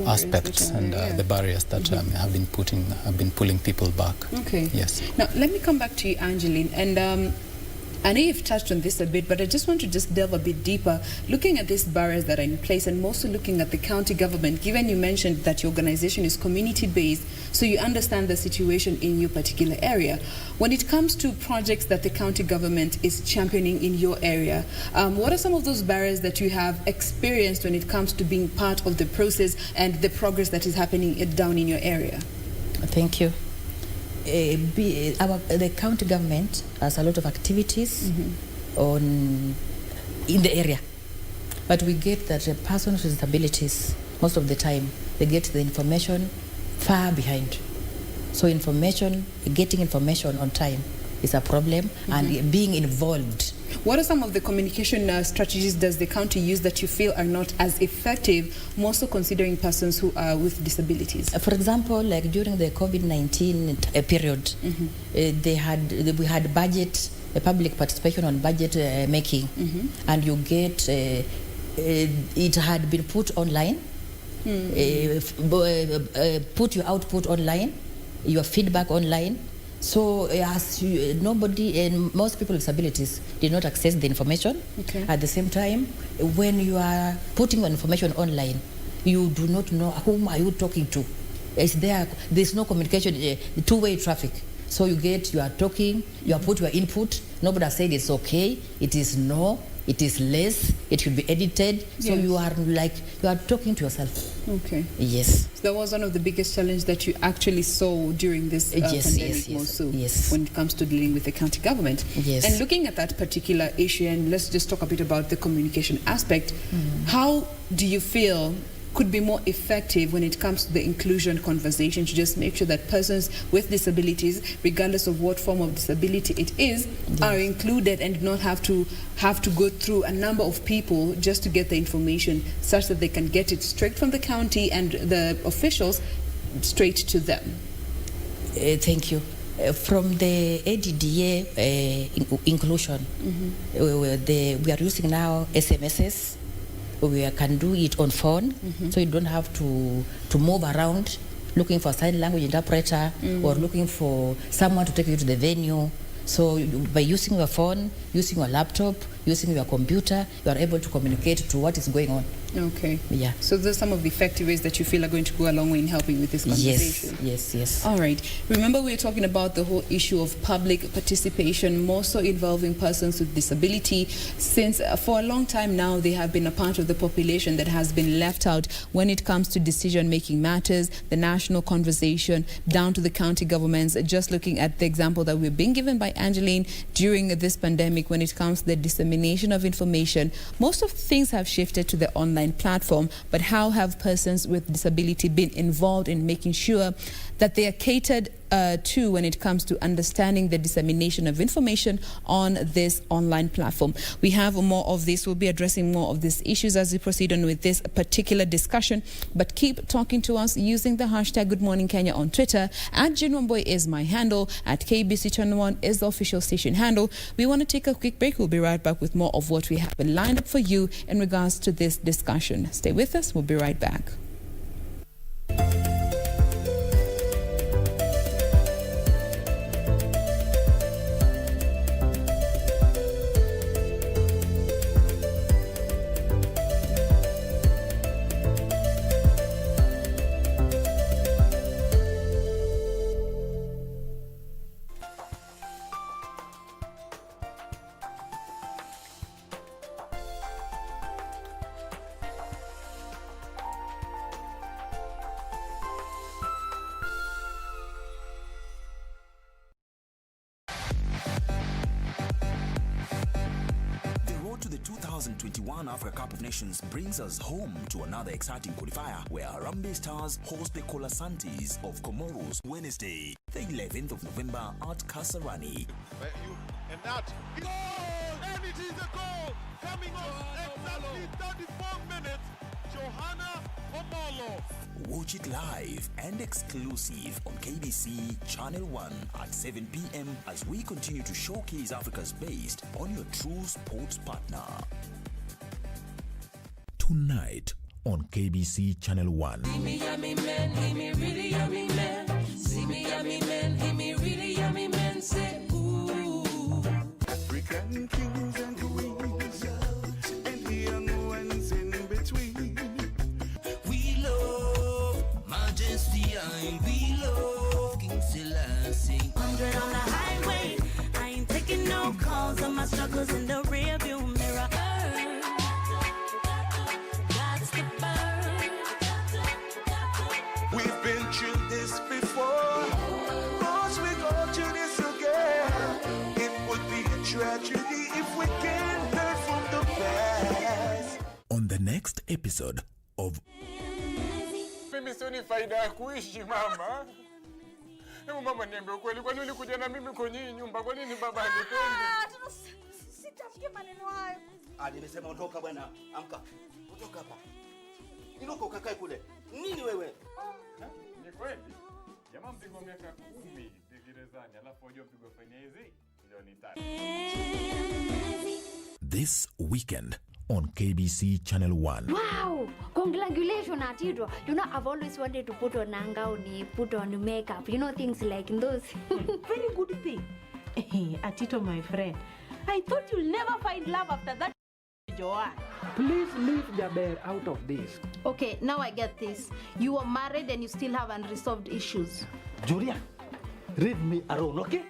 Speaker 18: aspects and the barriers that have been pulling people back. Yes.
Speaker 6: Now, let me come back to you, Angeline, and I know you've touched on this a bit, but I just want to delve a bit deeper, looking at these barriers that are in place and mostly looking at the county government, given you mentioned that your organization is community-based, so you understand the situation in your particular area. When it comes to projects that the county government is championing in your area, what are some of those barriers that you have experienced when it comes to being part of the process and the progress that is happening down in your area?
Speaker 17: Thank you. The county government has a lot of activities in the area, but we get that persons with disabilities, most of the time, they get the information far behind. So getting information on time is a problem, and being involved.
Speaker 6: What are some of the communication strategies does the county use that you feel are not as effective, more so considering persons who are with disabilities?
Speaker 17: For example, like during the COVID-19 period, we had budget, public participation on budget making, and you get, it had been put online, put your output online, your feedback online. So as nobody and most people with disabilities did not access the information. At the same time, when you are putting information online, you do not know whom are you talking to. There's no communication, two-way traffic. So you are talking, you are put your input, nobody has said it's okay, it is no, it is less, it should be edited. So you are talking to yourself. Yes.
Speaker 6: So that was one of the biggest challenges that you actually saw during this pandemic when it comes to dealing with the county government. And looking at that particular issue, and let's just talk a bit about the communication aspect, how do you feel could be more effective when it comes to the inclusion conversation to just make sure that persons with disabilities, regardless of what form of disability it is, are included and not have to go through a number of people just to get the information, such that they can get it straight from the county and the officials straight to them?
Speaker 17: Thank you. From the ADDA inclusion, we are using now SMSs. We can do it on phone, so you don't have to move around looking for a sign language interpreter, or looking for someone to take you to the venue. So by using your phone, using your laptop, using your computer, you are able to communicate to what is going on.
Speaker 6: Okay.
Speaker 17: Yeah.
Speaker 6: So those are some of the effective ways that you feel are going to go a long way in helping with this conversation.
Speaker 17: Yes.
Speaker 6: All right. Remember, we were talking about the whole issue of public participation, more so involving persons with disability, since for a long time now they have been a part of the population that has been left out when it comes to decision-making matters, the national conversation, down to the county governments. Just looking at the example that we're being given by Angeline during this pandemic when it comes to the dissemination of information, most of things have shifted to the online platform, but how have persons with disability been involved in making sure that they are catered to when it comes to understanding the dissemination of information on this online platform? We have more of this. We'll be addressing more of these issues as we proceed on with this particular discussion, but keep talking to us using the hashtag Good Morning Kenya on Twitter. @JaneWamboy is my handle. @KBC Channel 1 is the official station handle. We want to take a quick break. We'll be right back with more of what we have lined up for you in regards to this discussion. Stay with us. We'll be right back.
Speaker 8: To the 2021 Africa Cup of Nations brings us home to another exciting qualifier where Harambee Stars host the Colasantes of Comoros Wednesday, the 11th of November at Kasarani.
Speaker 9: And that goal! And it is a goal! Coming on exactly 34 minutes, Johanna Omolo.
Speaker 8: Watch it live and exclusive on KBC Channel 1 at 7 p.m. as we continue to showcase Africa's best on your true sports partner.
Speaker 19: Tonight on KBC Channel 1.
Speaker 10: See me yummy man, he me really yummy man. See me yummy man, he me really yummy man. Say ooh.
Speaker 9: African kings and queens and the young ones in between.
Speaker 10: We love Majesty and we love King Selassie. 100 on the highway, I ain't taking no calls on my struggles in the rearview mirror. That's the burn.
Speaker 9: We've been through this before. Cause we go through this again. It would be a tragedy if we can't learn from the past.
Speaker 19: On the next episode of
Speaker 20: Mimi sioni faida ya kuishi mama. Hebu mama niambie ukweli, kwa nini ulikuja na mimi kwenye hii nyumba? Kwa nini baba hanipendi?
Speaker 2: Sitamkie maneno hayo.
Speaker 11: Nimesema ondoka bwana. Amka. Ondoka hapa. Inuka ukakae kule. Nini wewe?
Speaker 20: Ni kweli? Jamaa mpigwa miaka 10 gerezani, alafu wajua mpigwa faini hizi milioni 3.
Speaker 19: This weekend on KBC Channel 1.
Speaker 1: Wow! Congratulations, Atito. You know, I've always wanted to put on nanga, put on makeup. You know, things like those.
Speaker 2: Very good thing. Atito, my friend. I thought you'll never find love after that, Joanne.
Speaker 3: Please leave Jaber out of this.
Speaker 2: Okay, now I get this. You are married and you still have unresolved issues.
Speaker 4: Julia, leave me alone, okay?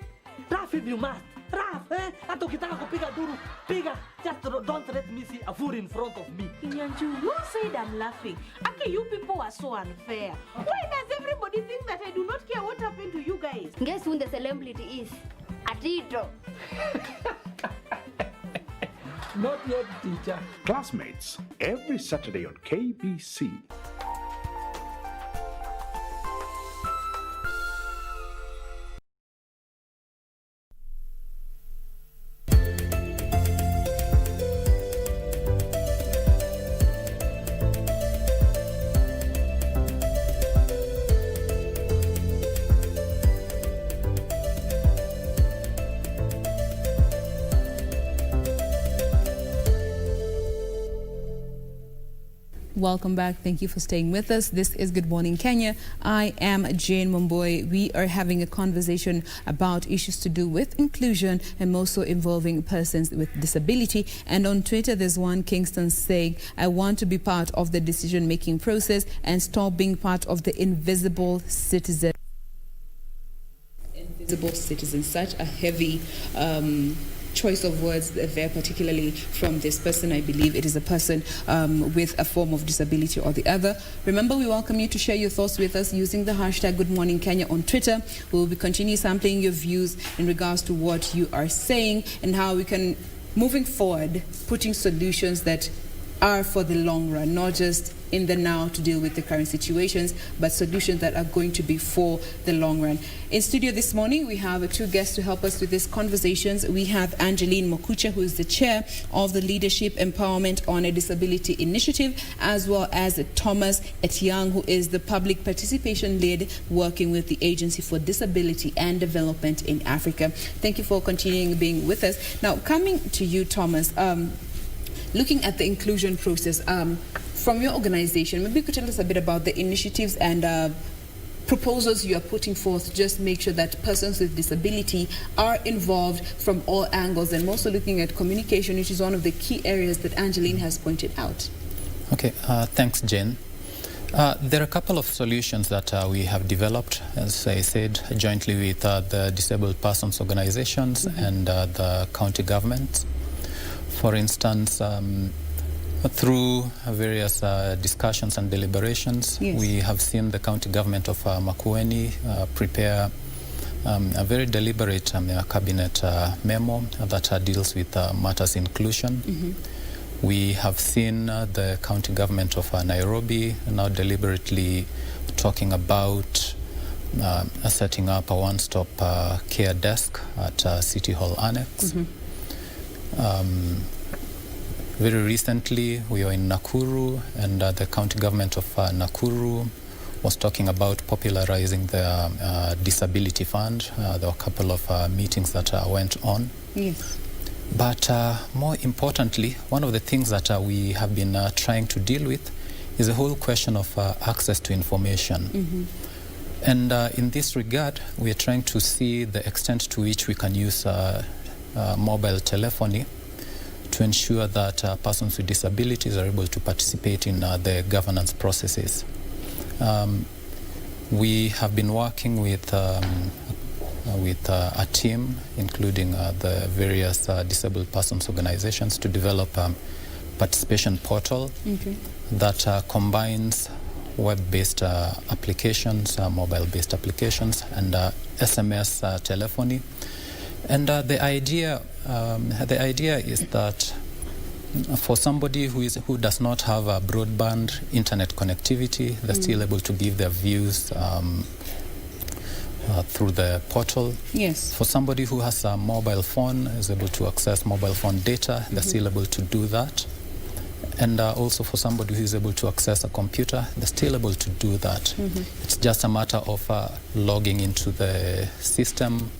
Speaker 4: Raf if you must. Raf, hata ukitaka kupiga duru, piga. Just don't let me see a fool in front of me.
Speaker 2: Inyanju, who said I'm laughing? Okay, you people are so unfair. Why does everybody think that I do not care what happened to you guys?
Speaker 1: Guess who the celebrity is? Atito.
Speaker 3: Not yet, teacher.
Speaker 5: Classmates, every Saturday on KBC.
Speaker 6: Welcome back. Thank you for staying with us. This is Good Morning Kenya. I am Jane Momboy. We are having a conversation about issues to do with inclusion and also involving persons with disability. And on Twitter, there's one Kingston saying, I want to be part of the decision-making process and stop being part of the invisible citizen. Invisible citizen, such a heavy choice of words there, particularly from this person. I believe it is a person with a form of disability or the other. Remember, we welcome you to share your thoughts with us using the hashtag Good Morning Kenya on Twitter. We will be continue sampling your views in regards to what you are saying and how we can, moving forward, putting solutions that are for the long run, not just in the now to deal with the current situations, but solutions that are going to be for the long run. In studio this morning, we have two guests to help us with these conversations. We have Angeline Mokucha, who is the chair of the Leadership Empowerment on a Disability Initiative, as well as Thomas Etiang, who is the public participation lead working with the Agency for Disability and Development in Africa. Thank you for continuing being with us. Now, coming to you, Thomas, looking at the inclusion process, from your organization, maybe you could tell us a bit about the initiatives and proposals you are putting forth to just make sure that persons with disability are involved from all angles, and also looking at communication, which is one of the key areas that Angeline has pointed out.
Speaker 18: Okay, thanks, Jen. There are a couple of solutions that we have developed, as I said, jointly with the disabled persons organizations and the county government. For instance, through various discussions and deliberations, we have seen the county government of Makueni prepare a very deliberate cabinet memo that deals with matters inclusion. We have seen the county government of Nairobi now deliberately talking about setting up a one-stop care desk at City Hall Annex. Very recently, we were in Nakuru, and the county government of Nakuru was talking about popularizing the disability fund. There were a couple of meetings that went on.
Speaker 6: Yes.
Speaker 18: But more importantly, one of the things that we have been trying to deal with is the whole question of access to information. And in this regard, we are trying to see the extent to which we can use mobile telephony to ensure that persons with disabilities are able to participate in the governance processes. We have been working with a team, including the various disabled persons organizations, to develop a participation portal that combines web-based applications, mobile-based applications, and SMS telephony. And the idea is that for somebody who does not have a broadband internet connectivity, they're still able to give their views through the portal.
Speaker 6: Yes.
Speaker 18: For somebody who has a mobile phone, is able to access mobile phone data, they're still able to do that. And also for somebody who is able to access a computer, they're still able to do that. It's just a matter of logging into the system,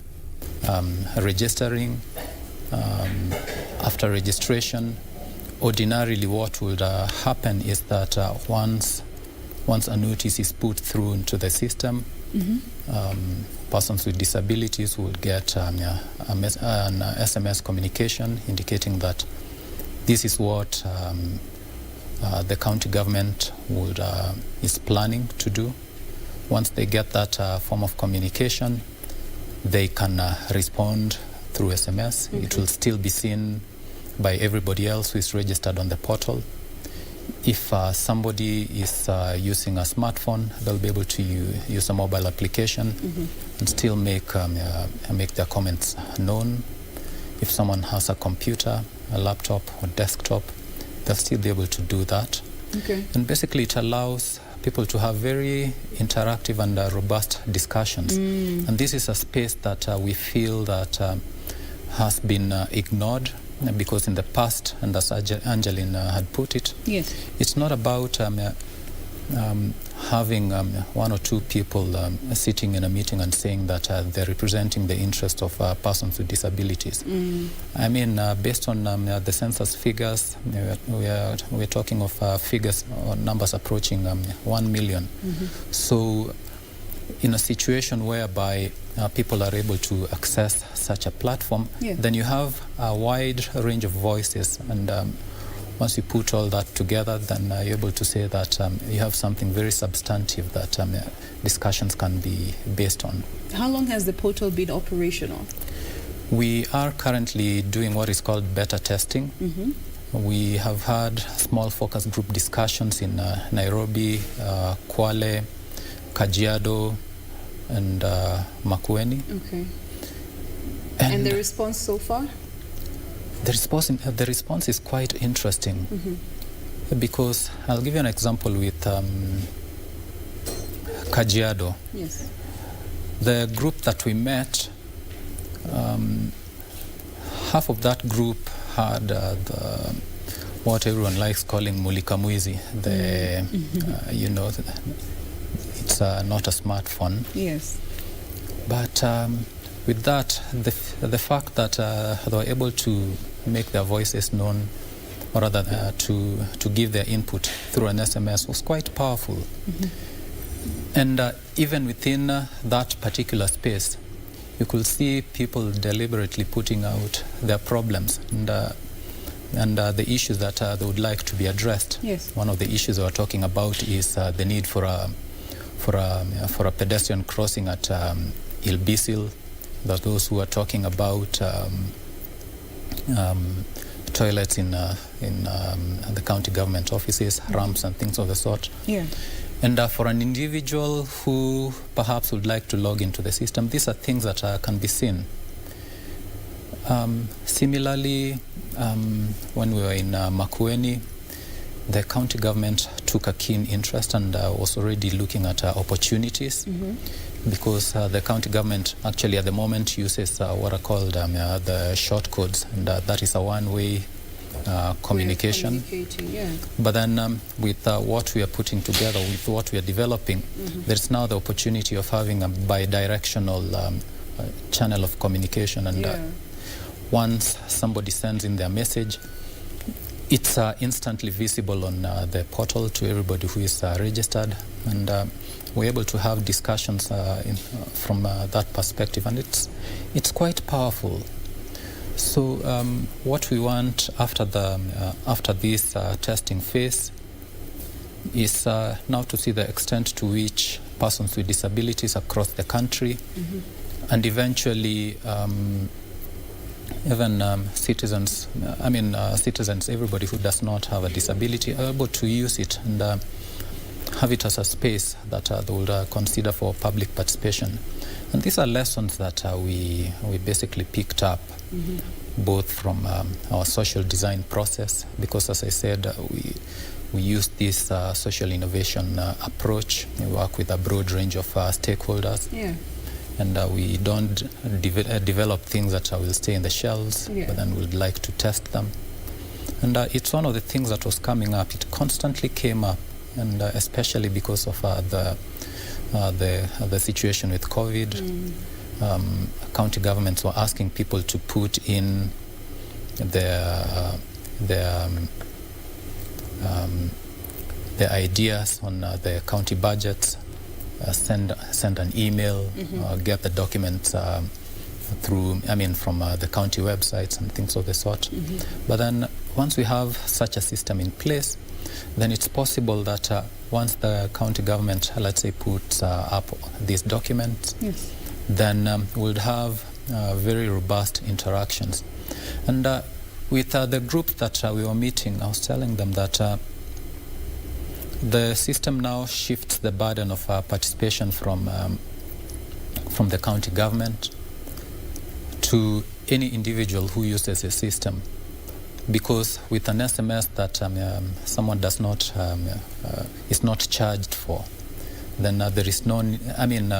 Speaker 18: registering. After registration, ordinarily what would happen is that once a notice is put through into the system, persons with disabilities will get an SMS communication indicating that this is what the county government is planning to do. Once they get that form of communication, they can respond through SMS. It will still be seen by everybody else who is registered on the portal. If somebody is using a smartphone, they'll be able to use a mobile application and still make their comments known. If someone has a computer, a laptop or desktop, they'll still be able to do that. And basically it allows people to have very interactive and robust discussions. And this is a space that we feel that has been ignored, because in the past, and as Angeline had put it,
Speaker 6: yes,
Speaker 18: it's not about having one or two people sitting in a meeting and saying that they're representing the interest of persons with disabilities. I mean, based on the census figures, we're talking of figures or numbers approaching 1 million. So in a situation whereby people are able to access such a platform, then you have a wide range of voices, and once you put all that together, then you're able to say that you have something very substantive that discussions can be based on.
Speaker 6: How long has the portal been operational?
Speaker 18: We are currently doing what is called beta testing. We have had small focus group discussions in Nairobi, Kwale, Kajiado, and Makueni.
Speaker 6: Okay. And the response so far?
Speaker 18: The response is quite interesting, because I'll give you an example with Kajiado.
Speaker 6: Yes.
Speaker 18: The group that we met, half of that group had what everyone likes calling mulikamuizi. You know, it's not a smartphone.
Speaker 6: Yes.
Speaker 18: But with that, the fact that they were able to make their voices known, or rather to give their input through an SMS, was quite powerful. And even within that particular space, you could see people deliberately putting out their problems and the issues that they would like to be addressed.
Speaker 6: Yes.
Speaker 18: One of the issues they were talking about is the need for a pedestrian crossing at Ilbisil. There's those who are talking about toilets in the county government offices, ramps and things of the sort.
Speaker 6: Yeah.
Speaker 18: And for an individual who perhaps would like to log into the system, these are things that can be seen. Similarly, when we were in Makueni, the county government took a keen interest and was already looking at opportunities, because the county government actually at the moment uses what are called the short codes, and that is a one-way communication. But then with what we are putting together, with what we are developing, there's now the opportunity of having a bi-directional channel of communication, and once somebody sends in their message, it's instantly visible on the portal to everybody who is registered, and we're able to have discussions from that perspective, and it's quite powerful. So what we want after this testing phase is now to see the extent to which persons with disabilities across the country, and eventually even citizens, citizens, everybody who does not have a disability, are able to use it and have it as a space that they will consider for public participation. And these are lessons that we basically picked up, both from our social design process, because as I said, we use this social innovation approach. We work with a broad range of stakeholders.
Speaker 6: Yeah.
Speaker 18: And we don't develop things that will stay in the shelves, but then we'd like to test them. And it's one of the things that was coming up. It constantly came up, and especially because of the situation with COVID. County governments were asking people to put in their ideas on the county budgets. Send an email, get the documents through, from the county websites and things of the sort. But then once we have such a system in place, then it's possible that once the county government, let's say, puts up these documents, then we'll have very robust interactions. And with the group that we were meeting, I was telling them that the system now shifts the burden of participation from the county government to any individual who uses the system, because with an SMS that someone does not is not charged for, then there is no.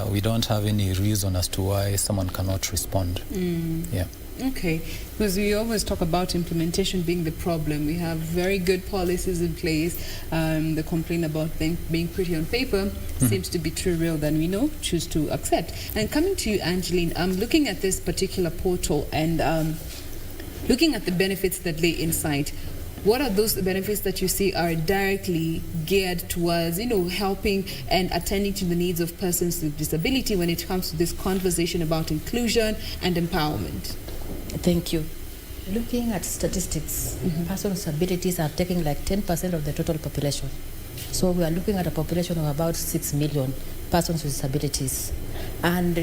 Speaker 18: We don't have any reason as to why someone cannot respond. Yeah.
Speaker 6: Okay, because we always talk about implementation being the problem. We have very good policies in place. The complaint about them being pretty on paper seems to be trivial than we know, choose to accept. And coming to you, Angeline, I'm looking at this particular portal and looking at the benefits that lay inside. What are those benefits that you see are directly geared towards, helping and attending to the needs of persons with disability when it comes to this conversation about inclusion and empowerment?
Speaker 17: Thank you. Looking at statistics, persons with disabilities are taking like 10% of the total population. So we are looking at a population of about 6 million persons with disabilities. And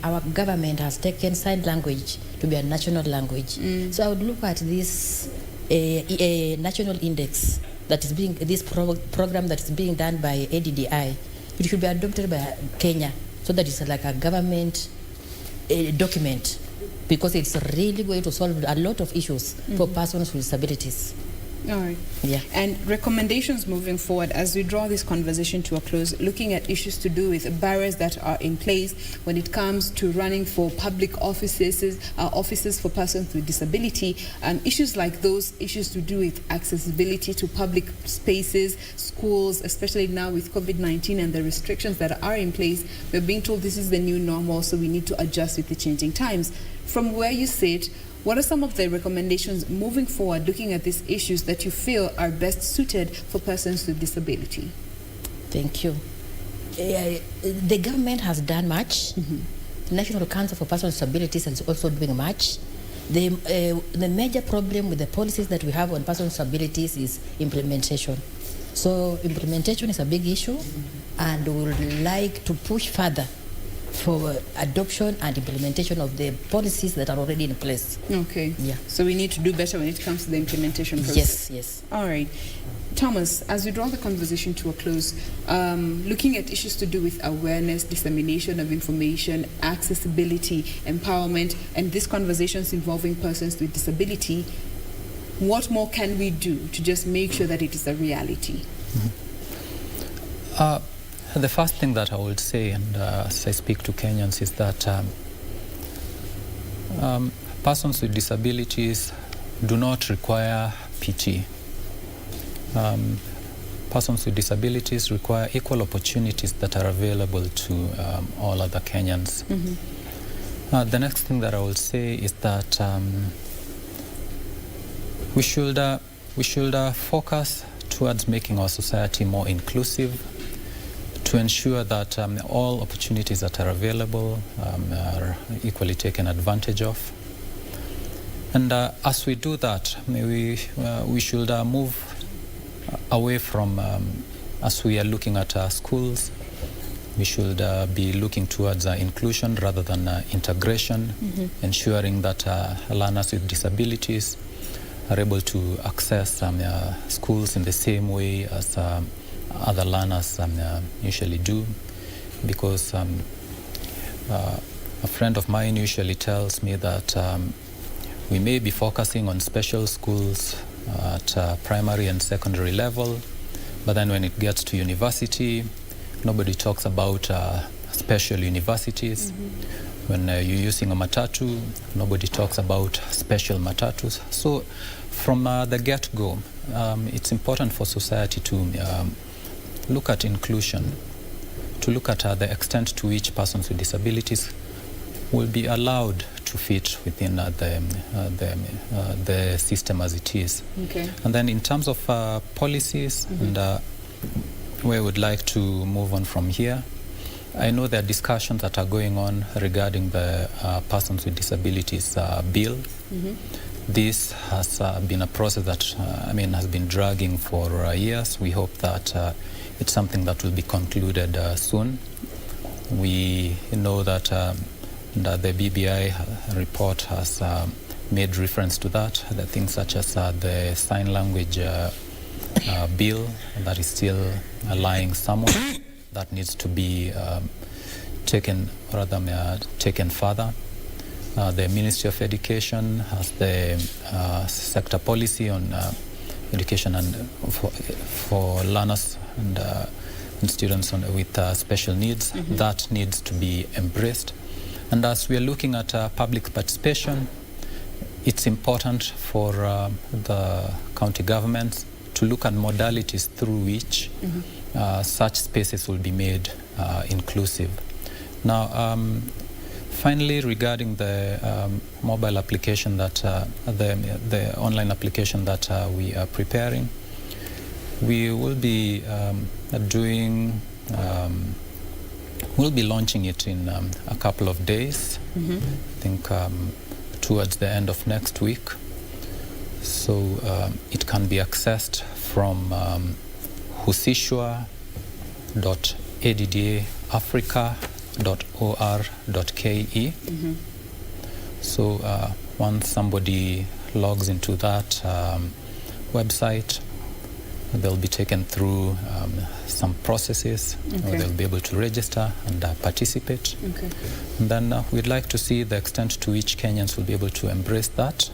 Speaker 17: our government has taken sign language to be a national language. So I would look at this a national index that is being, this program that is being done by ADDI. It should be adopted by Kenya so that it's like a government document, because it's really going to solve a lot of issues for persons with disabilities.
Speaker 6: All right.
Speaker 17: Yeah.
Speaker 6: And recommendations moving forward as we draw this conversation to a close, looking at issues to do with barriers that are in place when it comes to running for public offices, offices for persons with disability, issues like those, issues to do with accessibility to public spaces, schools, especially now with COVID-19 and the restrictions that are in place. We're being told this is the new normal, so we need to adjust with the changing times. From where you sit, what are some of the recommendations moving forward, looking at these issues that you feel are best suited for persons with disability?
Speaker 17: Thank you. The government has done much. National Council for Persons with Disabilities is also doing much. The major problem with the policies that we have on persons with disabilities is implementation. So implementation is a big issue, and we would like to push further for adoption and implementation of the policies that are already in place.
Speaker 6: Okay.
Speaker 17: Yeah.
Speaker 6: So we need to do better when it comes to the implementation process.
Speaker 17: Yes, yes.
Speaker 6: All right. Thomas, as we draw the conversation to a close, looking at issues to do with awareness, dissemination of information, accessibility, empowerment, and these conversations involving persons with disability, what more can we do to just make sure that it is a reality?
Speaker 18: The first thing that I would say, and as I speak to Kenyans, is that persons with disabilities do not require PT. Persons with disabilities require equal opportunities that are available to all other Kenyans. The next thing that I will say is that we should focus towards making our society more inclusive, to ensure that all opportunities that are available are equally taken advantage of. And as we do that, we should move away from, as we are looking at schools, we should be looking towards inclusion rather than integration, ensuring that learners with disabilities are able to access schools in the same way as other learners usually do, because a friend of mine usually tells me that we may be focusing on special schools at primary and secondary level, but then when it gets to university, nobody talks about special universities. When you're using a matatu, nobody talks about special matatus. So from the get-go, it's important for society to look at inclusion, to look at the extent to which persons with disabilities will be allowed to fit within the system as it is.
Speaker 6: Okay.
Speaker 18: And then in terms of policies and where we would like to move on from here, I know there are discussions that are going on regarding the Persons with Disabilities Bill. This has been a process that has been dragging for years. We hope that it's something that will be concluded soon. We know that the BBI report has made reference to that. The things such as the sign language bill that is still lying somewhere, that needs to be taken further. The Ministry of Education has the sector policy on education and for learners and students with special needs. That needs to be embraced. And as we are looking at public participation, it's important for the county governments to look at modalities through which such spaces will be made inclusive. Now, finally, regarding the mobile application that the online application that we are preparing, we will be we'll be launching it in a couple of days. I think towards the end of next week. So it can be accessed from husiswa.addaafrica.or.ke. So once somebody logs into that website, they'll be taken through some processes. They'll be able to register and participate. And then we'd like to see the extent to which Kenyans will be able to embrace that,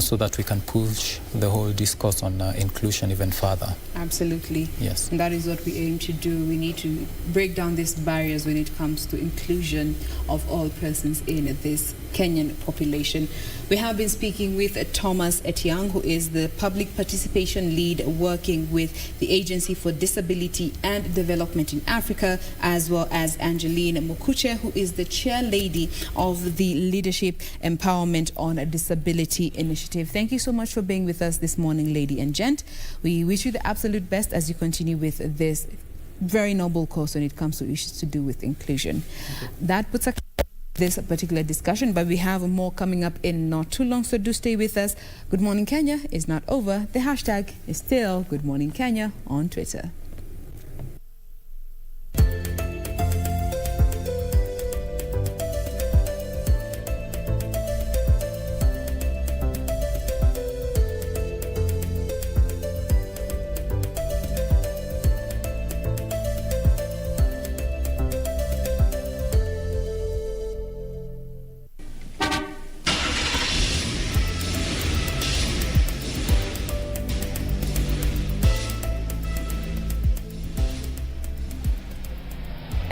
Speaker 18: so that we can push the whole discourse on inclusion even further.
Speaker 6: Absolutely.
Speaker 18: Yes.
Speaker 6: And that is what we aim to do. We need to break down these barriers when it comes to inclusion of all persons in this Kenyan population. We have been speaking with Thomas Etiang, who is the public participation lead working with the Agency for Disability and Development in Africa, as well as Angeline Mukuche, who is the chair lady of the Leadership Empowerment on Disability Initiative. Thank you so much for being with us this morning, lady and gent. We wish you the absolute best as you continue with this very noble cause when it comes to issues to do with inclusion. That puts a this particular discussion, but we have more coming up in not too long, so do stay with us. Good Morning Kenya is not over. The hashtag is still Good Morning Kenya on Twitter.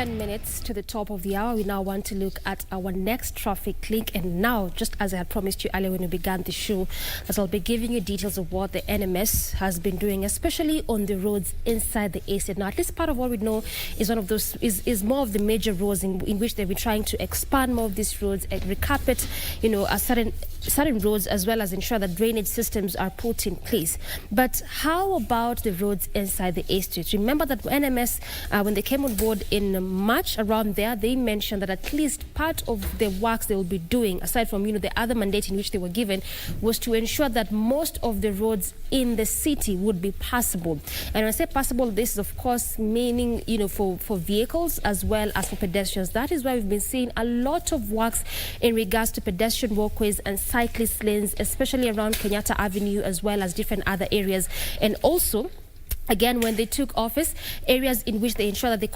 Speaker 7: Minutes to the top of the hour. We now want to look at our next traffic link, and now, just as I had promised you earlier when we began the show, as I'll be giving you details of what the NMS has been doing, especially on the roads inside the estate. Now, at least part of what we know is one of those is more of the major roads in which they've been trying to expand more of these roads and recarpet, certain roads, as well as ensure that drainage systems are put in place. But how about the roads inside the estate? Remember that NMS, when they came on board in March, around there, they mentioned that at least part of the works they will be doing, aside from the other mandate in which they were given, was to ensure that most of the roads in the city would be passable. And when I say passable, this is of course meaning for vehicles as well as for pedestrians. That is why we've been seeing a lot of works in regards to pedestrian walkways and cyclist lanes, especially around Kenyatta Avenue, as well as different other areas. And also, again, when they took office, areas in which they ensured that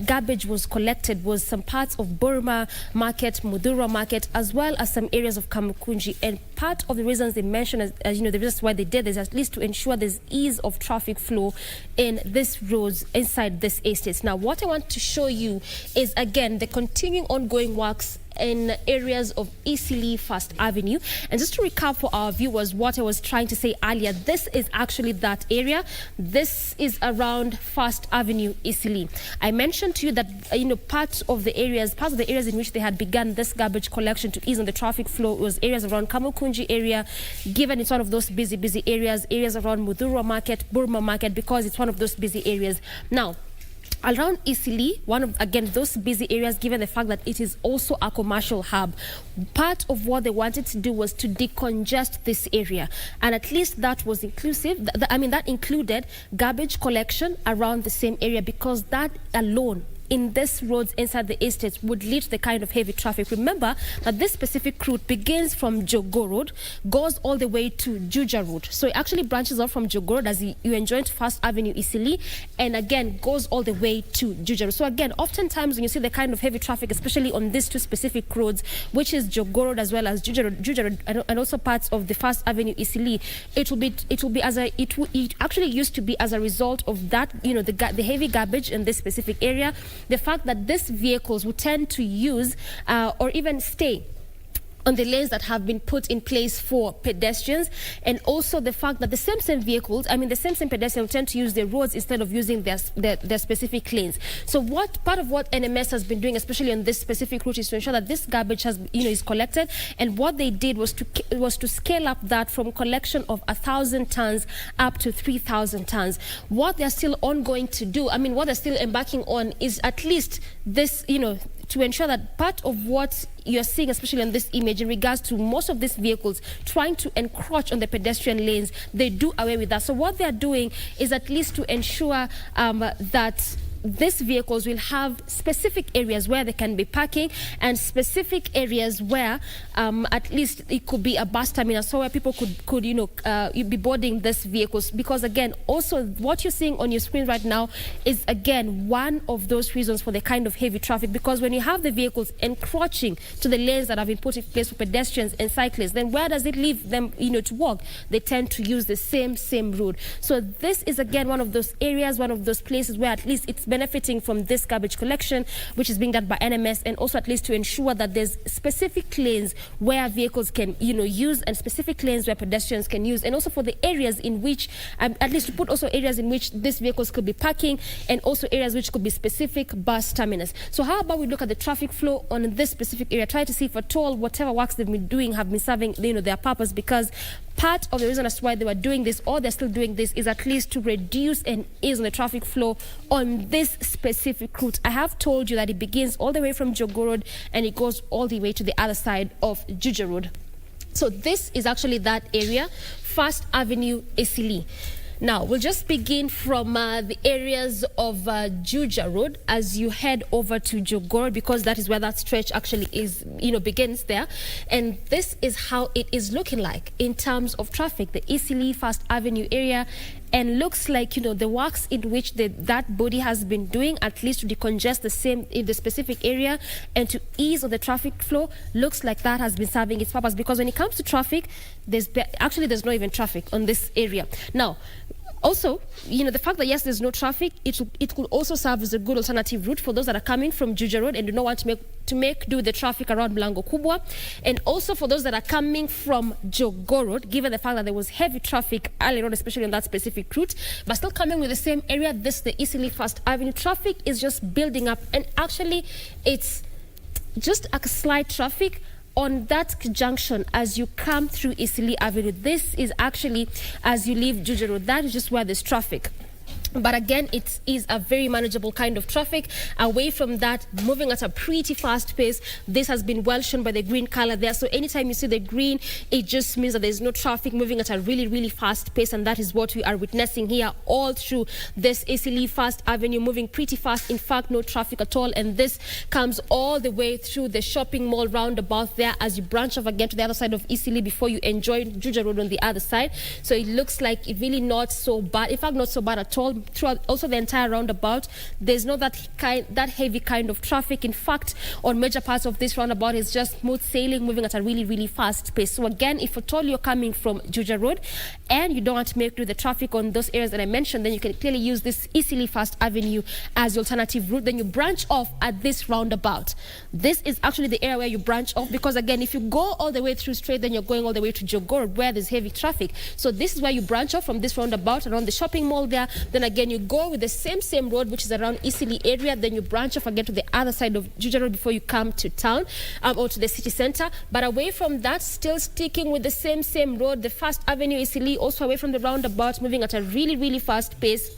Speaker 7: garbage was collected was some parts of Burma Market, Mudhurwa Market, as well as some areas of Kamukunji. And part of the reasons they mentioned, as the reasons why they did this, at least to ensure there's ease of traffic flow in these roads inside this estate. Now, what I want to show you is, again, the continuing ongoing works in areas of Eastleigh First Avenue. And just to recap for our viewers what I was trying to say earlier, this is actually that area. This is around First Avenue, Eastleigh. I mentioned to you that parts of the areas in which they had begun this garbage collection to ease on the traffic flow was areas around Kamukunji area, given it's one of those busy areas around Mudhurwa Market, Burma Market, because it's one of those busy areas. Now, around Eastleigh, one of, again, those busy areas, given the fact that it is also a commercial hub, part of what they wanted to do was to decongest this area. And at least that was inclusive. That included garbage collection around the same area, because that alone in these roads inside the estates would lead to the kind of heavy traffic. Remember that this specific route begins from Jogo Road, goes all the way to Juja Road. So it actually branches off from Jogo Road as you enjoy First Avenue Eastleigh, and again goes all the way to Juja Road. So again, oftentimes when you see the kind of heavy traffic, especially on these two specific roads, which is Jogo Road as well as Juja Road, and also parts of the First Avenue Eastleigh, it actually used to be as a result of that, the heavy garbage in this specific area. The fact that these vehicles would tend to use or even stay on the lanes that have been put in place for pedestrians, and also the fact that the same vehicles, the same pedestrians tend to use the roads instead of using their specific lanes. So part of what NMS has been doing, especially on this specific route, is to ensure that this garbage is collected. And what they did was to scale up that from collection of 1,000 tons up to 3,000 tons. What they're still ongoing to do, what they're still embarking on, is at least this, to ensure that part of what you're seeing, especially on this image, in regards to most of these vehicles trying to encroach on the pedestrian lanes, they do away with that. So what they're doing is at least to ensure that these vehicles will have specific areas where they can be parking, and specific areas where at least it could be a bus terminal, so where people could be boarding these vehicles. Because again, also what you're seeing on your screen right now is again one of those reasons for the kind of heavy traffic, because when you have the vehicles encroaching to the lanes that have been put in place for pedestrians and cyclists, then where does it leave them to walk? They tend to use the same route. So this is again one of those areas, one of those places where at least it's benefiting from this garbage collection, which is being done by NMS, and also at least to ensure that there's specific lanes where vehicles can use, and specific lanes where pedestrians can use, and also for the areas in which at least to put also areas in which these vehicles could be parking, and also areas which could be specific bus terminus. So how about we look at the traffic flow on this specific area, try to see if at all whatever works they've been doing have been serving their purpose, because part of the reason as to why they were doing this, or they're still doing this, is at least to reduce and ease on the traffic flow on this specific route. I have told you that it begins all the way from Jogo Road and it goes all the way to the other side of Juja Road. So this is actually that area, First Avenue, Eastleigh. Now, we'll just begin from the areas of Juja Road as you head over to Jogo Road, because that is where that stretch actually is, begins there. And this is how it is looking like in terms of traffic, the Eastleigh First Avenue area. And looks like, the works in which that body has been doing, at least to decongest the specific area and to ease on the traffic flow, looks like that has been serving its purpose. Because when it comes to traffic, there's not even traffic on this area. Now, also, the fact that, yes, there's no traffic, it could also serve as a good alternative route for those that are coming from Juja Road and do not want to make do with the traffic around Mlango Kubwa. And also for those that are coming from Jogo Road, given the fact that there was heavy traffic earlier on, especially on that specific route, but still coming with the same area, the Eastleigh First Avenue traffic is just building up. And actually, it's just a slight traffic on that junction as you come through Eastleigh Avenue. This is actually as you leave Juja Road. That is just where there's traffic. But again, it is a very manageable kind of traffic. Away from that, moving at a pretty fast pace. This has been well shown by the green color there. So anytime you see the green, it just means that there's no traffic, moving at a really, really fast pace. And that is what we are witnessing here all through this Eastleigh First Avenue, moving pretty fast. In fact, no traffic at all. And this comes all the way through the shopping mall roundabout there as you branch off again to the other side of Eastleigh before you enjoy Juja Road on the other side. So it looks like it really not so bad. In fact, not so bad at all. Throughout also the entire roundabout, there's not that heavy kind of traffic. In fact, on major parts of this roundabout, it's just smooth sailing, moving at a really, really fast pace. So again, if at all you're coming from Juja Road and you don't want to make do the traffic on those areas that I mentioned, then you can clearly use this Eastleigh First Avenue as your alternative route. Then you branch off at this roundabout. This is actually the area where you branch off, because again, if you go all the way through straight, then you're going all the way to Jogo Road where there's heavy traffic. So this is where you branch off from this roundabout around the shopping mall there. Then again, you go with the same road, which is around Eastleigh area. Then you branch off again to the other side of Juja Road before you come to town or to the city center. But away from that, still sticking with the same road, the First Avenue Eastleigh, also away from the roundabout, moving at a really, really fast pace.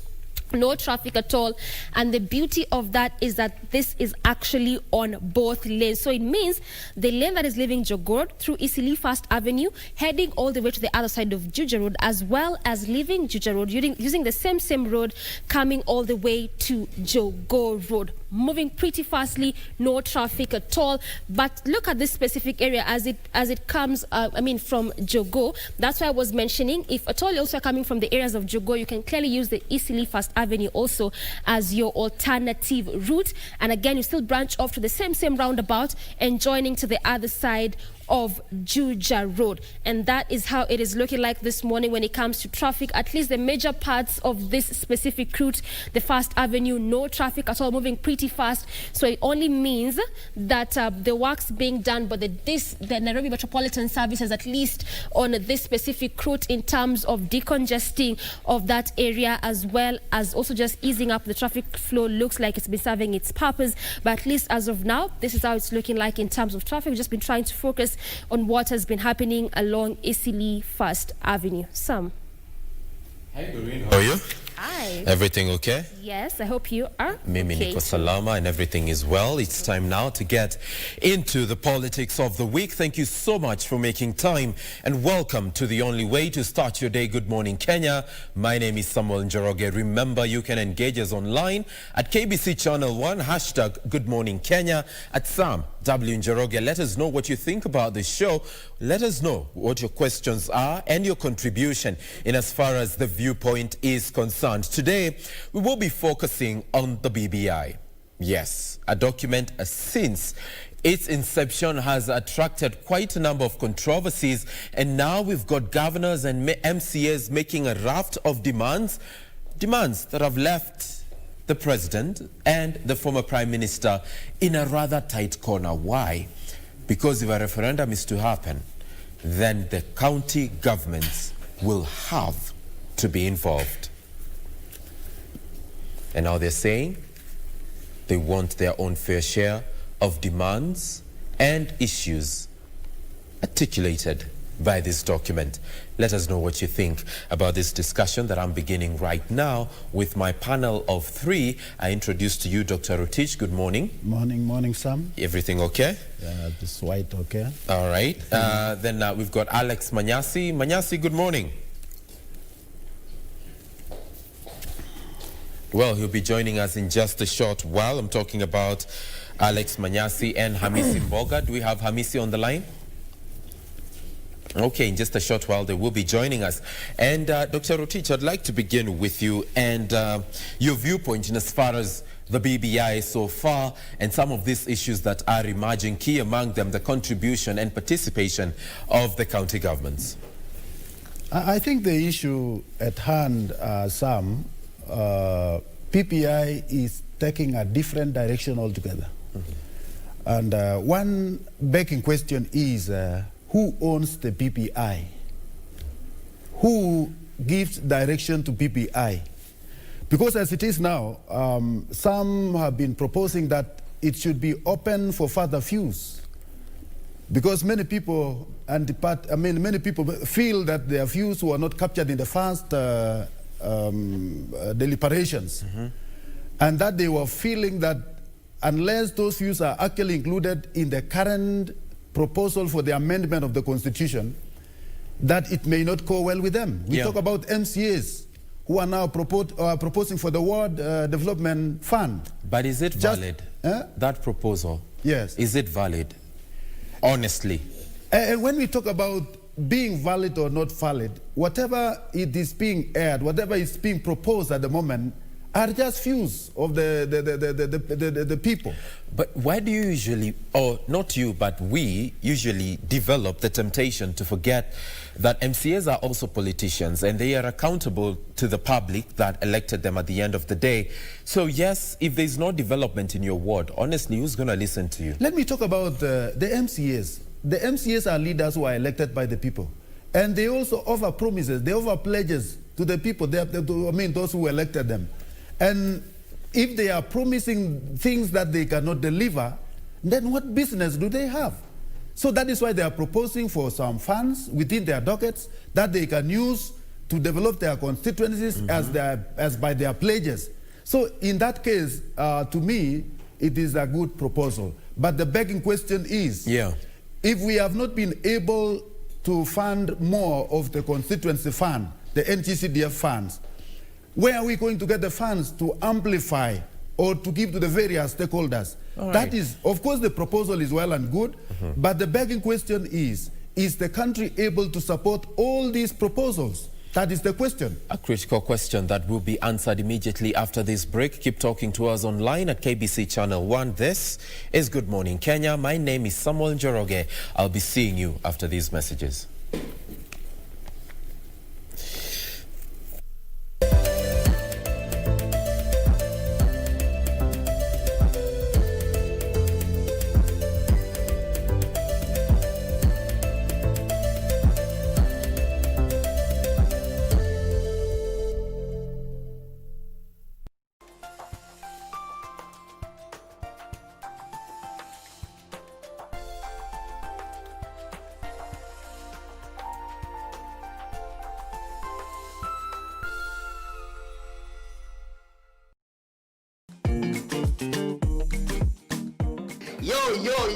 Speaker 7: No traffic at all. And the beauty of that is that this is actually on both lanes. So it means the lane that is leaving Jogo Road through Eastleigh First Avenue, heading all the way to the other side of Juja Road, as well as leaving Juja Road using the same road, coming all the way to Jogo Road. Moving pretty fastly, no traffic at all. But look at this specific area as it comes, from Jogo. That's why I was mentioning, if at all you're also coming from the areas of Jogo, you can clearly use the Eastleigh First Avenue also as your alternative route. And again, you still branch off to the same roundabout and joining to the other side of Juja Road. And that is how it is looking like this morning when it comes to traffic. At least the major parts of this specific route, the First Avenue, no traffic at all, moving pretty fast. So it only means that the work's being done, but the Nairobi Metropolitan Services, at least on this specific route, in terms of decongesting of that area, as well as also just easing up the traffic flow, looks like it's been serving its purpose. But at least as of now, this is how it's looking like in terms of traffic. We've just been trying to focus on what has been happening along Isili First Avenue. Sam.
Speaker 21: Hi, Doreen. How are you?
Speaker 7: Hi.
Speaker 21: Everything okay?
Speaker 7: Yes, I hope you are.
Speaker 21: Mimi
Speaker 7: okay.
Speaker 21: Niko Salama, and everything is well. It's time now to get into the politics of the week. Thank you so much for making time, and welcome to the only way to start your day. Good morning, Kenya. My name is Samuel Njoroge. Remember, you can engage us online at KBC Channel 1, hashtag Good Morning Kenya, at Sam W. Njoroge. Let us know what you think about this show. Let us know what your questions are and your contribution in as far as the viewpoint is concerned. Today, we will be focusing on the BBI. Yes, a document since its inception has attracted quite a number of controversies, and now we've got governors and MCAs making a raft of demands that have left the president and the former prime minister in a rather tight corner. Why? Because if a referendum is to happen, then the county governments will have to be involved. And now they're saying they want their own fair share of demands and issues articulated by this document. Let us know what you think about this discussion that I'm beginning right now with my panel of three. I introduce to you Dr. Rotich. Good morning.
Speaker 22: Morning, Sam.
Speaker 21: Everything okay?
Speaker 22: Yeah, this white okay.
Speaker 21: All right. Then we've got Alex Manyasi. Manyasi, good morning. Well, he'll be joining us in just a short while. I'm talking about Alex Manyasi and Hamisi Mboga. Do we have Hamisi on the line? Okay, in just a short while, they will be joining us. And Dr. Rotich, I'd like to begin with you and your viewpoint in as far as the BBI so far and some of these issues that are emerging, key among them the contribution and participation of the county governments.
Speaker 22: I think the issue at hand, Sam, PPI is taking a different direction altogether. Mm-hmm. And one begging question is, who owns the PPI? Who gives direction to PPI? Because as it is now, some have been proposing that it should be open for further views. Because many people many people feel that their views were not captured in the first deliberations. Mm-hmm. And that they were feeling that unless those views are actually included in the current proposal for the amendment of the Constitution, that it may not go well with them. We talk about MCAs who are now proposing for the World Development Fund.
Speaker 21: But is it valid, that proposal?
Speaker 22: Yes.
Speaker 21: Is it valid, honestly?
Speaker 22: When we talk about being valid or not valid, whatever it is being aired, whatever is being proposed at the moment, are just views of the people.
Speaker 21: But why do you usually, or not you, but we usually develop the temptation to forget that MCAs are also politicians and they are accountable to the public that elected them at the end of the day? So yes, if there's no development in your ward, honestly, who's going to listen to you?
Speaker 22: Let me talk about the MCAs. The MCAs are leaders who are elected by the people. And they also offer promises, they offer pledges to the people, those who elected them. And if they are promising things that they cannot deliver, then what business do they have? So that is why they are proposing for some funds within their dockets that they can use to develop their constituencies as by their pledges. So in that case, to me, it is a good proposal. But the begging question is, if we have not been able to fund more of the constituency fund, the NGCDF funds, where are we going to get the funds to amplify or to give to the various stakeholders? That is, of course, the proposal is well and good, but the begging question is the country able to support all these proposals? That is the question.
Speaker 21: A critical question that will be answered immediately after this break. Keep talking to us online at KBC Channel 1. This is Good Morning Kenya. My name is Samuel Njoroge. I'll be seeing you after these messages.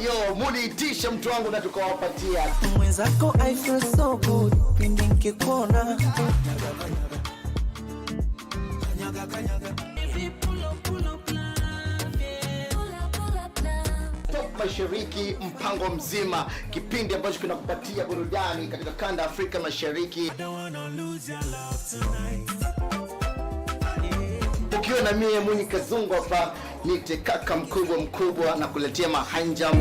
Speaker 11: Yo, muliitisha mtu wangu na tukawapatia.
Speaker 10: Mwenzako I feel so good pindi nikikuona.
Speaker 11: Top Mashariki, mpango mzima, kipindi ambacho kinakupatia burudani katika kanda Afrika Mashariki. Ukiwa na mie Munyi Kazungu hapa, nite kaka mkubwa na kuletea mahanja.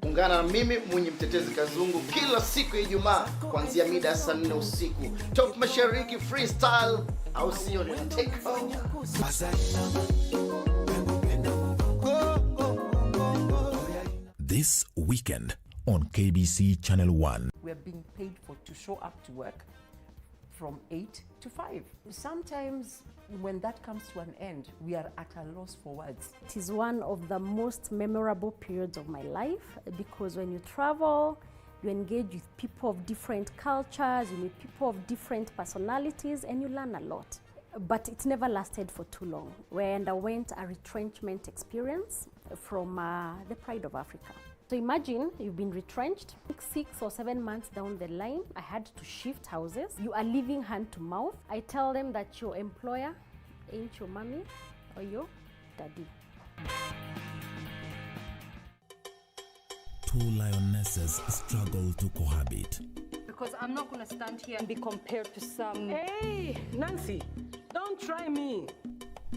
Speaker 11: Ungana na mimi Munyi mtetezi Kazungu kila siku ya Ijumaa kuanzia mida ya saa 4 usiku. Top Mashariki freestyle au sio ni take over.
Speaker 19: This weekend on KBC Channel 1.
Speaker 13: We are being paid to show up to work from 8 to 5. Sometimes when that comes to an end, we are at a loss for words.
Speaker 14: It is one of the most memorable periods of my life because when you travel, you engage with people of different cultures, you meet people of different personalities, and you learn a lot. But it never lasted for too long. We underwent a retrenchment experience from the Pride of Africa. So imagine you've been retrenched 6 or 7 months down the line. I had to shift houses. You are living hand to mouth. I tell them that your employer ain't your mommy or your daddy.
Speaker 19: Two lionesses struggle to cohabit.
Speaker 12: Because I'm not going to stand here and be compared to some...
Speaker 2: Hey, Nancy, don't try me.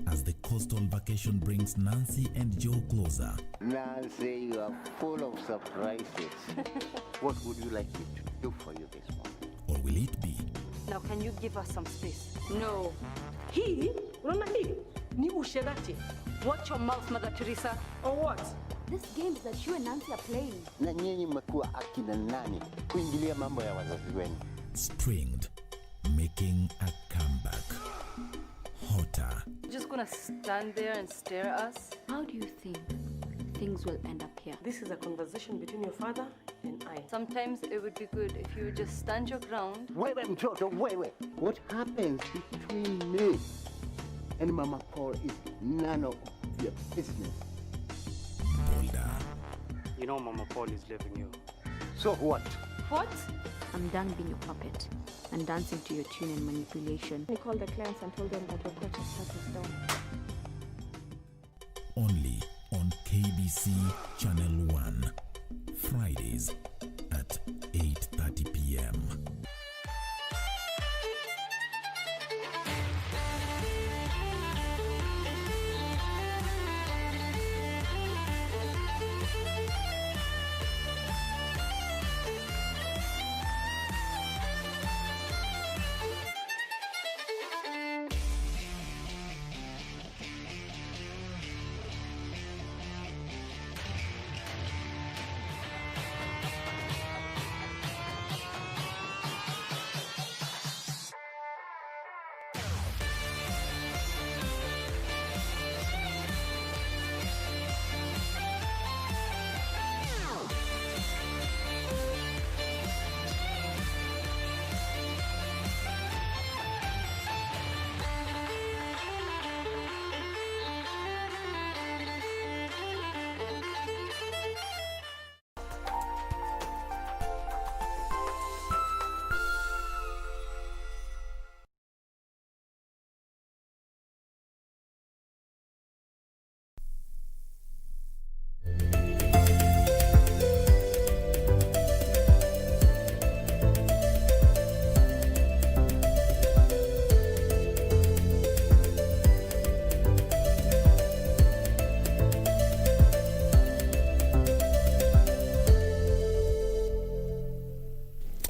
Speaker 19: As the coastal vacation brings Nancy and Joe closer.
Speaker 23: Nancy, you are full of surprises. What would you like me to do for you this morning?
Speaker 19: Or will it be?
Speaker 12: Now, can you give us some space? No.
Speaker 2: He? Ni usherati.
Speaker 12: Watch your mouth, Mother Teresa.
Speaker 2: Or what?
Speaker 14: These games that you and Nancy are playing.
Speaker 23: Na nyinyi mmekuwa akina nani kuingilia mambo ya wazazi wenu?
Speaker 19: Stringed, making a comeback. Hotter.
Speaker 12: You're just gonna stand there and stare at us?
Speaker 1: How do you think things will end up here?
Speaker 2: This is a conversation between your father and I.
Speaker 12: Sometimes it would be good if you would just stand your ground.
Speaker 23: Wait, Mtoto, wait. What happens between me and Mama Paul is none of your business.
Speaker 19: Bolder.
Speaker 24: You know Mama Paul is leaving you.
Speaker 23: So what?
Speaker 1: What? I'm done being your puppet and dancing to your tune and manipulation.
Speaker 14: We called the clients and told them that the project is done.
Speaker 19: Only on KBC Channel 1. Fridays at 8:30 p.m.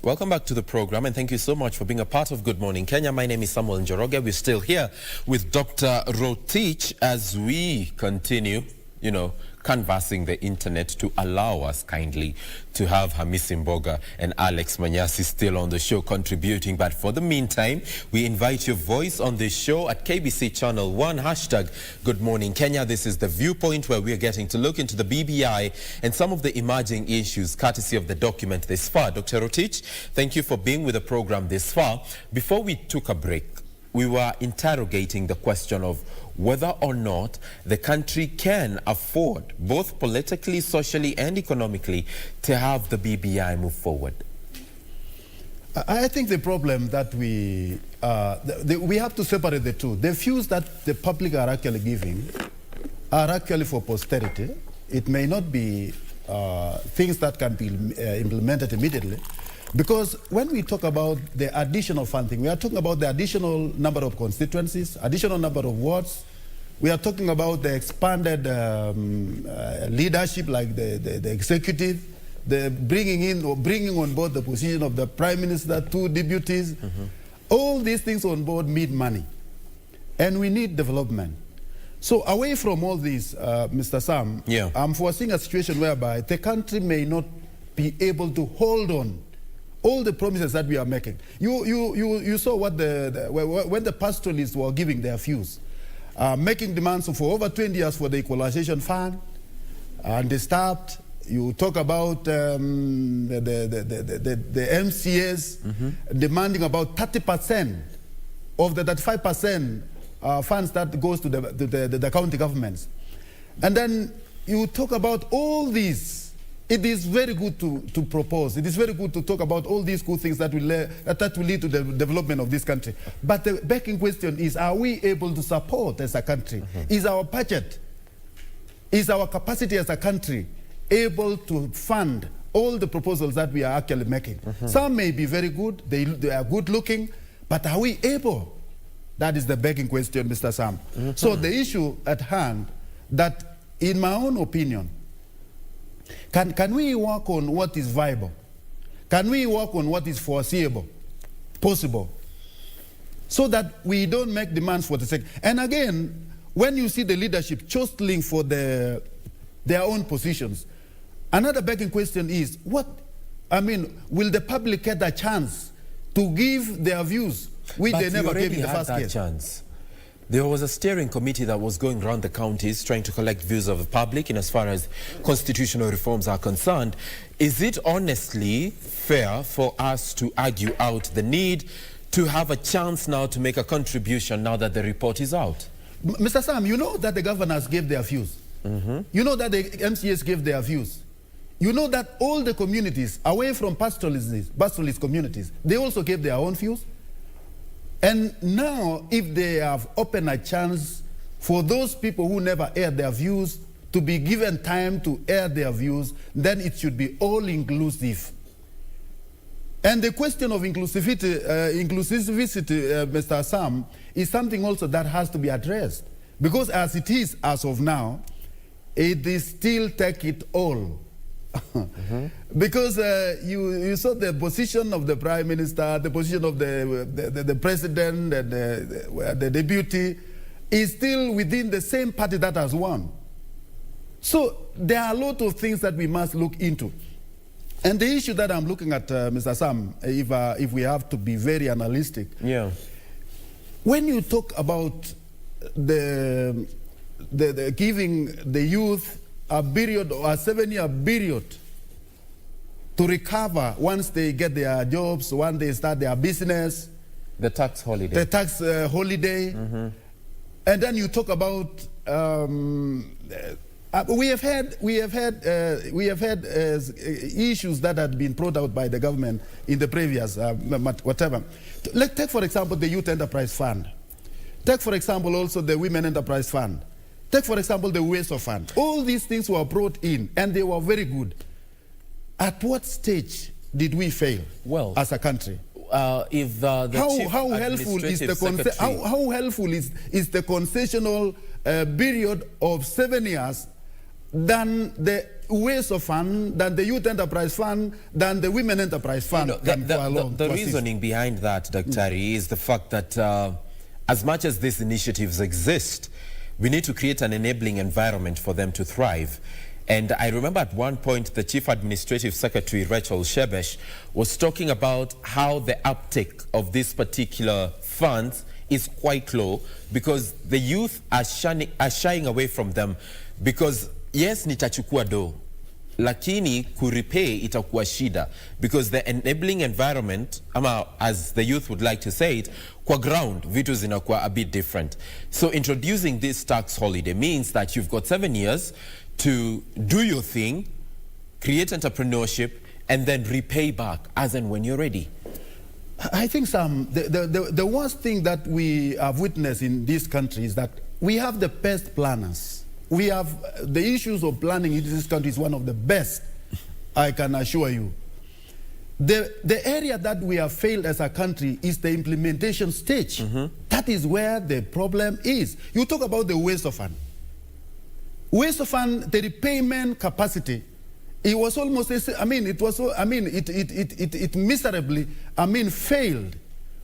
Speaker 21: Welcome back to the program, and thank you so much for being a part of Good Morning Kenya. My name is Samuel Njoroge. We're still here with Dr. Rotich as we continue, canvassing the internet to allow us kindly to have Hamisi Mboga and Alex Manyasi still on the show contributing. But for the meantime, we invite your voice on this show at KBC Channel 1, hashtag Good Morning Kenya. This is the viewpoint where we are getting to look into the BBI and some of the emerging issues courtesy of the document this far. Dr. Rotich, thank you for being with the program this far. Before we took a break, we were interrogating the question of whether or not the country can afford, both politically, socially, and economically, to have the BBI move forward.
Speaker 22: I think the problem that we have to separate the two. The views that the public are actually giving are actually for posterity. It may not be things that can be implemented immediately. Because when we talk about the additional funding, we are talking about the additional number of constituencies, additional number of wards. We are talking about the expanded leadership, like the executive, the bringing on board the position of the prime minister, 2 deputies. All these things on board need money, and we need development. So away from all this, Mr. Sam, I'm foreseeing a situation whereby the country may not be able to hold on all the promises that we are making. You saw what when the pastoralists were giving their views, making demands for over 20 years for the equalization fund, and they stopped. You talk about the MCAs demanding about 30% of the 35% funds that goes to the county governments. And then you talk about all these. It is very good to propose. It is very good to talk about all these good things that will lead to the development of this country. But the begging question is, are we able to support as a country? Is our budget, is our capacity as a country able to fund all the proposals that we are actually making? Some may be very good, they are good looking, but are we able? That is the begging question, Mr. Sam. So the issue at hand, that in my own opinion, can we work on what is viable? Can we work on what is foreseeable, possible, so that we don't make demands for the sake? And again, when you see the leadership jostling for their own positions, another begging question is, will the public get a chance to give their views, which they never gave in the first case?
Speaker 21: Chance. There was a steering committee that was going around the counties trying to collect views of the public in as far as constitutional reforms are concerned. Is it honestly fair for us to argue out the need to have a chance now to make a contribution now that the report is out?
Speaker 22: Mr. Sam, you know that the governors gave their views. You know that the MCAs gave their views. You know that all the communities, away from pastoralist communities, they also gave their own views. And now, if they have opened a chance for those people who never aired their views to be given time to air their views, then it should be all-inclusive. And the question of inclusivity, Mr. Sam, is something also that has to be addressed. Because as it is, as of now, it is still take it all. Because you saw the position of the prime minister, the position of the president, and the deputy is still within the same party that has won. So there are a lot of things that we must look into. And the issue that I'm looking at, Mr. Sam, if we have to be very analytic, when you talk about the giving the youth a period, or a 7-year period, to recover once they get their jobs, once they start their business.
Speaker 21: The tax holiday.
Speaker 22: The tax holiday. And then you talk about, we have had issues that had been brought out by the government in the previous, whatever. Let's take, for example, the Youth Enterprise Fund. Take, for example, also the Women Enterprise Fund. Take, for example, the WESO Fund. All these things were brought in, and they were very good. At what stage did we fail as a country?
Speaker 21: How
Speaker 22: helpful is the concessional period of 7 years than the ways of fund than the Youth Enterprise Fund, than the Women Enterprise Fund.
Speaker 21: The reasoning behind that, Dr. is the fact that as much as these initiatives exist, we need to create an enabling environment for them to thrive. And I remember at one point the Chief Administrative Secretary, Rachel Shebesh, was talking about how the uptake of these particular funds is quite low because the youth are shying away from them because, yes, nitachukua do, lakini kurepay itakuwa shida because the enabling environment, as the youth would like to say it, kwa ground, vitu zinakuwa a bit different. So introducing this tax holiday means that you've got 7 years to do your thing, create entrepreneurship, and then repay back as and when you're ready.
Speaker 22: I think the worst thing that we have witnessed in this country is that we have the best planners. We have the issues of planning in this country is one of the best, I can assure you. The area that we have failed as a country is the implementation stage. That is where the problem is. You talk about the waste of fund. Waste of fund, the repayment capacity, it was almost, it miserably, failed.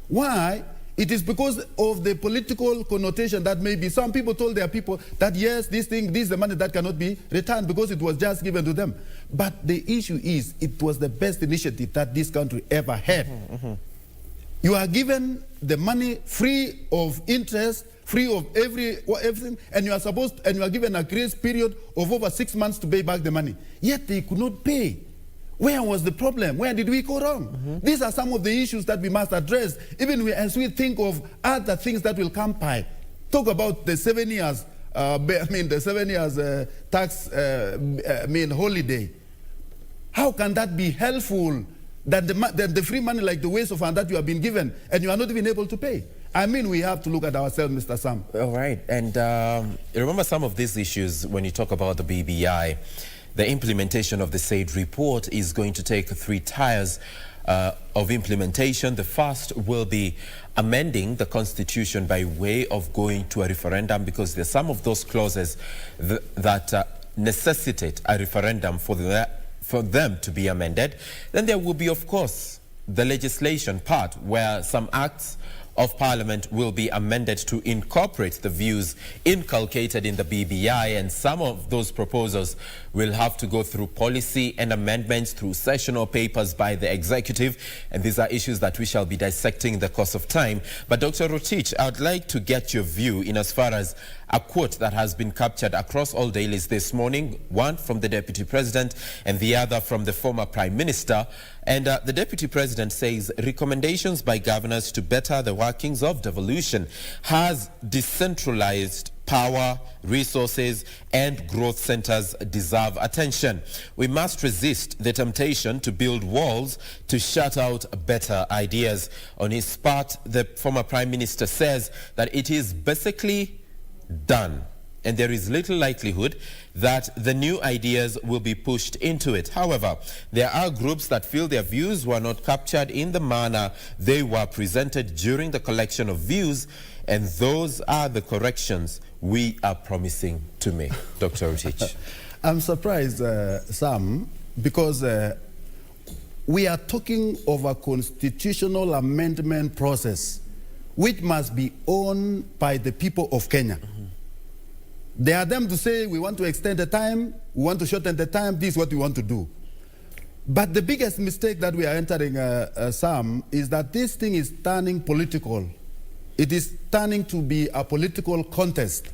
Speaker 22: Why? It is because of the political connotation that maybe some people told their people that yes, this is the money that cannot be returned because it was just given to them. But the issue is, it was the best initiative that this country ever had. You are given the money free of interest, free of everything, and you are given a grace period of over 6 months to pay back the money. Yet they could not pay. Where was the problem? Where did we go wrong? These are some of the issues that we must address, even as we think of other things that will come by. Talk about the 7 years, the 7 years tax holiday. How can that be helpful than the free money like the waste of fund that you have been given and you are not even able to pay? We have to look at ourselves, Mr. Sam.
Speaker 21: All right. And remember some of these issues when you talk about the BBI. The implementation of the said report is going to take 3 tiers of implementation. The first will be amending the constitution by way of going to a referendum because there's some of those clauses that necessitate a referendum for them to be amended. Then there will be, of course, the legislation part where some acts of Parliament will be amended to incorporate the views inculcated in the BBI, and some of those proposals will have to go through policy and amendments through sessional papers by the executive, and these are issues that we shall be dissecting in the course of time. But Dr. Rotich, I would like to get your view in as far as a quote that has been captured across all dailies this morning, one from the Deputy President and the other from the former Prime Minister. And the Deputy President says recommendations by governors to better the workings of devolution has decentralized power, resources, and growth centers deserve attention. We must resist the temptation to build walls to shut out better ideas. On his part, the former Prime Minister says that it is basically done, and there is little likelihood that the new ideas will be pushed into it. However, there are groups that feel their views were not captured in the manner they were presented during the collection of views, and those are the corrections we are promising to make. Dr. Rotich.
Speaker 22: I'm surprised, Sam, because we are talking of a constitutional amendment process which must be owned by the people of Kenya. They are them to say, we want to extend the time, we want to shorten the time, this is what we want to do. But the biggest mistake that we are entering, Sam, is that this thing is turning political. It is turning to be a political contest,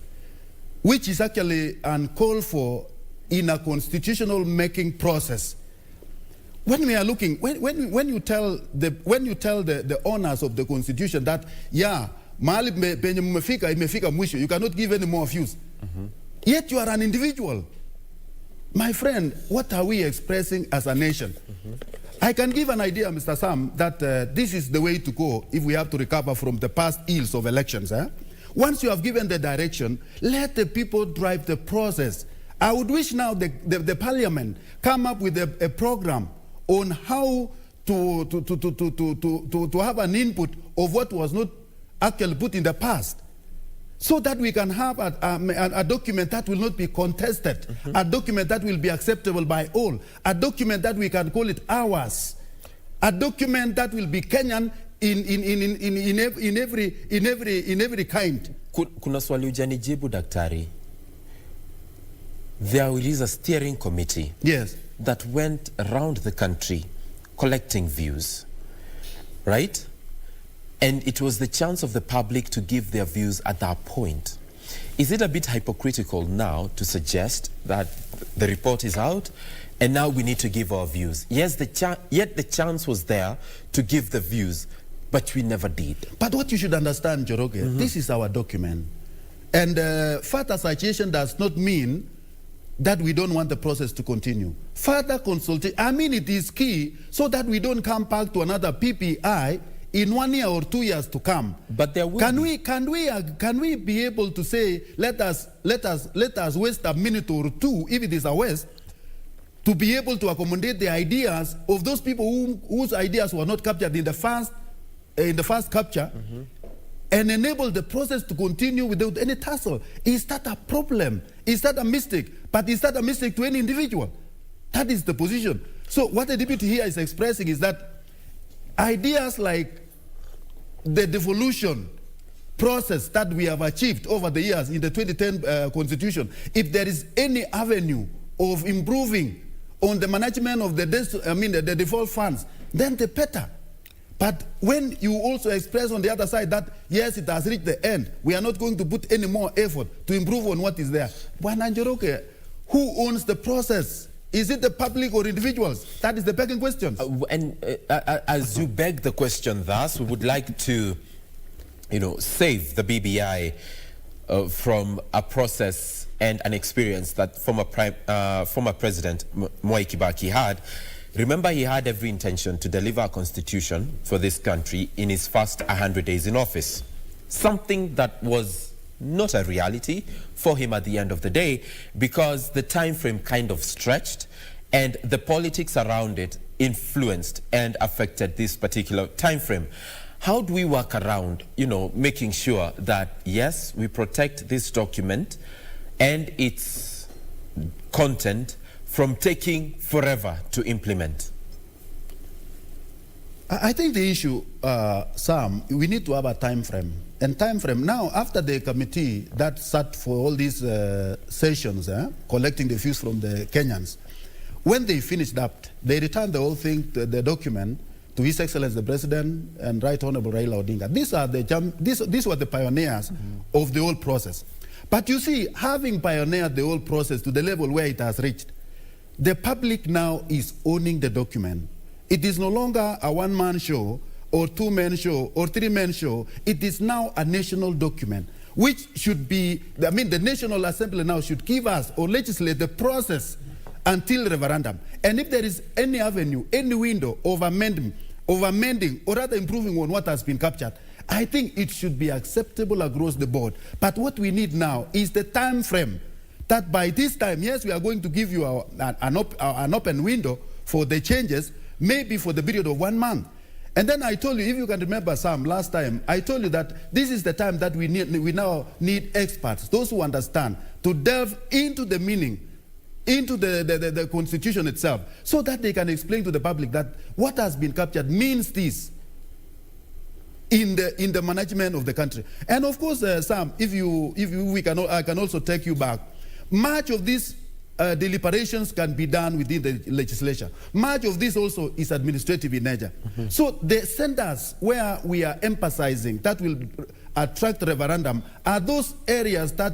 Speaker 22: which is actually uncalled for in a constitutional making process. When we are looking, when you tell the owners of the constitution that, yeah, mahali penye imefika mwisho, you cannot give any more views. Yet you are an individual. My friend, what are we expressing as a nation? I can give an idea, Mr. Sam, that this is the way to go if we have to recover from the past ills of elections. Once you have given the direction, let the people drive the process. I would wish now the parliament come up with a program on how to have an input of what was not actually put in the past. so that we can have a document that will not be contested, a document that will be acceptable by all, a document that we can call it ours, a document that will be Kenyan in every kind.
Speaker 21: Kuna swali hujanijibu daktari. There is a steering committee that went around the country collecting views, right? And it was the chance of the public to give their views at that point. Is it a bit hypocritical now to suggest that the report is out and now we need to give our views? Yes, yet the chance was there to give the views, but we never did.
Speaker 22: But what you should understand, Joroge, this is our document. And further citation does not mean that we don't want the process to continue. Further consultation, I mean, it is key so that we don't come back to another PPI in 1 year or 2 years to come.
Speaker 21: But there will
Speaker 22: can we be able to say, let us waste a minute or two, if it is a waste, to be able to accommodate the ideas of those people whose ideas were not captured in the first capture, and enable the process to continue without any tussle? Is that a problem? Is that a mistake? But is that a mistake to any individual? That is the position. So what the deputy here is expressing is that ideas like the devolution process that we have achieved over the years in the 2010 constitution, if there is any avenue of improving on the management of the default funds, then the better. But when you also express on the other side that, yes, it has reached the end, we are not going to put any more effort to improve on what is there. Bwana Njoroge, who owns the process? Is it the public or individuals? That is the begging question.
Speaker 21: As you beg the question thus, we would like to, save the BBI from a process and an experience that former President Mwai Kibaki had. Remember, he had every intention to deliver a constitution for this country in his first 100 days in office. Something that was not a reality for him at the end of the day, because the time frame kind of stretched and the politics around it influenced and affected this particular time frame. How do we work around, making sure that, yes, we protect this document and its content from taking forever to implement?
Speaker 22: I think the issue, Sam, we need to have a time frame. And time frame, now, after the committee that sat for all these sessions, collecting the views from the Kenyans, when they finished up, they returned the whole thing, the document, to His Excellency the President and Right Honorable Raila Odinga. These were the pioneers of the whole process. But you see, having pioneered the whole process to the level where it has reached, the public now is owning the document. It is no longer a one-man show or two-man show or three-man show. It is now a national document, which should be, the National Assembly now should give us or legislate the process until referendum. And if there is any avenue, any window of amending or rather improving on what has been captured, I think it should be acceptable across the board. But what we need now is the time frame that by this time, yes, we are going to give you an open window for the changes, maybe for the period of 1 month. And then I told you, if you can remember, Sam, last time, I told you that this is the time that we now need experts, those who understand, to delve into the meaning, into the constitution itself, so that they can explain to the public that what has been captured means this in the management of the country. And of course, Sam, I can also take you back. Much of these deliberations can be done within the legislature. Much of this also is administrative in nature. So the centers where we are emphasizing that will attract referendum are those areas that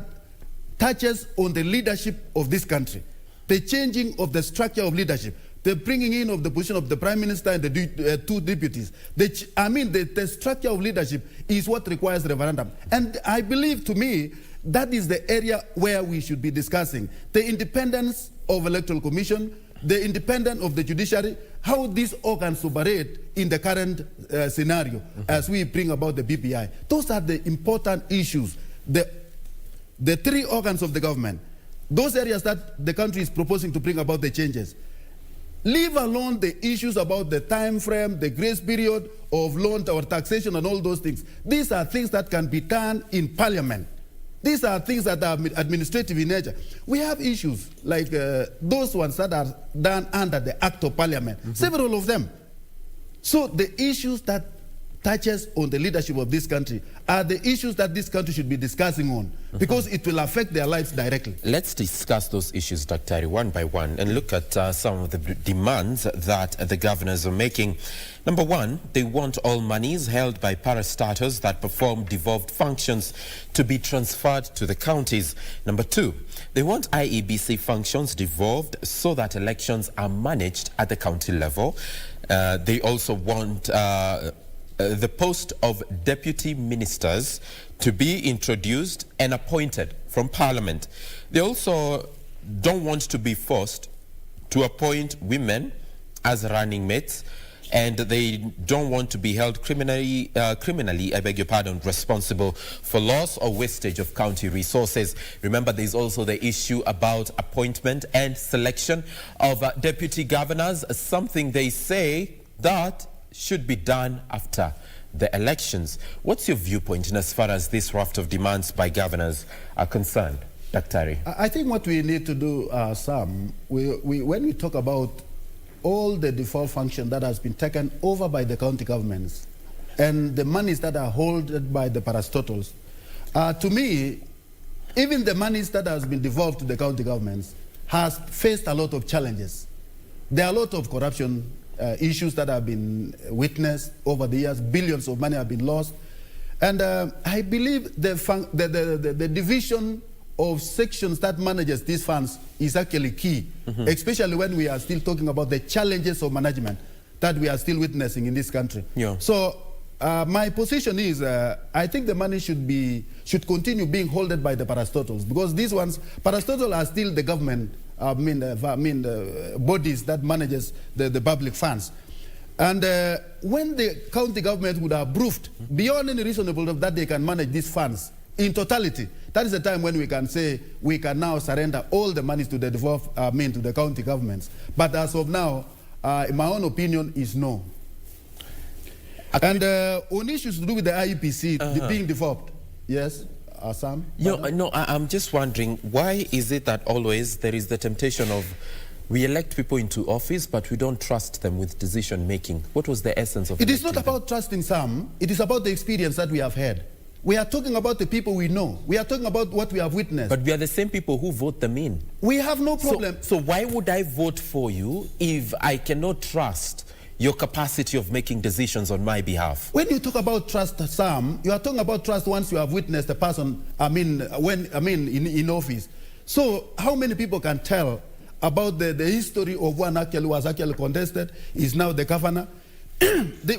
Speaker 22: touches on the leadership of this country, the changing of the structure of leadership, the bringing in of the position of the Prime Minister and the two deputies. The structure of leadership is what requires referendum. And I believe, to me, that is the area where we should be discussing the independence of Electoral Commission, the independence of the judiciary, how these organs operate in the current scenario as we bring about the BPI. Those are the important issues. The three organs of the government, those areas that the country is proposing to bring about the changes. Leave alone the issues about the time frame, the grace period of loan or taxation and all those things. These are things that can be done in Parliament. These are things that are administrative in nature. We have issues like those ones that are done under the Act of Parliament, several of them. So the issues that touches on the leadership of this country are the issues that this country should be discussing on, because it will affect their lives directly.
Speaker 21: Let's discuss those issues, Dr. one by one, and look at some of the demands that the governors are making. Number one, they want all monies held by parastatals that perform devolved functions to be transferred to the counties. Number two, they want IEBC functions devolved so that elections are managed at the county level. They also want the post of deputy ministers to be introduced and appointed from Parliament. They also don't want to be forced to appoint women as running mates, and they don't want to be held criminally, responsible for loss or wastage of county resources. Remember, there's also the issue about appointment and selection of deputy governors, something they say that should be done after the elections. What's your viewpoint in as far as this raft of demands by governors are concerned, Dr.
Speaker 22: I think what we need to do, Sam, when we talk about all the default function that has been taken over by the county governments and the monies that are held by the parastatals, to me, even the monies that has been devolved to the county governments has faced a lot of challenges. There are a lot of corruption issues that have been witnessed over the years. Billions of money have been lost. And I believe the division of sections that manages these funds is actually key, especially when we are still talking about the challenges of management that we are still witnessing in this country.
Speaker 21: Yeah.
Speaker 22: So my position is I think the money should continue being held by the parastatals, because these ones, parastatals are still the government, bodies that manages the public funds. And when the county government would have proved beyond any reasonable doubt that they can manage these funds in totality, that is the time when we can say we can now surrender all the monies to the to the county governments. But as of now, my own opinion is no. And on issues to do with the IEPC being devolved, yes, Sam?
Speaker 21: No, I'm just wondering, why is it that always there is the temptation of we elect people into office, but we don't trust them with decision making? What was the essence of it?
Speaker 22: It is not about trusting some, it is about the experience that we have had. We are talking about the people we know. We are talking about what we have witnessed.
Speaker 21: But we are the same people who vote them in.
Speaker 22: We have no problem.
Speaker 21: So why would I vote for you if I cannot trust your capacity of making decisions on my behalf?
Speaker 22: When you talk about trust, Sam, you are talking about trust once you have witnessed a person, in office. So how many people can tell about the history of one who was actually contested, is now the governor?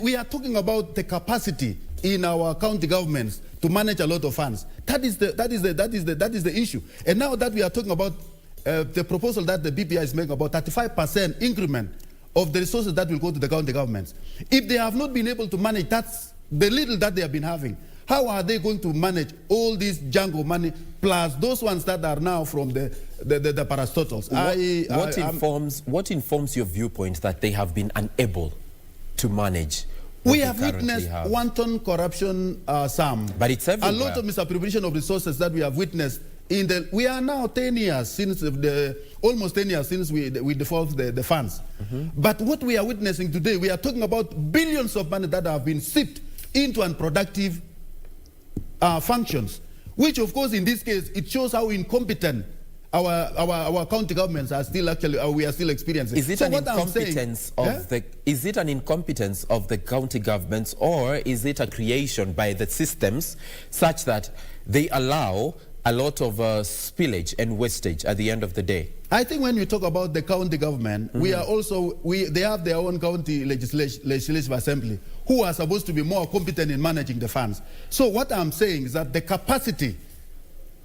Speaker 22: We are talking about the capacity in our county governments to manage a lot of funds. That is the issue. And now that we are talking about the proposal that the BPI is making about 35% increment of the resources that will go to the county governments. If they have not been able to manage that's the little that they have been having, how are they going to manage all this jungle money plus those ones that are now from the parastatals?
Speaker 21: What informs your viewpoint that they have been unable to manage?
Speaker 22: We have witnessed wanton corruption, Sam.
Speaker 21: But it's everywhere.
Speaker 22: A lot of misappropriation of resources that we have witnessed. We are now 10 years since almost 10 years since we devolved the funds. But what we are witnessing today, we are talking about billions of money that have been sipped into unproductive functions, which of course in this case it shows how incompetent our county governments are still we are still experiencing.
Speaker 21: Is it is it an incompetence of the county governments, or is it a creation by the systems such that they allow a lot of spillage and wastage at the end of the day?
Speaker 22: I think when we talk about the county government, we are also they have their own county legislative assembly who are supposed to be more competent in managing the funds. So what I'm saying is that the capacity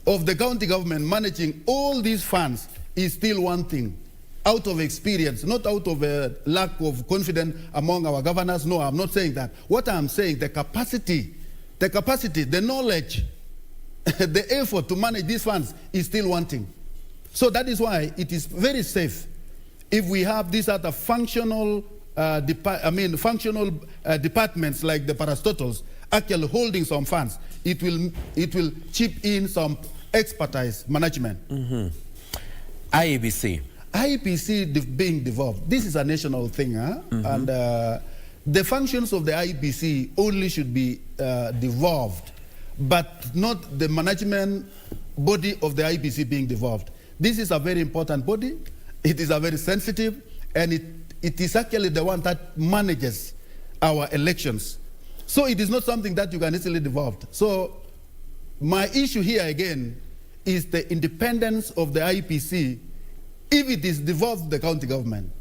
Speaker 22: of the county government managing all these funds is still one thing, out of experience, not out of a lack of confidence among our governors. No, I'm not saying that. What I'm saying, the capacity, the knowledge, the effort to manage these funds is still wanting. So that is why it is very safe if we have these other functional departments like the parastatals actually holding some funds, it will chip in some expertise management. IEBC being devolved. This is a national thing, and the functions of the IEBC only should be devolved, but not the management body of the IEBC being devolved. This is a very important body. It is a very sensitive, and it is actually the one that manages our elections. So it is not something that you can easily devolve. So my issue here again is the independence of the IEBC if it is devolved to the county government.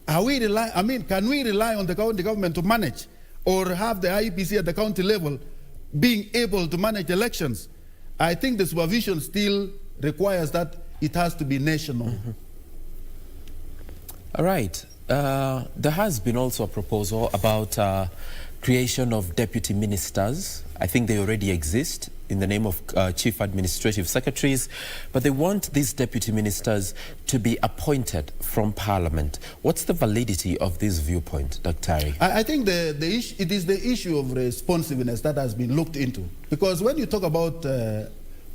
Speaker 22: Can we rely on the county government to manage, or have the IEBC at the county level being able to manage elections? I think the supervision still requires that it has to be national.
Speaker 21: All right. There has been also a proposal about creation of deputy ministers. I think they already exist in the name of chief administrative secretaries, but they want these deputy ministers to be appointed from Parliament. What's the validity of this viewpoint, Dr. Tari?
Speaker 22: I think it is the issue of responsiveness that has been looked into. Because when you talk about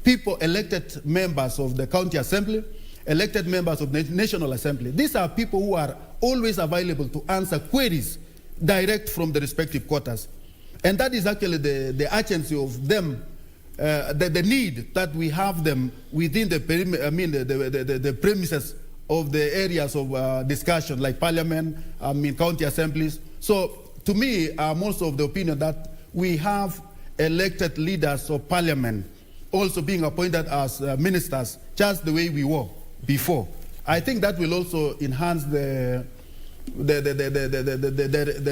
Speaker 22: people, elected members of the county assembly, elected members of the National Assembly, these are people who are always available to answer queries direct from the respective quarters. And that is actually the urgency of them, the need that we have them within the premises of the areas of discussion, like Parliament, county assemblies. So to me, I'm also of the opinion that we have elected leaders of Parliament also being appointed as ministers, just the way we were before. I think that will also enhance the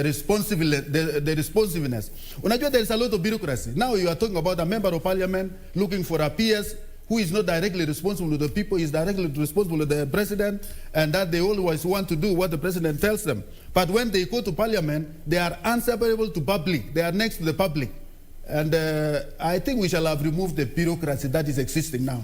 Speaker 22: responsiveness. Unajua, there is a lot of bureaucracy. Now you are talking about a member of Parliament looking for a PS who is not directly responsible to the people, is directly responsible to the president, and that they always want to do what the president tells them. But when they go to Parliament, they are inseparable to public. They are next to the public. And I think we shall have removed the bureaucracy that is existing now.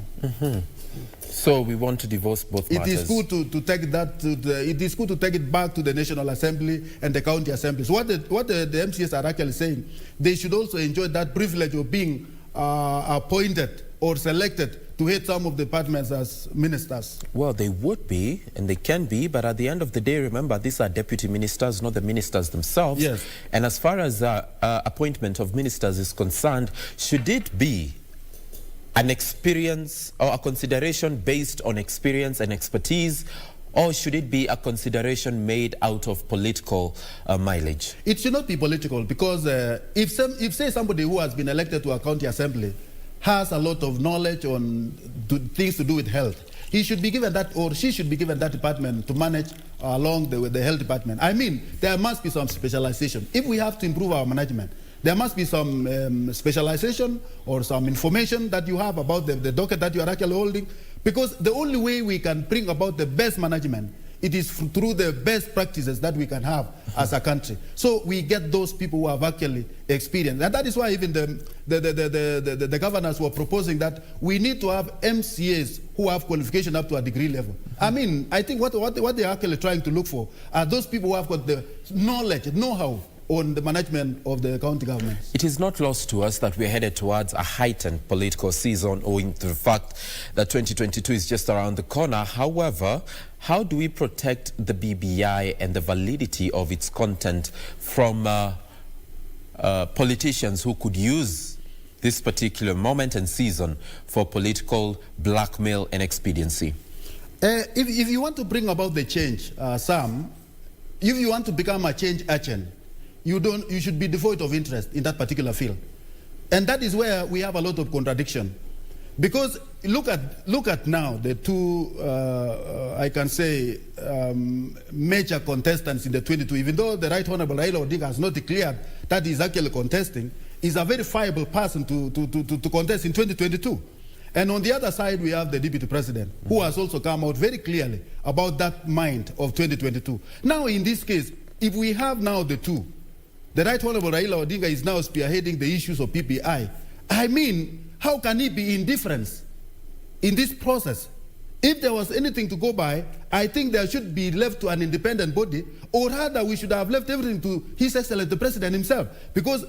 Speaker 21: So we want to divorce both matters.
Speaker 22: It is good to take that it is good to take it back to the National Assembly and the county assemblies. What the MCAs are actually saying, they should also enjoy that privilege of being appointed or selected to head some of the departments as ministers.
Speaker 21: Well, they would be, and they can be, but at the end of the day, remember, these are deputy ministers, not the ministers themselves.
Speaker 22: Yes.
Speaker 21: And as far as appointment of ministers is concerned, should it be an experience or a consideration based on experience and expertise, or should it be a consideration made out of political mileage?
Speaker 22: It should not be political, because if say somebody who has been elected to a county assembly has a lot of knowledge on things to do with health, he should be given that, or she should be given that department to manage along with the health department. I mean, there must be some specialization. If we have to improve our management, there must be some specialization or some information that you have about the docket that you are actually holding, because the only way we can bring about the best management, it is through the best practices that we can have as a country. So we get those people who have actually experienced. And that is why even the governors were proposing that we need to have MCAs who have qualification up to a degree level. I mean, I think what they're actually trying to look for are those people who have got the knowledge, know-how on the management of the county government.
Speaker 21: It is not lost to us that we're headed towards a heightened political season owing to the fact that 2022 is just around the corner. However, how do we protect the BBI and the validity of its content from politicians who could use this particular moment and season for political blackmail and expediency?
Speaker 22: If you want to bring about the change, Sam, if you want to become a change agent, you should be devoid of interest in that particular field. And that is where we have a lot of contradiction. Because look at now the two, I can say, major contestants in the 22, even though the Right Honorable Raila Odinga has not declared that he's actually contesting, is a very viable person to contest in 2022. And on the other side, we have the Deputy President, who has also come out very clearly about that mind of 2022. Now, in this case, if we have now the two, the Right Honorable Raila Odinga is now spearheading the issues of PPI. I mean, how can he be indifferent in this process? If there was anything to go by, I think there should be left to an independent body, or rather we should have left everything to His Excellency the President himself. Because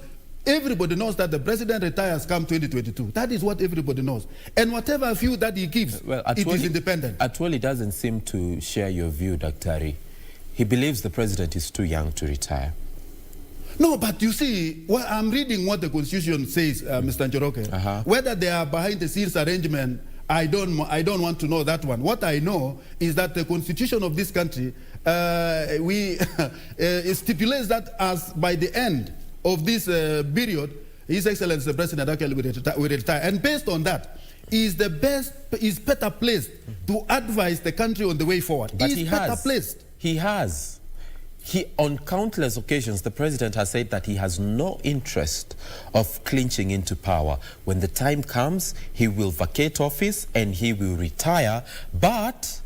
Speaker 22: Everybody knows that the president retires come 2022. That is what everybody knows. And whatever view that he gives, it is independent.
Speaker 21: Atwoli doesn't seem to share your view, Dr. He believes the president is too young to retire.
Speaker 22: No, but you see, I'm reading what the Constitution says, Mr. Njoroge. Whether they are behind the scenes arrangement, I don't want to know that one. What I know is that the Constitution of this country it stipulates that as by the end of this period, His Excellency the President actually will retire. And based on that, is better placed to advise the country on the way forward.
Speaker 21: But
Speaker 22: He has.
Speaker 21: On countless occasions, the president has said that he has no interest of clinching into power. When the time comes, he will vacate office and he will retire. But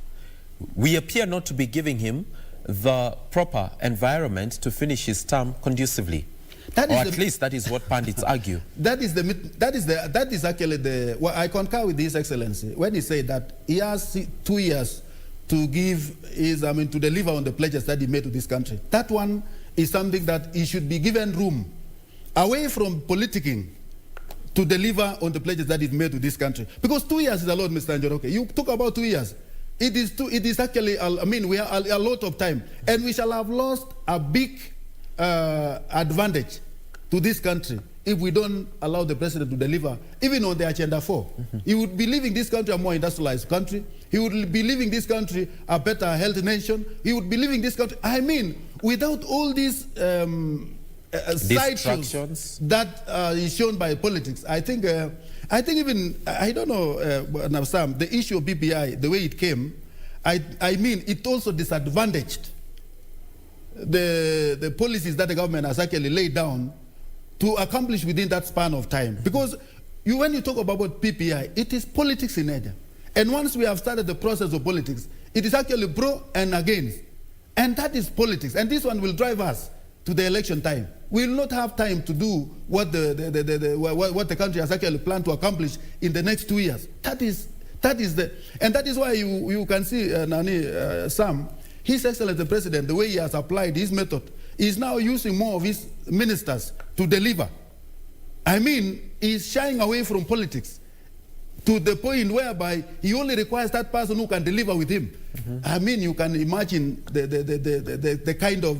Speaker 21: we appear not to be giving him the proper environment to finish his term conducively. Or at least that is what pundits argue.
Speaker 22: That is actually the. Well, I concur with His Excellency when he said that he has 2 years to to deliver on the pledges that he made to this country. That one is something that he should be given room, away from politicking, to deliver on the pledges that he made to this country. Because 2 years is a lot, Mr. Njoroge. You talk about 2 years. It is actually, we have a lot of time. And we shall have lost a big advantage to this country if we don't allow the president to deliver, even on the Agenda 4. He would be leaving this country a more industrialized country. He would be leaving this country a better health nation. He would be leaving this country, without all these side shows that is shown by politics. I think even, I don't know, Sam, the issue of BPI, the way it came, it also disadvantaged the policies that the government has actually laid down to accomplish within that span of time. Because when you talk about PPI, it is politics in nature. And once we have started the process of politics, it is actually pro and against. And that is politics. And this one will drive us to the election time. We will not have time to do what the country has actually planned to accomplish in the next 2 years. And that is why you can see, Sam, His Excellency the President, the way he has applied his method, is now using more of his ministers to deliver. He's shying away from politics to the point whereby he only requires that person who can deliver with him. You can imagine the kind of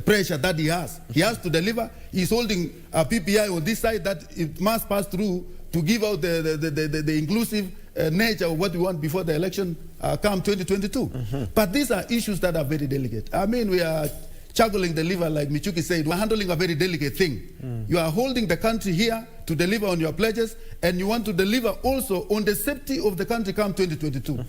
Speaker 22: pressure that he has. He has to deliver. He's holding a PPI on this side that it must pass through to give out the inclusive nature of what we want before the election come 2022. But these are issues that are very delicate. We are juggling the liver, like Michuki said. We're handling a very delicate thing. You are holding the country here to deliver on your pledges, and you want to deliver also on the safety of the country come 2022.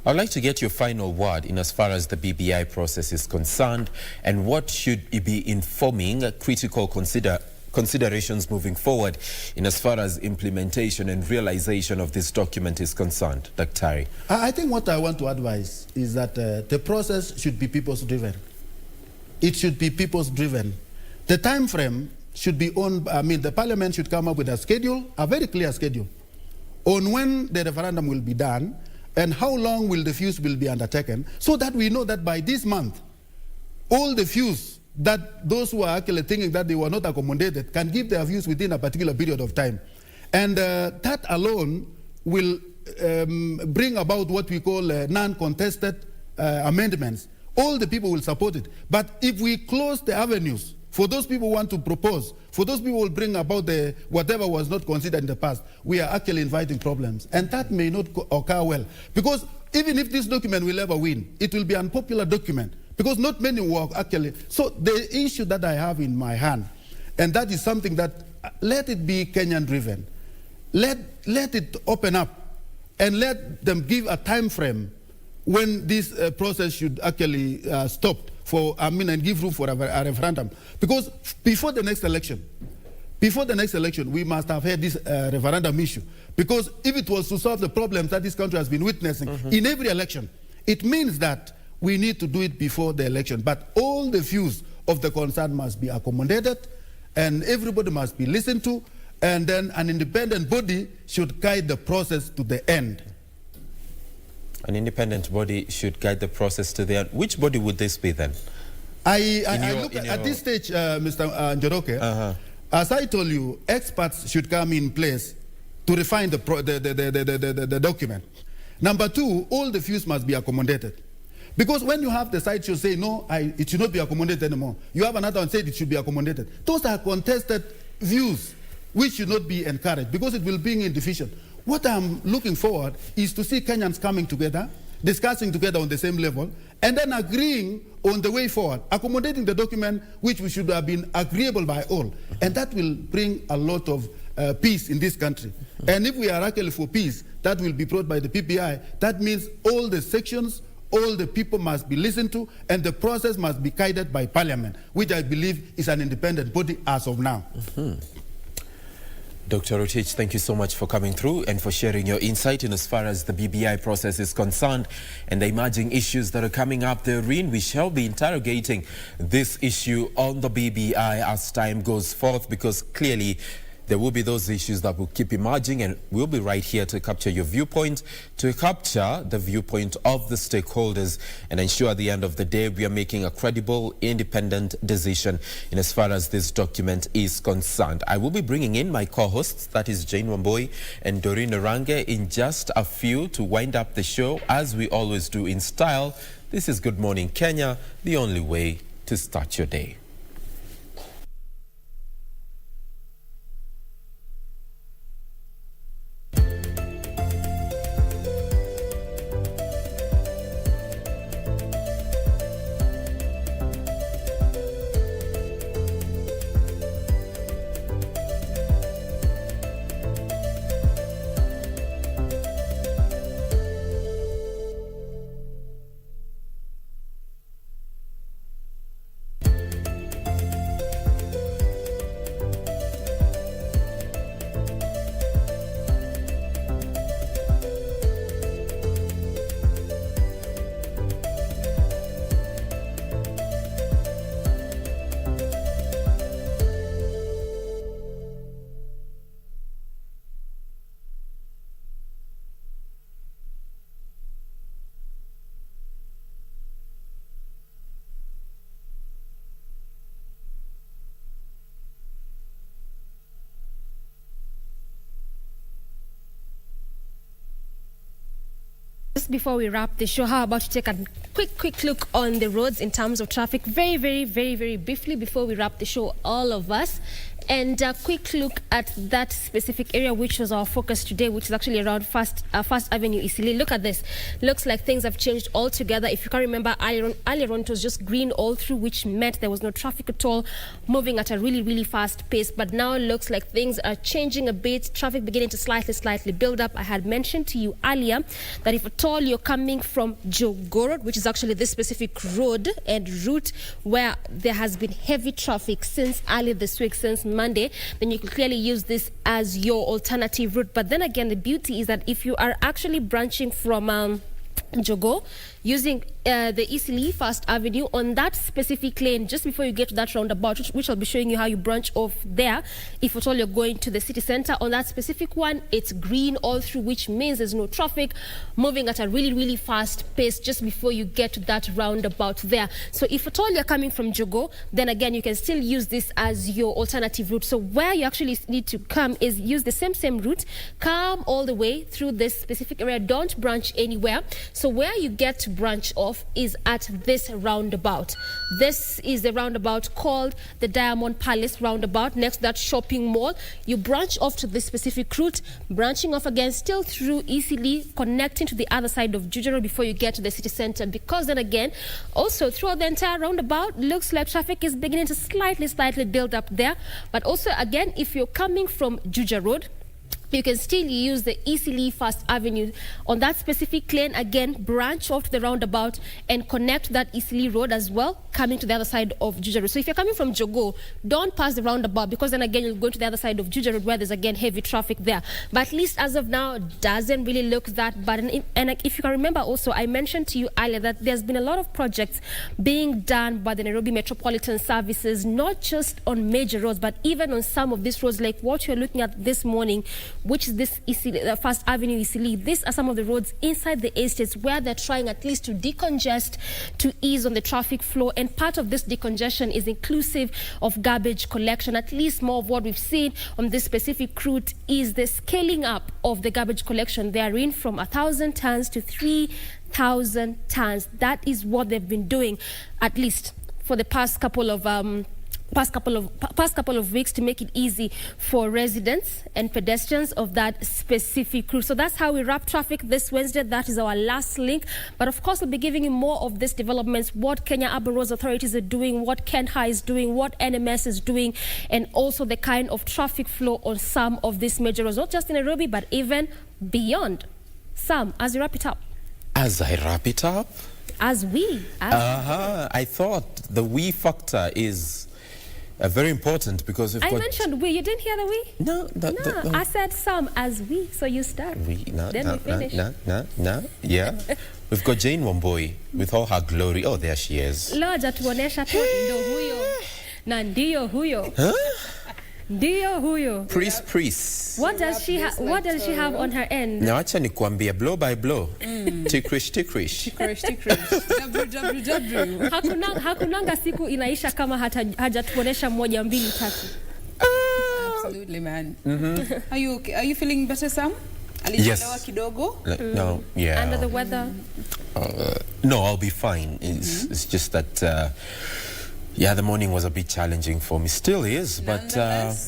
Speaker 21: I'd like to get your final word in as far as the BBI process is concerned, and what should it be informing critical considerations moving forward in as far as implementation and realization of this document is concerned, Dr.
Speaker 22: I think what I want to advise is that the process should be people's driven. It should be people's driven. The time frame should be on, the parliament should come up with a schedule, a very clear schedule, on when the referendum will be done and how long will the views will be undertaken, so that we know that by this month, all the views that those who are actually thinking that they were not accommodated can give their views within a particular period of time. And that alone will bring about what we call non-contested amendments. All the people will support it. But if we close the avenues for those people who want to propose, for those people who will bring about whatever was not considered in the past, we are actually inviting problems. And that may not occur well. Because even if this document will ever win, it will be an unpopular document. Because not many will actually. So the issue that I have in my hand, and that is something that, let it be Kenyan driven. Let it open up and let them give a time frame when this process should actually stop and give room for a referendum. Because before the next election, we must have had this referendum issue. Because if it was to solve the problems that this country has been witnessing in every election, it means that we need to do it before the election. But all the views of the concerned must be accommodated, and everybody must be listened to, and then an independent body should guide the process to the end.
Speaker 21: An independent body should guide the process to the end. Which body would this be then?
Speaker 22: I look at this stage, Mr. Njoroke, as I told you, experts should come in place to refine the document. Number two, all the views must be accommodated. Because when you have the side should say, no, it should not be accommodated anymore. You have another one said it should be accommodated. Those are contested views which should not be encouraged because it will bring in division. What I'm looking forward is to see Kenyans coming together, discussing together on the same level, and then agreeing on the way forward, accommodating the document which we should have been agreeable by all. And that will bring a lot of peace in this country. And if we are actually for peace, that will be brought by the PPI. That means all the sections, all the people must be listened to, and the process must be guided by Parliament, which I believe is an independent body as of now.
Speaker 21: Dr. Rotich, thank you so much for coming through and for sharing your insight in as far as the BBI process is concerned and the emerging issues that are coming up therein. We shall be interrogating this issue on the BBI as time goes forth, because clearly there will be those issues that will keep emerging, and we'll be right here to capture your viewpoint, to capture the viewpoint of the stakeholders, and ensure at the end of the day we are making a credible, independent decision in as far as this document is concerned. I will be bringing in my co-hosts, that is Jane Wamboi and Doreen Orange, in just a few to wind up the show, as we always do in style. This is Good Morning Kenya, the only way to start your day.
Speaker 7: Just before we wrap the show, how about to take a quick look on the roads in terms of traffic, very briefly before we wrap the show, all of us. And a quick look at that specific area, which was our focus today, which is actually around First Avenue, Eastleigh. Look at this. Looks like things have changed altogether. If you can remember, earlier on it was just green all through, which meant there was no traffic at all, moving at a really fast pace. But now it looks like things are changing a bit. Traffic beginning to slightly build up. I had mentioned to you earlier that if at all you're coming from Jogoo Road, which is actually this specific road and route where there has been heavy traffic since early this week, since Monday, then you can clearly use this as your alternative route. But then again, the beauty is that if you are actually branching from Jogoo, using the Eastleigh First Avenue on that specific lane just before you get to that roundabout, which I'll be showing you how you branch off there. If at all you're going to the city center, on that specific one, it's green all through, which means there's no traffic, moving at a really fast pace just before you get to that roundabout there. So if at all you're coming from Jogoo, then again you can still use this as your alternative route. So where you actually need to come is use the same route, come all the way through this specific area, don't branch anywhere. So where you get to branch off is at this roundabout. This is the roundabout called the Diamond Palace roundabout, next to that shopping mall. You branch off to this specific route, branching off again still through Eastleigh, connecting to the other side of Jogoo Road before you get to the city center, because then again also throughout the entire roundabout looks like traffic is beginning to slightly build up there. But also again, if you're coming from Jogoo Road, you can still use the Eastleigh First Avenue on that specific lane, again branch off to the roundabout and connect that Eastleigh Road as well, coming to the other side of Jogoo Road. So if you're coming from Jogoo, don't pass the roundabout, because then again you'll go to the other side of Jogoo Road where there's again heavy traffic there. But at least as of now, doesn't really look that bad. And if you can remember also, I mentioned to you earlier that there's been a lot of projects being done by the Nairobi Metropolitan Services, not just on major roads, but even on some of these roads like what you're looking at this morning, which is this First Avenue Eastleigh. These are some of the roads inside the estates where they're trying at least to decongest, to ease on the traffic flow. And part of this decongestion is inclusive of garbage collection. At least more of what we've seen on this specific route is the scaling up of the garbage collection. They are in from 1,000 tons to 3,000 tons. That is what they've been doing, at least for the past couple of weeks, to make it easy for residents and pedestrians of that specific route. So that's how we wrap traffic this Wednesday. That is our last link. But of course, we'll be giving you more of these developments, what Kenya Urban Roads Authorities are doing, what KenHa is doing, what NMS is doing, and also the kind of traffic flow on some of these major roads, not just in Nairobi, but even beyond. Sam, as you wrap it up.
Speaker 21: As I wrap it up? I thought the we factor is very important because we've
Speaker 7: I
Speaker 21: got...
Speaker 7: mentioned we. You didn't hear the we?
Speaker 21: No.
Speaker 7: I said some as we, so you start.
Speaker 21: We
Speaker 7: finish.
Speaker 21: Yeah. We've got Jane Wamboi with all her glory. Oh, there she is.
Speaker 7: Lord, atuonesha tu ndo huyo. Na ndio huyo. Ndio huyo.
Speaker 21: Priest.
Speaker 7: What does she have on her end?
Speaker 21: Na acha nikuambia blow by blow. Tikrish.
Speaker 7: www. Hakunanga siku inaisha kama hajatuonesha moja mbili tatu.
Speaker 6: Absolutely, man. Are you feeling better, Sam?
Speaker 21: Yes.
Speaker 6: Kidogo?
Speaker 21: No, yeah.
Speaker 7: Under the weather?
Speaker 21: No, I'll be fine. It's just that the morning was a bit challenging for me. Still is, but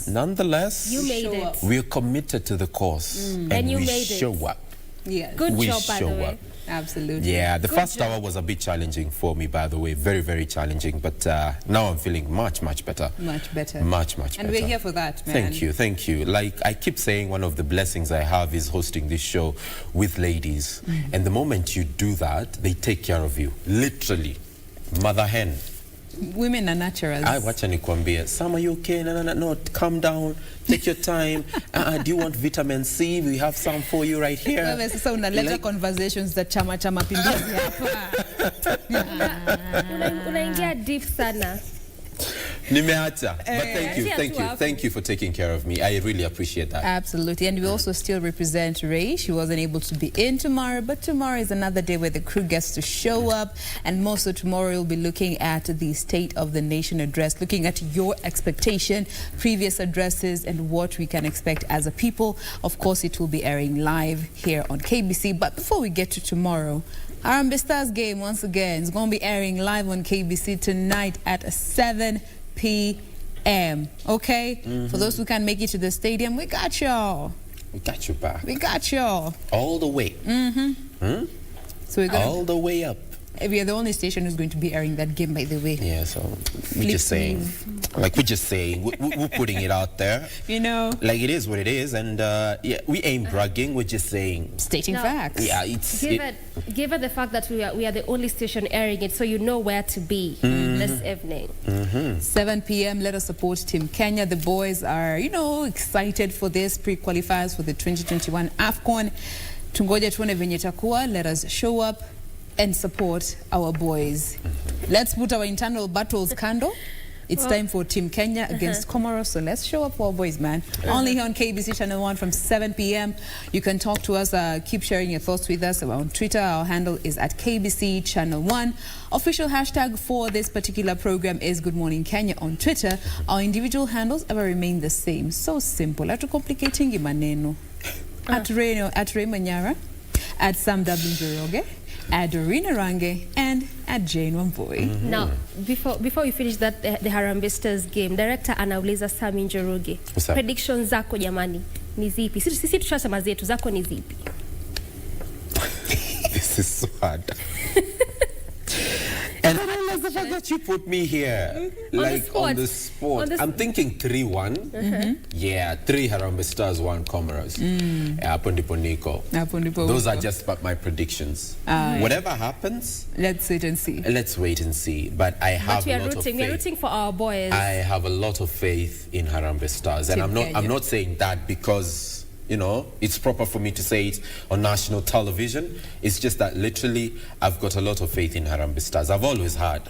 Speaker 21: nonetheless,
Speaker 7: you made it.
Speaker 21: We're committed to the cause, and we show up.
Speaker 7: Yeah. Good job, by the way.
Speaker 6: Absolutely.
Speaker 21: Yeah, the first hour was a bit challenging for me, by the way. Very, very challenging. But now I'm feeling much better.
Speaker 6: Much better.
Speaker 21: Much better.
Speaker 6: And we're here for that, man.
Speaker 21: Thank you. Like I keep saying, one of the blessings I have is hosting this show with ladies. And the moment you do that, they take care of you. Literally. Mother hen.
Speaker 6: Women are naturals.
Speaker 21: Wacha nikwambie. Sam, are you okay? No, calm down. Take your time. Do you want vitamin C? We have some for you right here.
Speaker 6: Wewe sasa unaleta conversations za chama pinduzi hapa.
Speaker 7: Unaingia deep sana.
Speaker 21: Nimeacha. But thank you for taking care of me. I really appreciate that.
Speaker 6: Absolutely. And we also still represent Ray. She wasn't able to be in tomorrow, but tomorrow is another day where the crew gets to show up. And most of tomorrow we'll be looking at the State of the Nation address, looking at your expectation, previous addresses, and what we can expect as a people. Of course, it will be airing live here on KBC. But before we get to tomorrow, Harambee Stars game, once again, is going to be airing live on KBC tonight at 7 p.m. Okay? For those who can't make it to the stadium, we got y'all.
Speaker 21: We got you back.
Speaker 6: We got y'all.
Speaker 21: All the way.
Speaker 6: So we're gonna
Speaker 21: all the way up.
Speaker 6: We are the only station who's going to be airing that game, by the way.
Speaker 21: Yeah, so we're just saying. Like, we're just saying. We're putting it out there.
Speaker 6: You know.
Speaker 21: Like, it is what it is. And, we ain't bragging. We're just saying.
Speaker 6: Stating facts.
Speaker 21: Yeah, it's...
Speaker 7: Given the fact that we are the only station airing it, so you know where to be this evening.
Speaker 6: 7 p.m. Let us support Team Kenya. The boys are, excited for this pre-qualifiers for the 2021 AFCON. Tungoja tuone venye itakuwa. Let us show up and support our boys. Let's put our internal battles kando. It's time for Team Kenya against Comoros, so let's show up for our boys, man. Only here on KBC Channel 1 from 7 p.m. You can talk to us, keep sharing your thoughts with us on Twitter. Our handle is at KBC Channel 1. Official hashtag for this particular program is Good Morning Kenya on Twitter. Our individual handles ever remain the same. So simple. Atu complicating maneno. At Ray Manyara, at Sam W. Njoroge, at Dorina Range, and at Jane Wamboi.
Speaker 7: Now, before we finish that the Harambee Stars game, director anauliza Sami Njoroge. Predictions zako jamani ni zipi? Sisi tushasema zetu, zako ni zipi?
Speaker 21: This is so hard. And I love the fact that you put me here. On the spot. I'm thinking 3-1. Yeah, 3 Harambee Stars, 1 Comoros. Hapo ndipo niko. Those are just my predictions. Whatever happens,
Speaker 6: let's wait and see.
Speaker 21: Let's wait and see. But I have a lot of faith.
Speaker 7: We're rooting for our boys.
Speaker 21: I have a lot of faith in Harambee Stars. And I'm not saying that because it's proper for me to say it on national television. It's just that literally I've got a lot of faith in Harambee Stars. I've always had.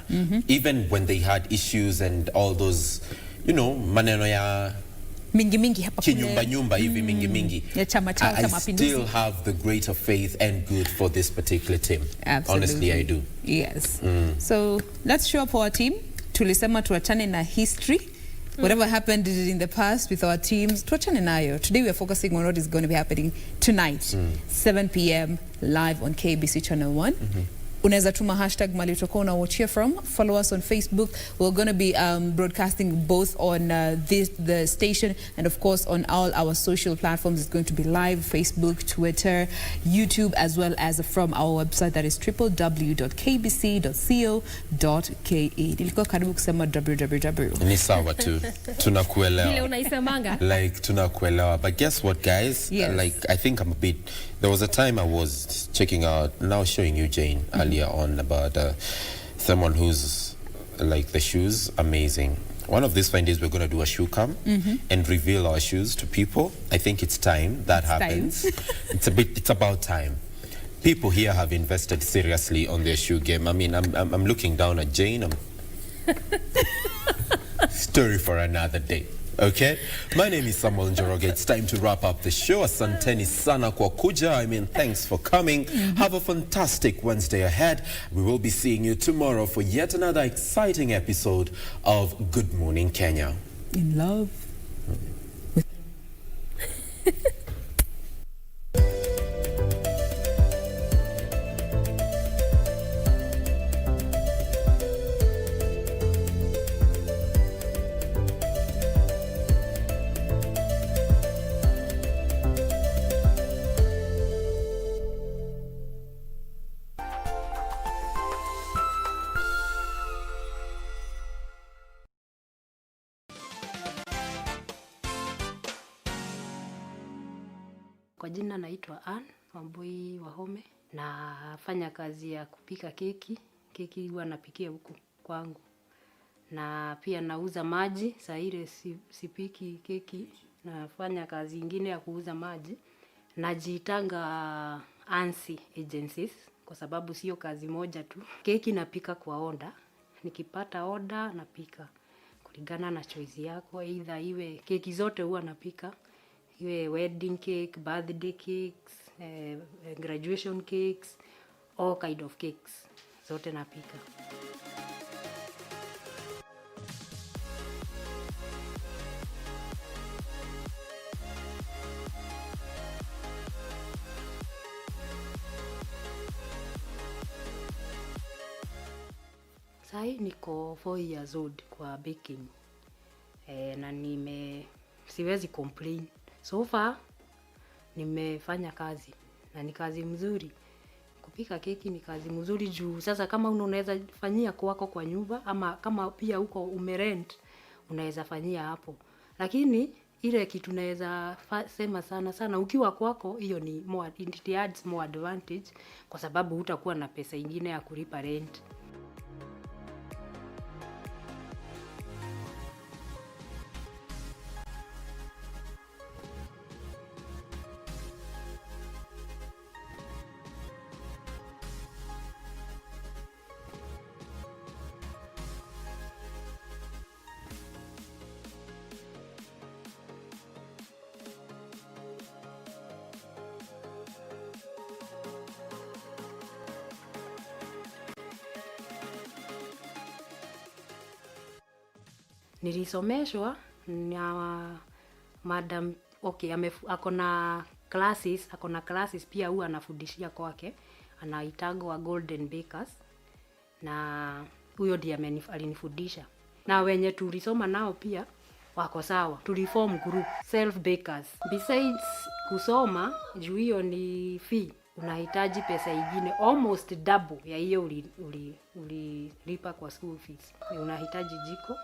Speaker 21: Even when they had issues and all those, maneno ya
Speaker 6: mingi hapa kule.
Speaker 21: Kinyumba hivi mingi.
Speaker 6: Ya chama chao cha
Speaker 21: I
Speaker 6: mapinduzi.
Speaker 21: still have the greater faith and good for this particular team.
Speaker 6: Absolutely.
Speaker 21: Honestly, I do.
Speaker 6: Yes. So let's show up our team. Tulisema tuachane na history. Whatever happened in the past with our teams, tuachane nayo. Today we are focusing on what is going to be happening tonight, 7 p.m. live on KBC Channel 1. Unaweza tuma hashtag mali utakuwa unawatchia from. Follow us on Facebook. We're going to be broadcasting both on the station and of course on all our social platforms. It's going to be live, Facebook, Twitter, YouTube, as well as from our website that is www.kbc.co.ke. Nilikuwa karibu kusema www.
Speaker 21: Ni sawa tu. Tunakuelewa.
Speaker 7: Vile unaisemanga.
Speaker 21: Like tunakuelewa. But guess what, guys?
Speaker 6: Yes.
Speaker 21: Like I think I'm a bit. There was a time I was checking out, now showing you Jane earlier on about someone who's like the shoes, amazing. One of these fine days we're going to do a shoe cam and reveal our shoes to people. I think it's time that happens. It's about time. People here have invested seriously on their shoe game. I mean, I'm looking down at Jane. Story for another day. Okay, my name is Samuel Njoroge. It's time to wrap up the show. Asanteni sana kwa kuja. I mean, thanks for coming. Have a fantastic Wednesday ahead. We will be seeing you tomorrow for yet another exciting episode of Good Morning Kenya.
Speaker 6: In love.
Speaker 8: Kwa jina naitwa Ann Wambui Wahome, nafanya kazi ya kupika keki. Keki huwa napikia huku kwangu. Na pia nauza maji, saa ile sipiki keki, nafanya kazi ingine ya kuuza maji. Najiitanga Ansi Agencies kwa sababu sio kazi moja tu. Keki napika kwa order. Nikipata order napika kulingana na choice yako, either iwe keki zote huwa napika. Iwe wedding cake, birthday cakes, graduation cakes, all kind of cakes. Zote napika. Sai niko 4 years old kwa baking. Na siwezi complain. So far, nimefanya kazi na ni kazi mzuri. Kupika keki ni kazi mzuri juu. Sasa kama unaweza fanyia kwako kwa nyumba ama kama pia uko umerent, unaweza fanyia hapo. Lakini ile kitu naweza sema sana ukiwa kwako, hiyo ni more, it adds more advantage kwa sababu hutakuwa na pesa ingine ya kulipa rent. Nilisomeshwa na madam, okay, akona classes pia huwa anafundishia kwake, anaitagwa Golden Bakers, na huyo ndiye alinifundisha. Na wenye tulisoma nao pia wako sawa, tuliform group self bakers. Besides kusoma, juu hiyo ni fee, unahitaji pesa ingine almost double ya hiyo ulilipa kwa school fees. Unahitaji jiko,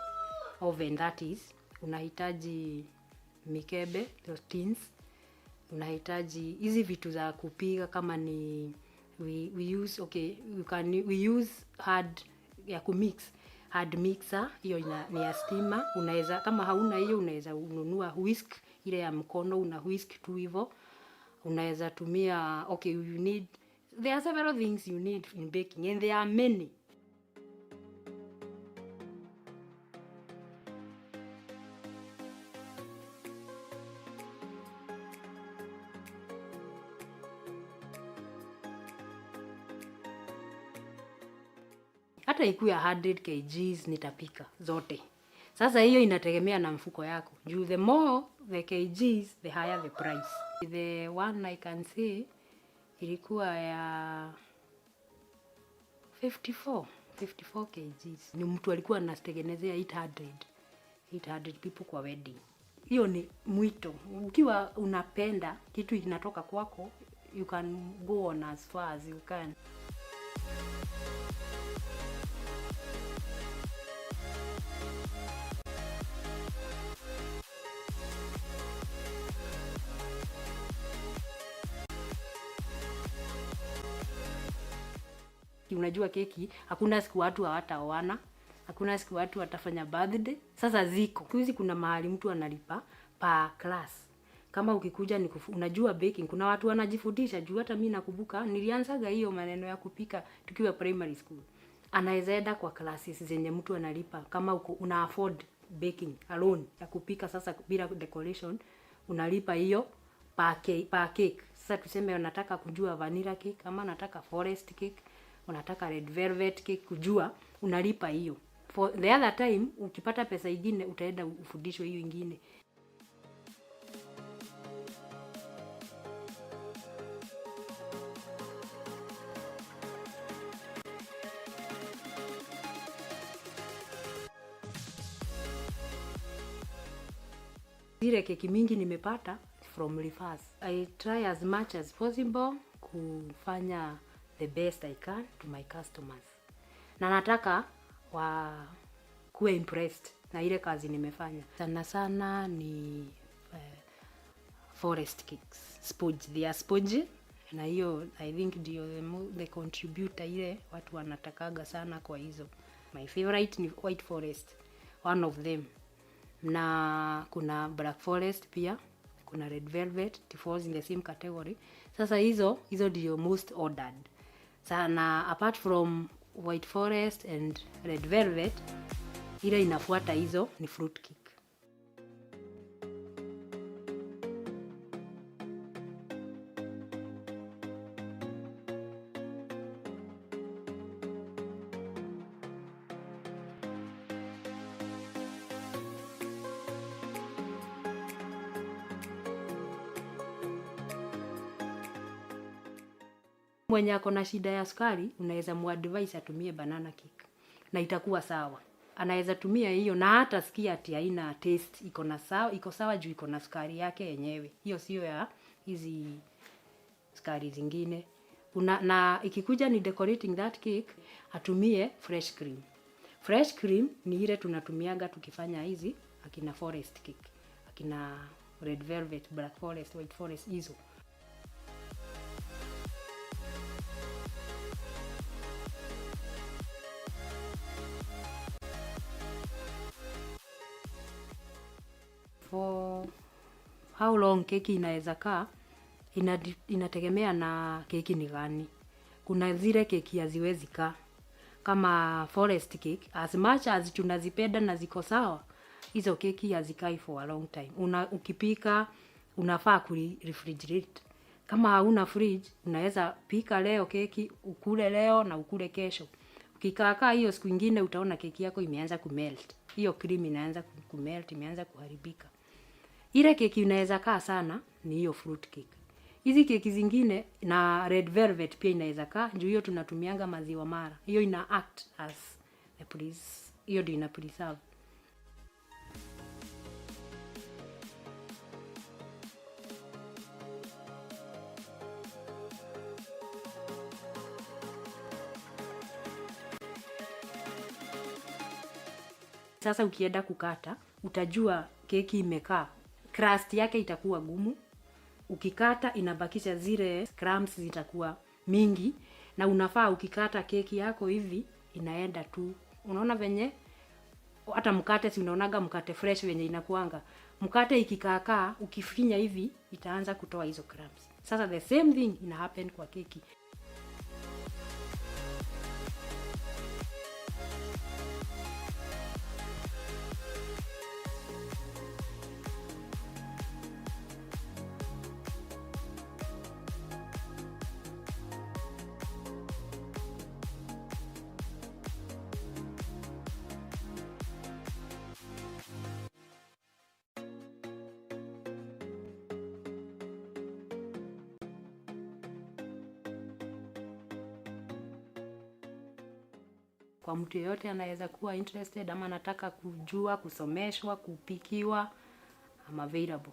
Speaker 8: oven that is, unahitaji mikebe, those tins, unahitaji hizi vitu za kupiga kama ni we use hard ya kumix, hard mixer, hiyo ni ya stima. Unaweza, kama hauna hiyo, unaweza ununua whisk ile ya mkono, una whisk tu hivyo. Unaweza tumia, there are several things you need in baking and there are many. hata ikuwe 100 kgs nitapika zote. Sasa hiyo inategemea na mfuko yako. Juu the more the kgs, the higher the price. The one I can say ilikuwa ya 54 kgs. Ni mtu alikuwa anatengenezea 800 people kwa wedding. Hiyo ni mwito. Ukiwa unapenda kitu inatoka kwako, you can go on as far as you can. Unajua keki, hakuna siku watu hawataoana, hakuna siku watu watafanya birthday. Sasa ziko. Siku hizi kuna mahali mtu analipa per class. Kama ukikuja unajua baking, kuna watu wanajifundisha. Juu hata mimi nakumbuka nilianzaga hiyo maneno ya kupika tukiwa primary school. Anaweza enda kwa classes zenye mtu analipa kama una afford baking alone ya kupika sasa bila decoration, unalipa hiyo per cake. Sasa tuseme unataka kujua vanilla cake ama unataka forest cake, unataka red velvet cake, kujua unalipa hiyo. For the other time ukipata pesa nyingine utaenda ufundishwe hiyo nyingine. Zile keki mingi nimepata from reverse. I try as much as possible kufanya the best I can to my customers. Na nataka kuwe impressed na ile kazi nimefanya. Sana sana ni forest cakes. Sponge, they are spongy. Na hiyo I think ndio the contributor ile watu wanatakaga sana kwa hizo. My favorite ni white forest, one of them. Na kuna black forest pia, kuna red velvet, it falls in the same category. Sasa hizo ndio most ordered. Sana apart from white forest and red velvet, ile inafuata hizo ni fruit cake. Mwenye ako na shida ya sukari, unaweza muadvise atumie banana cake na itakuwa sawa. Anaweza tumia hiyo na hata sikia ati haina taste, iko sawa juu iko na sukari yake yenyewe. Hiyo sio ya hizi sukari zingine. Na ikikuja ni decorating that cake, atumie fresh cream. Fresh cream ni ile tunatumiaga tukifanya hizi akina forest cake, akina red velvet, black forest, white forest hizo. For how long keki inaweza kaa inategemea na keki ni gani. Kuna zile keki haziwezi kaa kama forest cake, as much as tunazipenda na ziko sawa, hizo keki hazikai for a long time. Ukipika unafaa refrigerate. Kama hauna fridge, unaweza pika leo keki, ukule leo na ukule kesho. Ukikaa hiyo siku nyingine utaona keki yako imeanza kumelt. Hiyo cream inaanza kumelt, imeanza kuharibika. Ile keki inaweza kaa sana ni hiyo fruit cake. Hizi keki zingine na red velvet pia inaweza kaa, juu hiyo tunatumianga maziwa mara. Hiyo ina act as hiyo ndio ina preserve. Sasa ukienda kukata, utajua keki imekaa. Crust yake itakuwa gumu. Ukikata inabakisha zile crumbs zitakuwa mingi, na unafaa ukikata keki yako hivi inaenda tu. Unaona venye hata mkate, si unaonaga mkate fresh venye inakuanga. Mkate ikikaa ukifinya hivi itaanza kutoa hizo crumbs. Sasa the same thing ina happen kwa keki. Kwa mtu yeyote anaweza kuwa interested ama anataka kujua, kusomeshwa, kupikiwa, I'm available.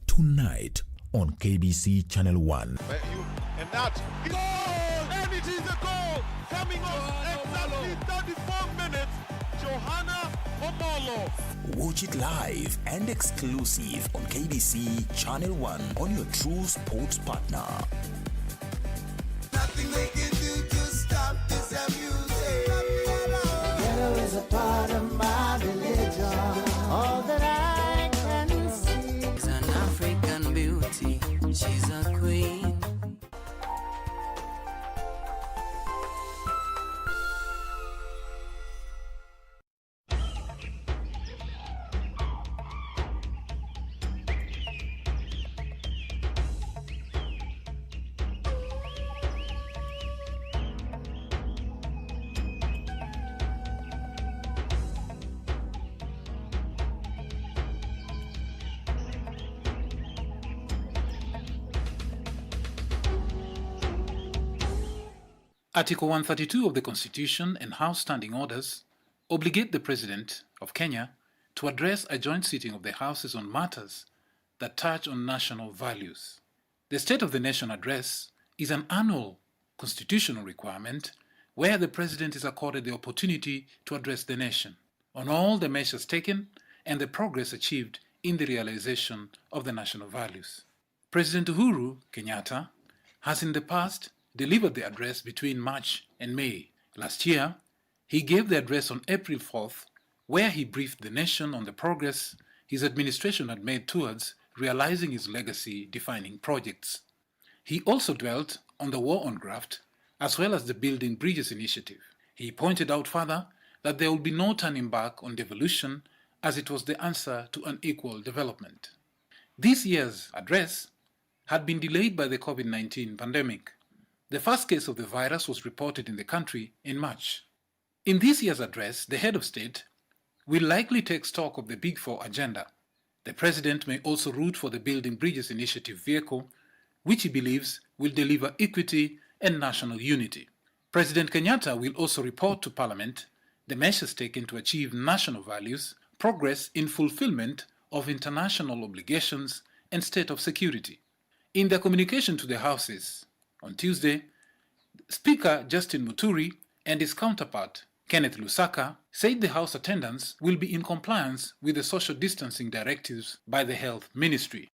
Speaker 19: Tonight on KBC Channel 1.
Speaker 9: And that goal! And it is a goal! Coming on exactly 34 minutes, Johanna Omolo.
Speaker 19: Watch it live and exclusive on KBC Channel 1 on your true sports partner.
Speaker 10: Nothing they can do to stop this music. Ghetto is a part of my religion. All that I can see is an African beauty. She's a queen.
Speaker 15: Article 132 of the Constitution and House Standing Orders obligate the President of Kenya to address a joint sitting of the Houses on matters that touch on national values. The State of the Nation Address is an annual constitutional requirement where the President is accorded the opportunity to address the nation on all the measures taken and the progress achieved in the realization of the national values. President Uhuru Kenyatta has in the past delivered the address between March and May. Last year, he gave the address on April 4th, where he briefed the nation on the progress his administration had made towards realizing his legacy-defining projects. He also dwelt on the war on graft, as well as the Building Bridges initiative. He pointed out further that there will be no turning back on devolution, as it was the answer to unequal development. This year's address had been delayed by the COVID-19 pandemic. The first case of the virus was reported in the country in March. In this year's address, the head of state will likely take stock of the Big Four agenda. The president may also root for the Building Bridges initiative vehicle, which he believes will deliver equity and national unity. President Kenyatta will also report to Parliament the measures taken to achieve national values, progress in fulfillment of international obligations, and state of security. In their communication to the Houses, on Tuesday, Speaker Justin Muturi and his counterpart, Kenneth Lusaka, said the House attendance will be in compliance with the social distancing directives by the Health Ministry.